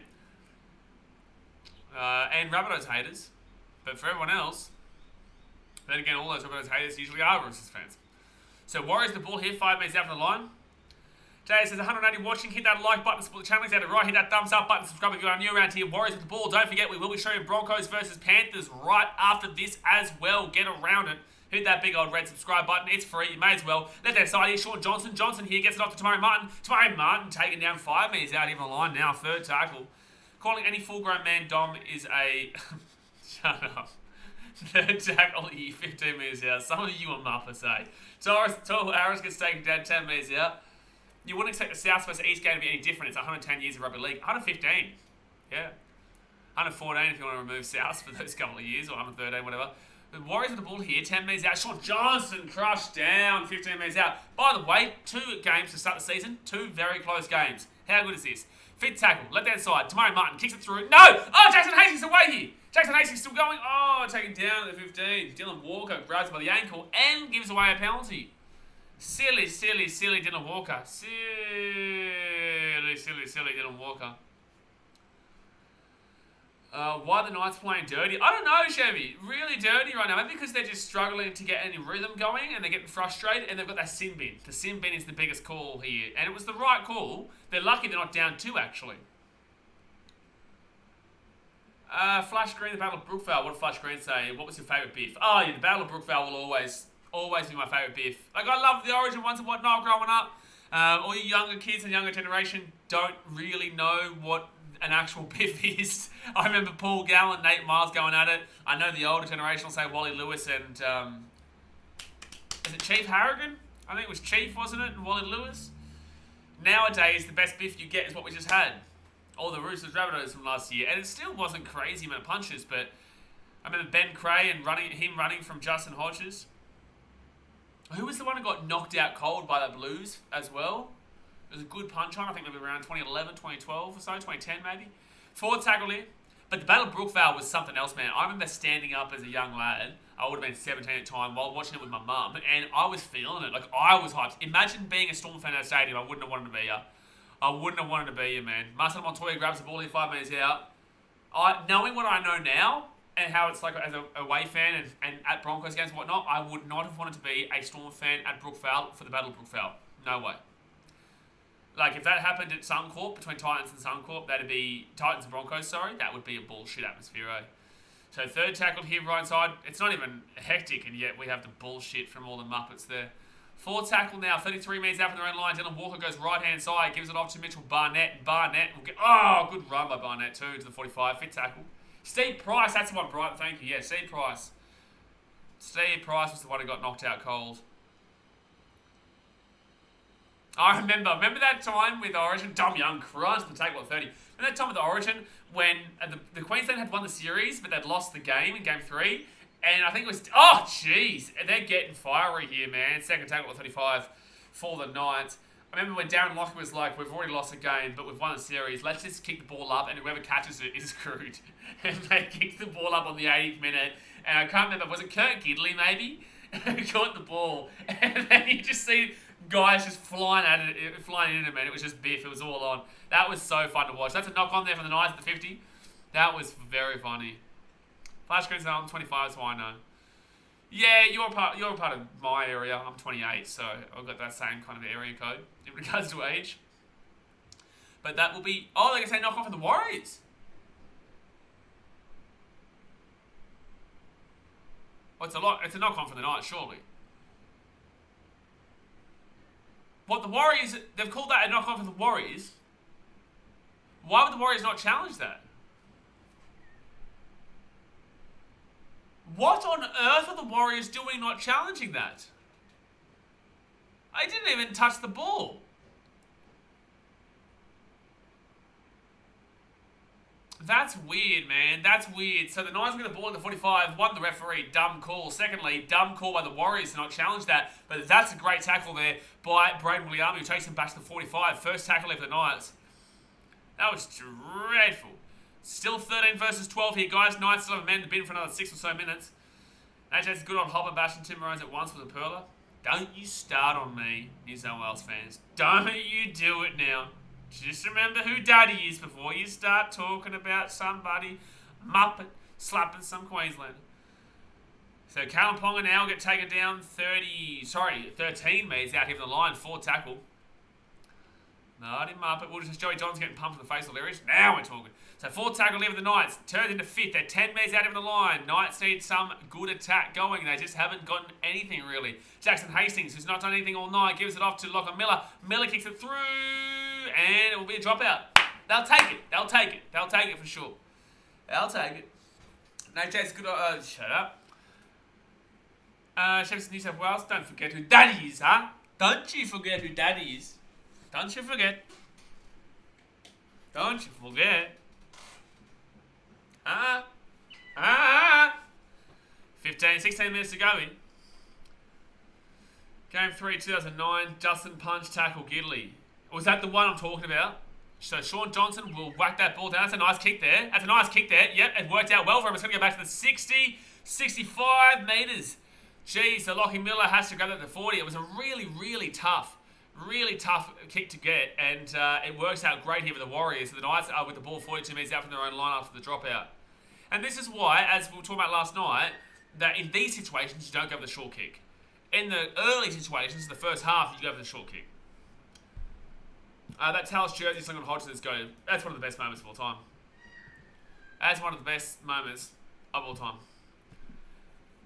And Rabbitohs haters. But for everyone else, then again, all those Rabbitohs haters usually are Roosters fans. So Warriors the ball here, 5 minutes out from the line. Jay says 180 watching, hit that like button, support the channel, get it right, hit that thumbs up button, subscribe if you are new around here. Warriors with the ball, don't forget we will be showing Broncos versus Panthers right after this as well. Get around it. Hit that big old red subscribe button. It's free. You may as well. Left hand side here. Sean Johnson. Johnson here gets it off to Tamari Martin. Tamari Martin taking down 5 meters out even the line now. Third tackle. Calling any full-grown man Dom is a... Shut up. Third tackle here. 15 meters out. Some of you are Muppets, eh? Tall Harris gets taken down 10 meters out. You wouldn't expect the South versus East game to be any different. It's 110 years of rugby league. 115. Yeah. 114 if you want to remove South for those couple of years. Or 113, whatever. The Warriors with the ball here, 10 metres out. Sean Johnson crushed down, 15 metres out. By the way, 2 games to start the season. 2 very close games. How good is this? Fit tackle, left hand side. Tamari Martin kicks it through. No! Oh, Jackson Hastings away here. Jackson Hastings still going. Oh, taken down at the 15. Dylan Walker grabs by the ankle and gives away a penalty. Silly Dylan Walker. Silly Dylan Walker. Why are the Knights playing dirty? I don't know, Chevy. Really dirty right now. Maybe because they're just struggling to get any rhythm going and they're getting frustrated and they've got that sin bin. The sin bin is the biggest call here. And it was the right call. They're lucky they're not down 2, actually. Flash Green, the Battle of Brookvale. What did Flash Green say? What was your favourite biff? Oh, yeah, the Battle of Brookvale will always be my favourite biff. Like, I loved the Origin ones and whatnot growing up. All you younger kids and younger generation don't really know what an actual biff is. I remember Paul Gallen, Nate Miles going at it. I know the older generation will say Wally Lewis and is it Chief Harrigan? I think it was Chief, wasn't it? And Wally Lewis. Nowadays, the best biff you get is what we just had. All the Roosters Rabbitohs from last year, and it still wasn't crazy amount of punches. But I remember Ben Cray and him running from Justin Hodges. Who was the one who got knocked out cold by the Blues as well? It was a good punch on. I think maybe around 2011, 2012 or so, 2010 maybe. Forward tackle here. But the Battle of Brookvale was something else, man. I remember standing up as a young lad. I would have been 17 at the time while watching it with my mum. And I was feeling it. Like, I was hyped. Imagine being a Storm fan at a stadium. I wouldn't have wanted to be here. I wouldn't have wanted to be here, man. Marcelo Montoya grabs the ball here 5 minutes out. Knowing what I know now, and how it's like as a away fan and at Broncos games and whatnot, I would not have wanted to be a Storm fan at Brookvale for the Battle of Brookvale. No way. Like, if that happened at Suncorp, between Titans and Suncorp, that'd be Titans and Broncos, sorry. That would be a bullshit atmosphere, eh? So third tackle here, right side. It's not even hectic, and yet we have the bullshit from all the Muppets there. Fourth tackle now, 33 metres out from their own line. Dylan Walker goes right-hand side, gives it off to Mitchell Barnett. And Barnett will get... Oh, good run by Barnett, too, to the 45. Fit tackle. Steve Price, that's the one, Brighton, thank you. Yeah, Steve Price. Steve Price was the one who got knocked out cold. I remember that time with Origin, Dom Young crunched the tackle at 30. Remember that time with Origin when the Queensland had won the series, but they'd lost the game in game 3? And I think it was... Oh, jeez. They're getting fiery here, man. Second tackle at 35 for the Knights. I remember when Darren Lockyer was like, we've already lost a game, but we've won a series. Let's just kick the ball up, and whoever catches it is screwed. And they kicked the ball up on the 80th minute. And I can't remember, was it Kurt Gidley, maybe? Who caught the ball. And then you just see guys just flying into him, and it was just biff. It was all on. That was so fun to watch. That's a knock on there from the Knights at the 50. That was very funny. Flash screens I'm 25, so I know. Yeah, you're a part of my area. I'm 28, so I've got that same kind of area code in regards to age. But that will be... Oh, they can say knock off for the Warriors. Oh, it's a knock on for the Knights, surely. What, the Warriors... They've called that a knock on for the Warriors? Why would the Warriors not challenge that? What on earth are the Warriors doing not challenging that? I didn't even touch the ball. That's weird, man. That's weird. So the Knights get the ball at the 45. One, the referee. Dumb call. Secondly, dumb call by the Warriors to not challenge that. But that's a great tackle there by Braden Williams, who takes him back to the 45. First tackle there for the Knights. That was dreadful. Still 13 versus 12 here, guys. Knights still have a man to bid for another 6 or so minutes. AJ's good on Hopper bashing Tim Rose at once with a perler. Don't you start on me, New South Wales fans. Don't you do it now. Just remember who Daddy is before you start talking about somebody Muppet slapping some Queenslander. So Callum Ponga now will get taken down 13 metres out here from the line. Forward tackle. Naughty Muppet. We'll just Joey John's getting pumped in the face of Lyrics. Now we're talking. So fourth tackle here for the Knights. Turns into fifth. They're 10 metres out of the line. Knights need some good attack going. They just haven't gotten anything really. Jackson Hastings, who's not done anything all night, gives it off to Lachlan Miller. Miller kicks it through, and it will be a dropout. They'll take it. They'll take it. They'll take it for sure. They'll take it. No, Jake's good. Shut up. Chefs New South Wales, don't forget who Daddy is, huh? Don't you forget who Daddy is. Don't you forget. Don't you forget. 16 minutes to go in. Game 3, 2009. Justin punch, tackle, Gidley. Was that the one I'm talking about? So Sean Johnson will whack that ball down. That's a nice kick there. Yep, it worked out well for him. It's going to go back to the 60, 65 metres. Jeez, so Lockie Miller has to grab that to 40. It was a really tough kick to get, and it works out great here for the Warriors. So the Knights are with the ball 42 metres out from their own line after the dropout. And this is why, as we were talking about last night, that in these situations you don't go for the short kick. In the early situations, the first half, you go for the short kick. That Talis jersey slung on Hodgson's go. That's one of the best moments of all time. That's one of the best moments of all time.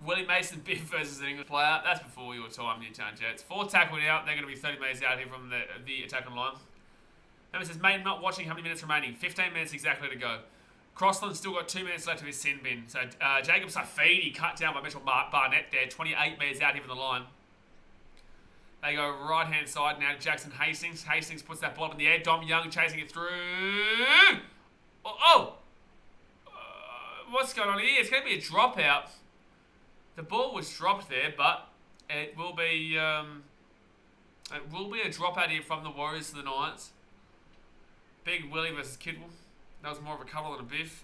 Willie Mason Biff versus an English player. That's before your time, Newtown Jets. 4 tackled out. They're going to be 30 metres out here from the attacking line. And it says, mate, not watching. How many minutes remaining? 15 minutes exactly to go. Crossland's still got 2 minutes left of his sin bin. So Jacob Safidi cut down by Mitchell Barnett there. 28 metres out here from the line. They go right-hand side now to Jackson Hastings. Hastings puts that ball up in the air. Dom Young chasing it through. What's going on here? It's going to be a dropout. The ball was dropped there, but it will be a dropout here from the Warriors to the Knights. Big Willie versus Kidwell. That was more of a cuddle than a biff.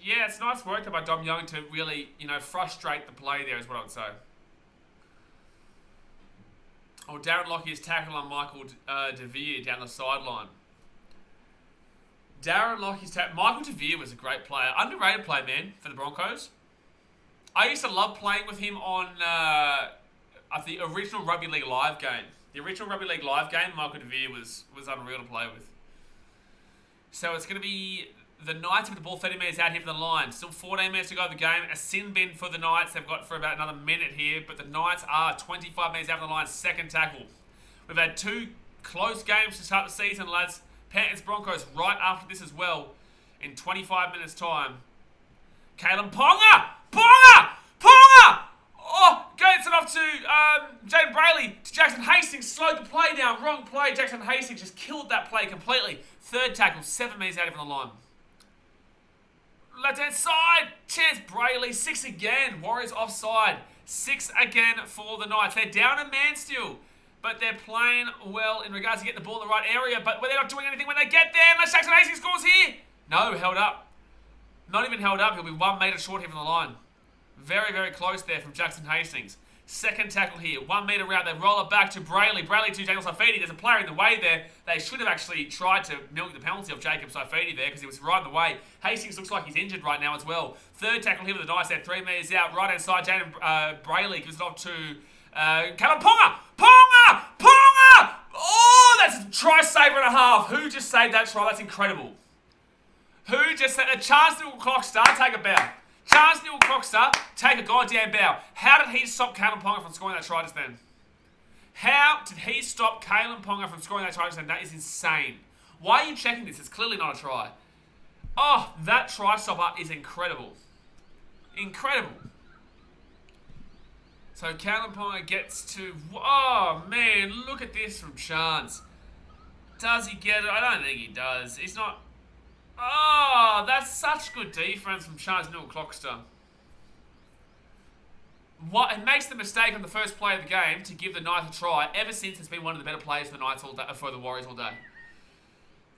Yeah, it's nice work there by Dom Young to really, frustrate the play there is what I would say. Oh, Darren Lockie's tackle on Michael DeVere down the sideline. Michael DeVere was a great player. Underrated player, man, for the Broncos. I used to love playing with him on the original Rugby League Live game. The original Rugby League Live game, Michael DeVere was unreal to play with. So it's going to be the Knights with the ball 30 metres out here from the line. Still 14 minutes to go of the game. A sin bin for the Knights. They've got for about another minute here. But the Knights are 25 metres out from the line. Second tackle. We've had 2 close games to start the season, lads. Panthers Broncos right after this as well. In 25 minutes time. Kalen Ponga! Oh, gets it off to Jaden Brayley. To Jackson Hastings. Slowed the play down. Wrong play. Jackson Hastings just killed that play completely. Third tackle. 7 metres out from the line. Left hand side. Chance Brayley. 6 again. Warriors offside. 6 again for the Knights. They're down a man still. But they're playing well in regards to getting the ball in the right area. But they're not doing anything when they get there. Unless Jackson Hastings scores here. No, held up. Not even held up. He'll be 1 metre short here from the line. Very close there from Jackson Hastings. Second tackle here. 1 metre out. They roll it back to Brayley. Brayley to Daniel Saifidi. There's a player in the way there. They should have actually tried to milk the penalty of Jacob Saifidi there because he was right in the way. Hastings looks like he's injured right now as well. Third tackle here with the Knights. They're 3 metres out. Right hand side. Jaden Brayley gives it off to Callum Ponga! Oh, that's a try saver and a half. Who just saved that try? That's incredible. Who just said a chance to clock star? Take a bow. Chance Newell Coxter, take a goddamn bow. How did he stop Kalen Ponga from scoring that try just then? How did he stop Kalen Ponga from scoring that try just then? That is insane. Why are you checking this? It's clearly not a try. Oh, that try stopper is incredible. Incredible. So Kalen Ponga gets to... Oh, man, look at this from Chance. Does he get it? I don't think he does. He's not... Oh, that's such good defense from Chance Newell Clockster. What it makes the mistake on the first play of the game to give the Knights a try. Ever since, it's been one of the better players for the Knights all day, for the Warriors all day.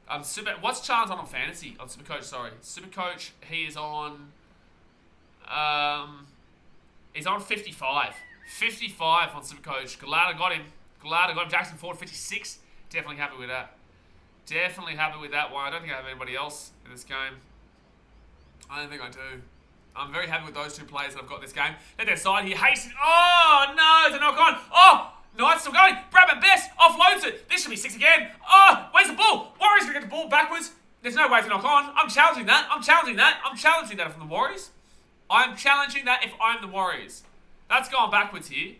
What's Chance on fantasy? On Supercoach, sorry. Supercoach, he is on. He's on 55. 55 on Supercoach. Glad I got him. Jackson Ford 56. Definitely happy with that. Definitely happy with that one. I don't think I have anybody else in this game. I don't think I do. I'm very happy with those 2 players that I've got this game. Let their side here. Hastings. Oh, no. It's a knock on. Oh, Knights still going. Bradman Best offloads it. This should be 6 again. Oh, where's the ball? Warriors going to get the ball backwards. There's no way to knock on. I'm challenging that. I'm challenging that from the Warriors. I'm challenging that if I'm the Warriors. That's going backwards here.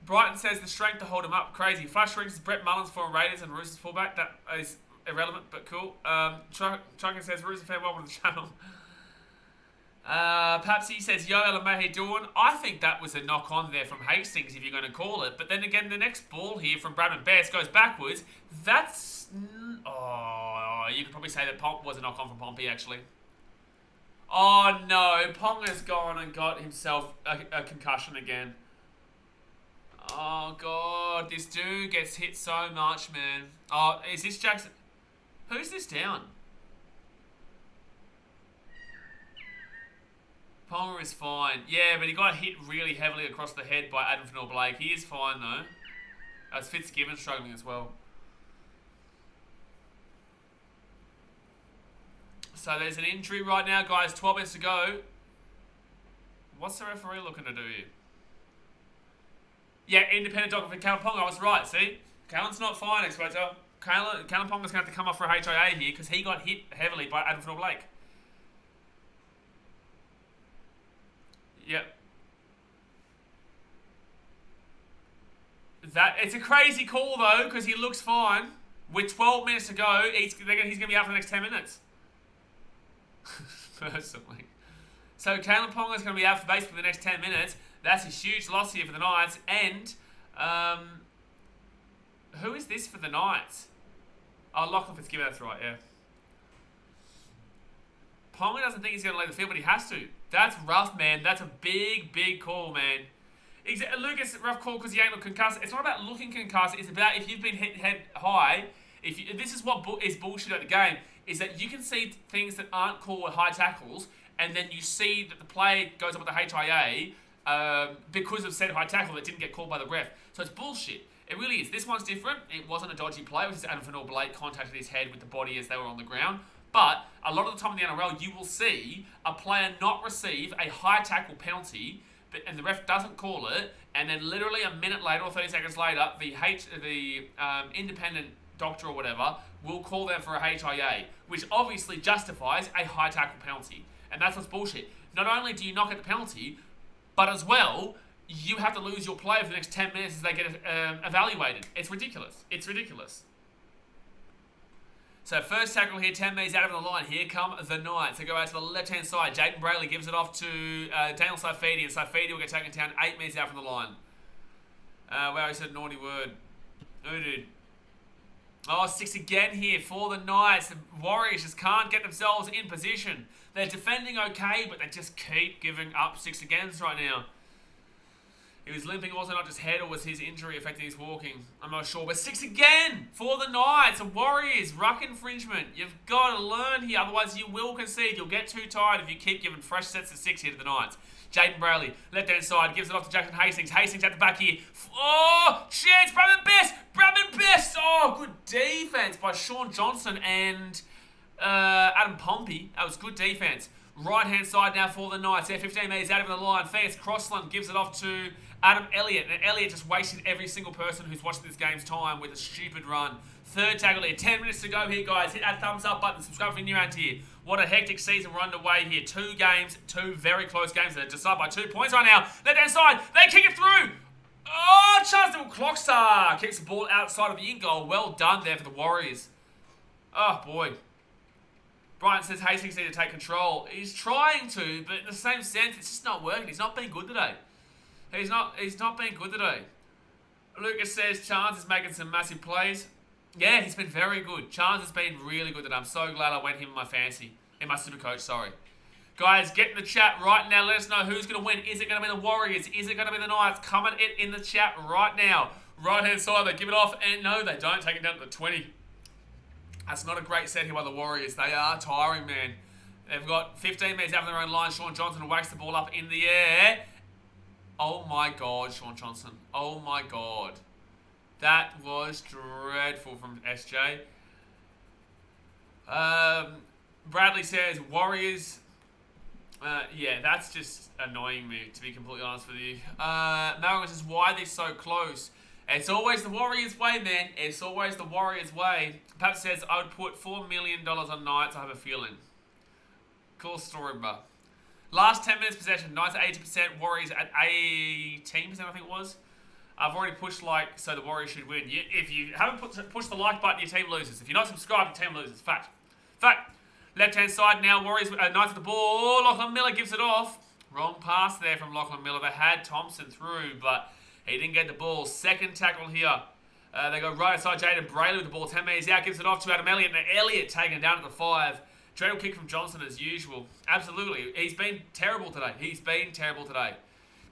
Brighton says the strength to hold him up. Crazy. Flash rings Brett Mullins for Raiders and Roosters fullback. That is irrelevant, but cool. Chucker says Rooster fan, welcome to the channel. Papsy says, Yo, LMA, doing? I think that was a knock on there from Hastings, if you're going to call it. But then again, the next ball here from Bradman Best goes backwards. That's... Oh, you could probably say that Pong was a knock-on from Pompey, actually. Oh, no. Ponga's gone and got himself a concussion again. Oh, God. This dude gets hit so much, man. Oh, is this Jackson? Who's this down? Ponga is fine. Yeah, but he got hit really heavily across the head by Adam Fennell-Blake. He is fine, though. As Fitzgibbon struggling as well. So there's an injury right now, guys. 12 minutes to go. What's the referee looking to do here? Yeah, independent doctor for Callum Ponga. I was right, see? Callum's not fine, Exposure. Callum Ponga's going to have to come off for a HIA here because he got hit heavily by Adam Fennell-Blake. Yep. It's a crazy call, though, because he looks fine. With 12 minutes to go, he's going to be out for the next 10 minutes. Personally. So Callum Ponga's going to be out for basically the next 10 minutes. That's a huge loss here for the Knights. And who is this for the Knights? Oh, Lachlan Fitzgibbon, that's right, yeah. Ponga doesn't think he's going to leave the field, but he has to. That's rough, man. That's a big, big call, man. Lucas, rough call because he ain't looking concussed. It's not about looking concussed. It's about if you've been hit head high. This is what is bullshit at the game, is that you can see things that aren't called high tackles, and then you see that the play goes up with the HIA because of said high tackle that didn't get called by the ref. So it's bullshit. It really is. This one's different. It wasn't a dodgy play. It was just Adam Fennell-Blake contacted his head with the body as they were on the ground. But a lot of the time in the NRL, you will see a player not receive a high tackle penalty, and the ref doesn't call it, and then literally a minute later or 30 seconds later, the independent doctor or whatever will call them for a HIA, which obviously justifies a high tackle penalty. And that's what's bullshit. Not only do you not get the penalty, but as well, you have to lose your player for the next 10 minutes as they get evaluated. It's ridiculous. It's ridiculous. So first tackle here, 10 metres out of the line. Here come the Knights. They go out to the left-hand side. Jaden Brayley gives it off to Daniel Saifidi, and Saifidi will get taken down 8 metres out from the line. Wow, he said a naughty word. Who did? Oh, 6 again here for the Knights. The Warriors just can't get themselves in position. They're defending okay, but they just keep giving up 6 agains right now. He was limping also, not just head, or was his injury affecting his walking? I'm not sure. But 6 again for the Knights. The Warriors, ruck infringement. You've got to learn here, otherwise you will concede. You'll get too tired if you keep giving fresh sets of 6 here to the Knights. Jaden Brayley, left-hand side, gives it off to Jackson Hastings. Hastings at the back here. Oh, chance, Bradman Best! Bradman Best! Oh, good defense by Sean Johnson and Adam Pompey. That was good defense. Right-hand side now for the Knights. They're 15 metres out of the line. Fergus Crossland gives it off to Adam Elliott. And Elliott just wasted every single person who's watching this game's time with a stupid run. Third tackle here. 10 minutes to go here, guys. Hit that thumbs up button. Subscribe if you're new around here. What a hectic season we're underway here. 2 games, 2 very close games. They're decided by 2 points right now. Left-hand side. They kick it through. Oh, Charles Clockstar kicks the ball outside of the in-goal. Well done there for the Warriors. Oh, boy. Brian says Hastings need to take control. He's trying to, but in the same sense, it's just not working. He's not being good today. He's not being good today. Lucas says Chance is making some massive plays. Yeah, he's been very good. Chance has been really good today. I'm so glad I went him in my fantasy. In my super coach, sorry. Guys, get in the chat right now. Let us know who's going to win. Is it going to be the Warriors? Is it going to be the Knights? Comment it in the chat right now. Right-hand side, they give it off. And no, they don't. Take it down to the 20. That's not a great set here by the Warriors. They are tiring, man. They've got 15 metres out of their own line. Sean Johnson will wax the ball up in the air. Oh, my God, Sean Johnson. Oh, my God. That was dreadful from SJ. Bradley says, Warriors. Yeah, that's just annoying me, to be completely honest with you. Malcolm says, why are they so close? It's always the Warriors' way, man. It's always the Warriors' way. Pat says, I would put $4 million on Knights, I have a feeling. Cool story, bro. Last 10 minutes possession. Knights at 80%, Warriors at 18%, I think it was. I've already pushed like, so the Warriors should win. If you haven't pushed the like button, your team loses. If you're not subscribed, your team loses. Fact. Fact. Left-hand side now, Warriors, Knights at the ball. Lachlan Miller gives it off. Wrong pass there from Lachlan Miller. They had Thompson through, but he didn't get the ball. Second tackle here. They go right outside Jaden Brayley with the ball. 10 metres out. Gives it off to Adam Elliott. And Elliott taken down at the 5. Dreadful kick from Johnson as usual. Absolutely. He's been terrible today.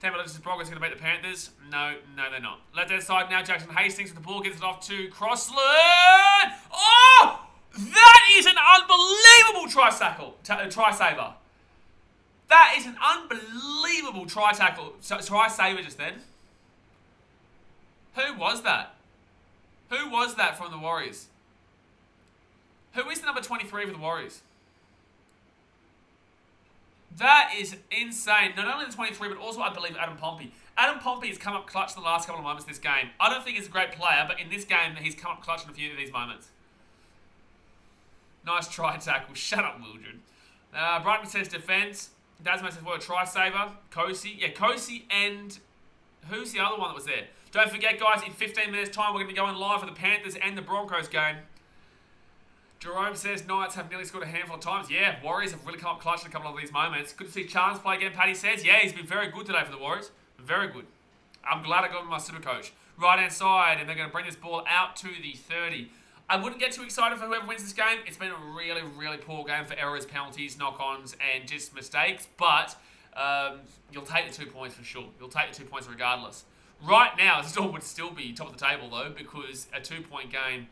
10 minutes is Broncos going to beat the Panthers? No, they're not. Left hand side now. Jackson Hastings with the ball. Gets it off to Crossland. Oh! That is an unbelievable try saver. That is an unbelievable try saver just then. Who was that? Who was that from the Warriors? Who is the number 23 for the Warriors? That is insane. Not only the 23, but also, I believe, Adam Pompey. Adam Pompey has come up clutch in the last couple of moments of this game. I don't think he's a great player, but in this game, he's come up clutch in a few of these moments. Nice try tackle. Shut up, Wildred. Brighton says defense. Dasmo says, what a try saver. Kosi. Yeah, Kosi and... Who's the other one that was there? Don't forget, guys, in 15 minutes' time, we're going to be going live for the Panthers and the Broncos game. Jerome says Knights have nearly scored a handful of times. Yeah, Warriors have really come up clutch in a couple of these moments. Good to see Chance play again, Paddy says. Yeah, he's been very good today for the Warriors. Very good. I'm glad I got him in my super coach. Right-hand side, and they're going to bring this ball out to the 30. I wouldn't get too excited for whoever wins this game. It's been a really, really poor game for errors, penalties, knock-ons, and just mistakes. But you'll take the 2 points for sure. You'll take the 2 points regardless. Right now, Storm would still be top of the table, though, because a 2-point game...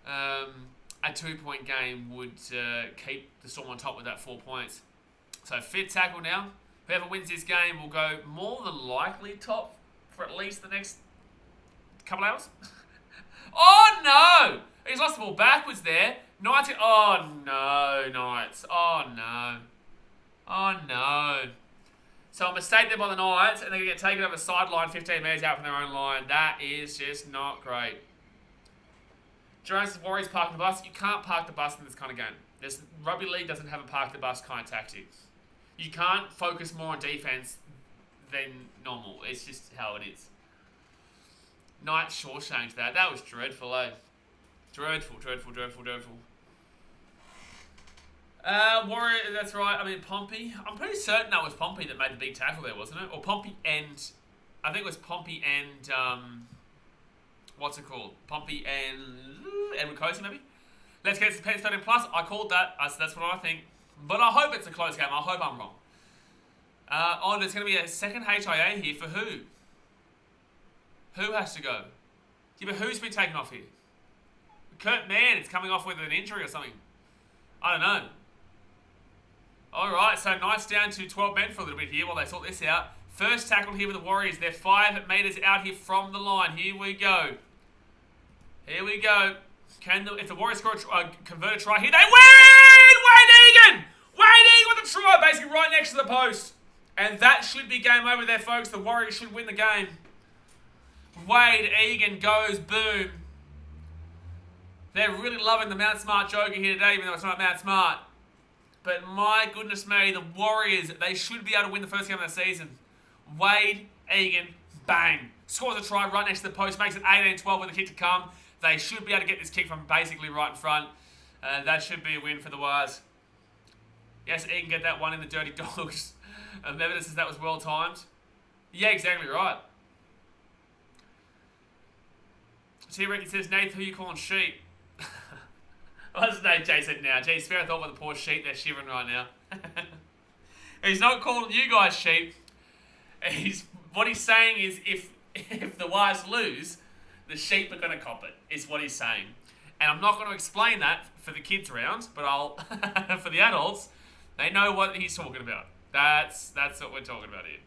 a 2-point game would keep the Storm on top with that 4 points. So, fifth tackle now. Whoever wins this game will go more than likely top for at least the next couple hours. Oh, no! He's lost the ball backwards there. Knights... Oh, no, Knights. Oh, no. Oh, no. So, a mistake there by the Knights, and they're going to get taken over the sideline 15 metres out from their own line. That is just not great. Jerome says Warriors parking the bus. You can't park the bus in this kind of game. Rugby League doesn't have a park the bus kind of tactic. You can't focus more on defense than normal. It's just how it is. Knights short-changed that. That was dreadful, eh? Dreadful. Warrior, that's right. I mean, Pompey. I'm pretty certain that was Pompey that made the big tackle there, wasn't it? Or Pompey and... I think it was Pompey and... what's it called? Pompey and Edward Cozy, maybe? Let's get to Pens 13 plus. I called that. So that's what I think. But I hope it's a close game. I hope I'm wrong. There's going to be a second HIA here for who? Who has to go? Yeah, but who's been taken off here? Kurt Mann is coming off with an injury or something. I don't know. Alright, so Knights down to 12 men for a little bit here while they sort this out. First tackle here with the Warriors. They're 5 metres out here from the line. Here we go. If the Warriors score convert a try here, they win! Wade Egan with a try, basically right next to the post. And that should be game over there, folks. The Warriors should win the game. Wade Egan goes boom. They're really loving the Mount Smart Joker here today, even though it's not Mount Smart. But my goodness me, the Warriors, they should be able to win the first game of the season. Wade Egan, bang. Scores a try right next to the post, makes it 18-12 with a kick to come. They should be able to get this kick from basically right in front. That should be a win for the Wires. Yes, Egan get that one in the Dirty Dogs. Evidence is that was well timed. Yeah, exactly right. T. Ricky says, Nath, who you calling sheep? What's his name? Jay said now. Gee, spare a thought about the poor sheep. They're shivering right now. He's not calling you guys sheep. What he's saying is if the Wires lose, the sheep are going to cop it, is what he's saying. And I'm not going to explain that for the kids round, but I'll for the adults, they know what he's talking about. That's what we're talking about here.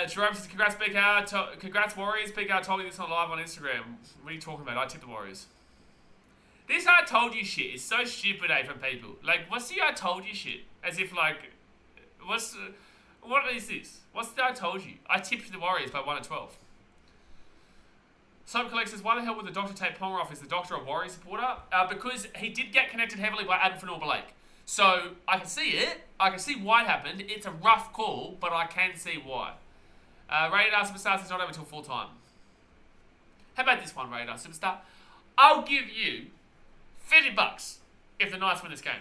Jerome says, congrats BKR, congrats Warriors. BKR told me this on live on Instagram. What are you talking about? I tipped the Warriors. This I told you shit is so stupid, from people. Like, what's the I told you shit? As if, like, what is this? What's the I told you? I tipped the Warriors by 1-12. Soap Collect says, why the hell would the Doctor take Ponga off? Is the Doctor a Warrior supporter? Because he did get connected heavily by Adam Fanor-Blake. So, I can see it. I can see why it happened. It's a rough call, but I can see why. Radar Superstar says not over till full time. How about this one, Radar Superstar? I'll give you $50 if the Knights win this game.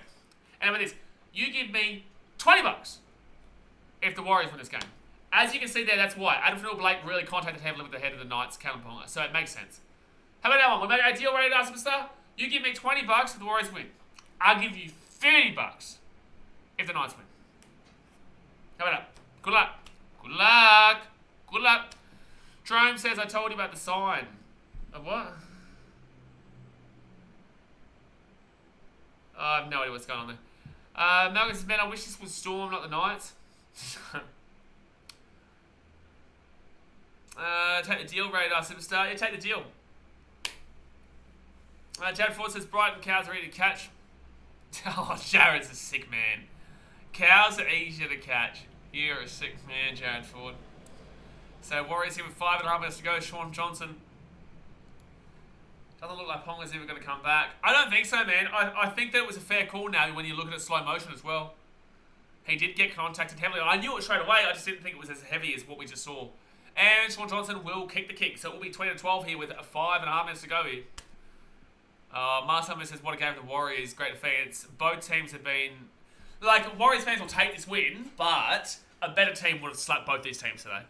And how about this? You give me $20 if the Warriors win this game. As you can see there, that's why. Adam Blake really contacted heavily with the head of the Knights, Callum Ponga. So it makes sense. How about that one? We'll make a deal right now, superstar. You give me $20 if the Warriors win. I'll give you $30 if the Knights win. How about that? Good luck. Good luck. Good luck. Jerome says, I told you about the sign. Of what? Oh, I have no idea what's going on there. Malcolm says, man, I wish this was Storm, not the Knights. Take the deal, Radar Superstar. Yeah, take the deal. Jared Ford says, Brighton cows are easy to catch. Oh, Jared's a sick man. Cows are easier to catch. You're a sick man, Jared Ford. So, Warriors here with 5.5 minutes to go. Sean Johnson. Doesn't look like Ponga's ever going to come back. I don't think so, man. I think that it was a fair call now when you look at it slow motion as well. He did get contacted heavily. I knew it straight away. I just didn't think it was as heavy as what we just saw. And Sean Johnson will kick the kick. So it will be 20-12 here with 5.5 minutes to go here. Marcel says, what a game for the Warriors. Great defense. Both teams have been... Like, Warriors fans will take this win, but a better team would have slapped both these teams today.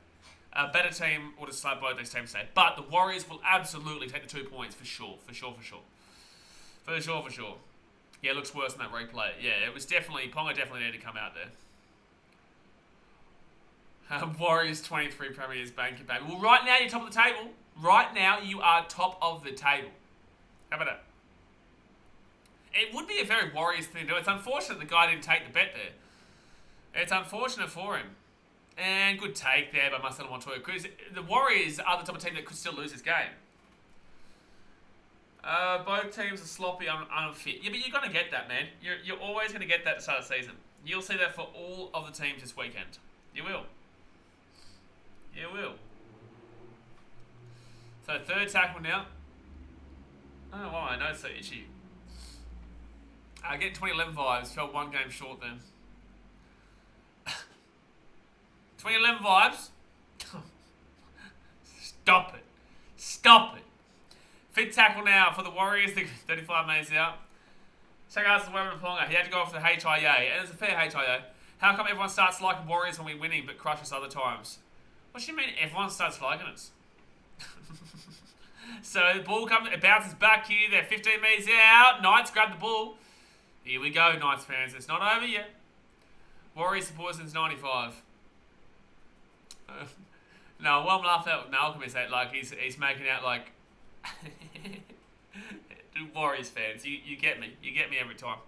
A better team would have slapped both these teams today. But the Warriors will absolutely take the 2 points for sure. For sure. Yeah, it looks worse than that replay. Yeah, it was definitely... Ponga definitely needed to come out there. Warriors 23 premiers, bank your baby. Well, right now you're top of the table. Right now you are top of the table. How about that? It would be a very Warriors thing to do. It's unfortunate the guy didn't take the bet there. It's unfortunate for him. And good take there by Marcelo Montoya. Because the Warriors are the type of team that could still lose this game. Both teams are sloppy, unfit. Yeah, but you're going to get that, man. You're always going to get that at the start of the season. You'll see that for all of the teams this weekend. You will. You will. So, third tackle now. I don't know why I know it's so itchy. I get 2011 vibes. Felt one game short then. 2011 vibes. Stop it. Stop it. Fifth tackle now for the Warriors. 35 minutes out. Check out the Weber Ponga. He had to go off the HIA. And it's a fair HIA. How come everyone starts liking Warriors when we're winning but crush us other times? What do you mean everyone starts liking us? So the ball comes, it bounces back here. They're 15 metres out. Knights grab the ball. Here we go, Knights fans. It's not over yet. Warriors supporters since 95. No, one laugh at Malcolm is that like he's making out like Warriors fans. You get me. You get me every time.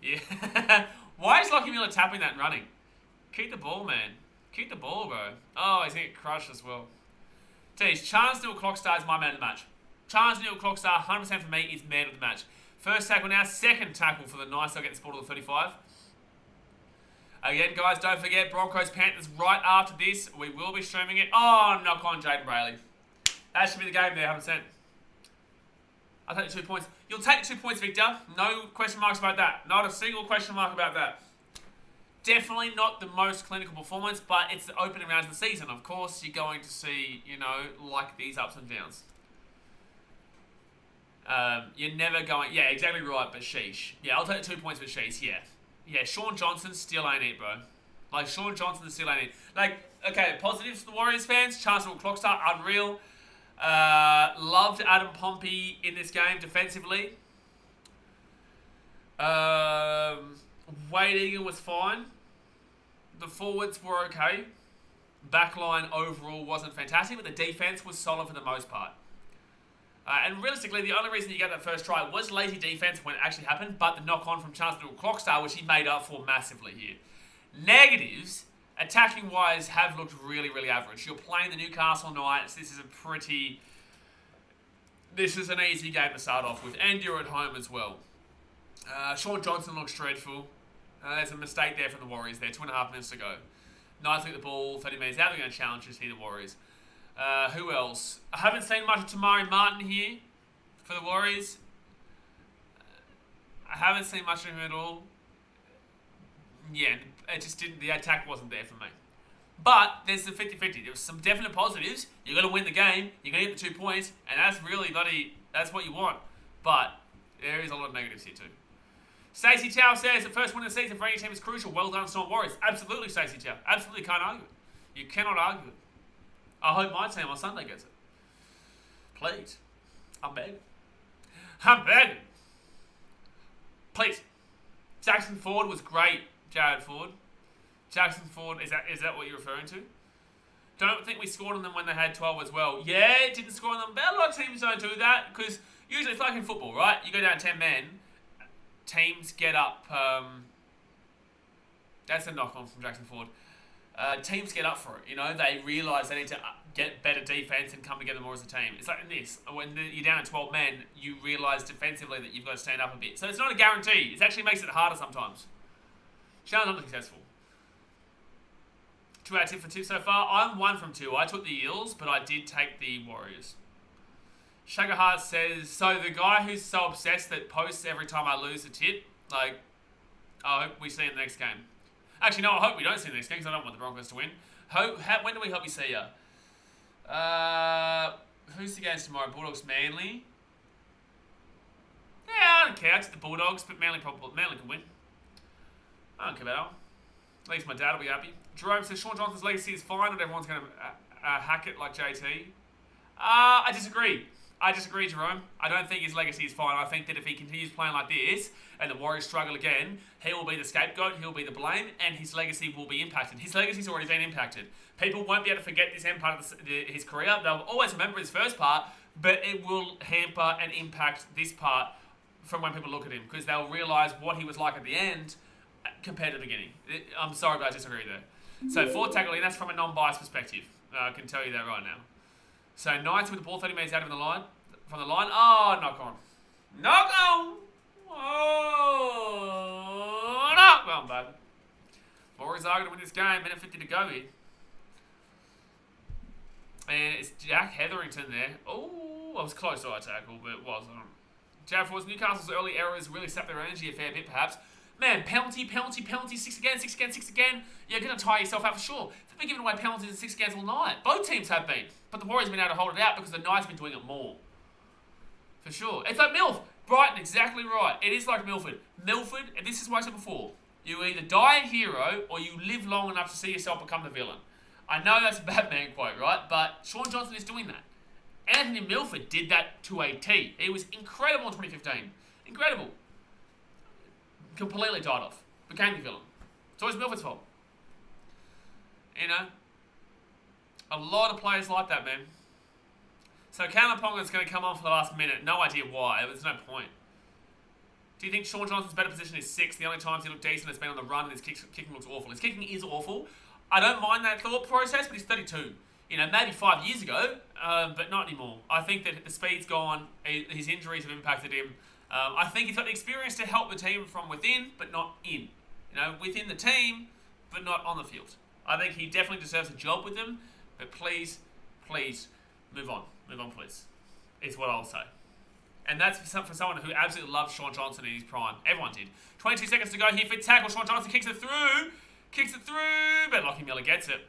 Yeah. Why is Lockie Miller tapping that and running? Keep the ball, man. Keep the ball, bro. Oh, he's going to get crushed as well. Tease, Charles Neal Clockstar is my man of the match. Charles Neal Clockstar, 100% for me, is man of the match. First tackle now, second tackle for the Knights. They'll get the sport to the 35. Again, guys, don't forget, Broncos Panthers right after this. We will be streaming it. Oh, knock on Jaden Brayley. That should be the game there, 100%. I'll take the 2 points. You'll take the 2 points, Victor. No question marks about that. Not a single question mark about that. Definitely not the most clinical performance, but it's the opening rounds of the season. Of course, you're going to see, you know, like these ups and downs. You're never going... Yeah, exactly right, but sheesh. Yeah, I'll take the 2 points for sheesh, yeah. Yeah, Sean Johnson still ain't it, bro. Like, Sean Johnson still ain't it. Like, okay, positives for the Warriors fans. Chancellor Clockstar, unreal. Loved Adam Pompey in this game defensively. Wade Egan was fine. The forwards were okay. Backline overall wasn't fantastic, but the defense was solid for the most part. And realistically, the only reason you got that first try was lazy defense when it actually happened, but the knock-on from Chancellor Clockstar, which he made up for massively here. Negatives, attacking-wise, have looked really, really average. You're playing the Newcastle Knights. This is an easy game to start off with, and you're at home as well. Sean Johnson looks dreadful. There's a mistake there from the Warriors there. 2.5 minutes to go. Knights get the ball, 30 minutes out. They're going to challenge us here, the Warriors. Who else? I haven't seen much of Tamari Martin here for the Warriors. I haven't seen much of him at all. Yeah, it just didn't. The attack wasn't there for me. But there's the 50-50. There was some definite positives. You're going to win the game. You're going to get the 2 points. And that's really that's what you want. But there is a lot of negatives here too. Stacey Chow says the first win of the season for any team is crucial. Well done, Storm Warriors. Absolutely, Stacey Chow. Absolutely can't argue it. You cannot argue it. I hope my team on Sunday gets it. Please. I'm begging. I'm begging. Please. Jackson Ford was great, Jared Ford. Jackson Ford, is that what you're referring to? Don't think we scored on them when they had 12 as well. Yeah, didn't score on them, but a lot of teams don't do that because usually it's like in football, right? You go down 10 men, teams get up. That's a knock-on from Jackson Ford. Teams get up for it, you know. They realise they need to get better defence and come together more as a team. It's like in this. When you're down at 12 men, you realise defensively that you've got to stand up a bit. So it's not a guarantee. It actually makes it harder sometimes. Shannon's unsuccessful. 2 out of 10 for 2 so far. I'm 1 from 2. I took the Eels, but I did take the Warriors. Shagahart says, so the guy who's so obsessed that posts every time I lose a tip, like, I hope we see in the next game. Actually, no, I hope we don't see the next game because I don't want the Broncos to win. When do we hope we see ya? Who's the game tomorrow? Bulldogs, Manly. Yeah, I don't care. It's the Bulldogs, but Manly can win. I don't care about that. At least my dad will be happy. Jerome says Shaun Johnson's legacy is fine, and everyone's going to hack it like JT. I disagree. I disagree, Jerome. I don't think his legacy is fine. I think that if he continues playing like this and the Warriors struggle again, he will be the scapegoat, he'll be the blame, and his legacy will be impacted. His legacy's already been impacted. People won't be able to forget this end part of his career. They'll always remember his first part, but it will hamper and impact this part from when people look at him because they'll realise what he was like at the end compared to the beginning. I'm sorry, but I disagree there. So 4 tackling, that's from a non-biased perspective. I can tell you that right now. So Knights with the ball 30 metres out of the line. From the line. Oh, knock on. Knock on! Oh, knock on, baby. Warriors are going to win this game. Minute 50 to go here. And it's Jack Hetherington there. Oh, I was close to our tackle, but it wasn't. Jared Ford's Newcastle's early errors really sapped their energy a fair bit, perhaps. Man, penalty, 6 again. You're going to tire yourself out for sure. They've been giving away penalties and 6 agains all night. Both teams have been. But the Warriors have been able to hold it out because the Knights have been doing it more. For sure. It's like Milf. Brighton, exactly right. It is like Milford. Milford, and this is what I said before, you either die a hero or you live long enough to see yourself become the villain. I know that's a Batman quote, right? But Shaun Johnson is doing that. Anthony Milford did that to a T. He was incredible in 2015. Incredible. Completely died off. Became the villain. It's always Milford's fault. You know? A lot of players like that, man. So Kalaponga's going to come on for the last minute. No idea why. There's no point. Do you think Shaun Johnson's better position is 6? The only times he looked decent has been on the run and his kicking looks awful. His kicking is awful. I don't mind that thought process, but he's 32. You know, maybe 5 years ago, but not anymore. I think that the speed's gone. His injuries have impacted him. I think he's got the experience to help the team from within, but not in. You know, within the team, but not on the field. I think he definitely deserves a job with them, but please, move on. Move on, please. Is what I'll say. And that's for someone who absolutely loves Shaun Johnson in his prime. Everyone did. 22 seconds to go here for tackle. Shaun Johnson kicks it through. But Lockie Miller gets it.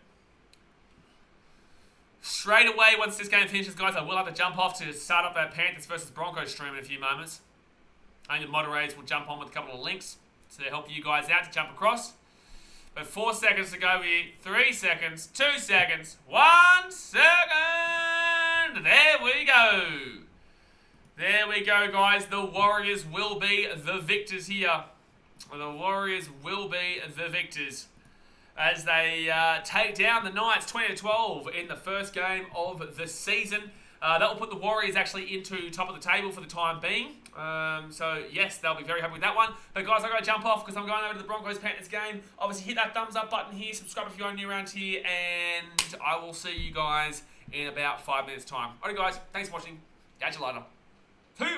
Straight away, once this game finishes, guys, I will have to jump off to start up that Panthers versus Broncos stream in a few moments. I think the moderators will jump on with a couple of links to help you guys out to jump across. But 4 seconds to go here. 3 seconds. 2 seconds. 1 second. There we go. There we go, guys. The Warriors will be the victors here. The Warriors will be the victors as they take down the Knights 20-12 in the first game of the season. That will put the Warriors actually into top of the table for the time being. So, yes, they'll be very happy with that one. But, guys, I've got to jump off because I'm going over to the Broncos-Panthers game. Obviously, hit that thumbs up button here. Subscribe if you're new around here. And I will see you guys in about 5 minutes' time. Alright, guys. Thanks for watching. Catch you later. See you.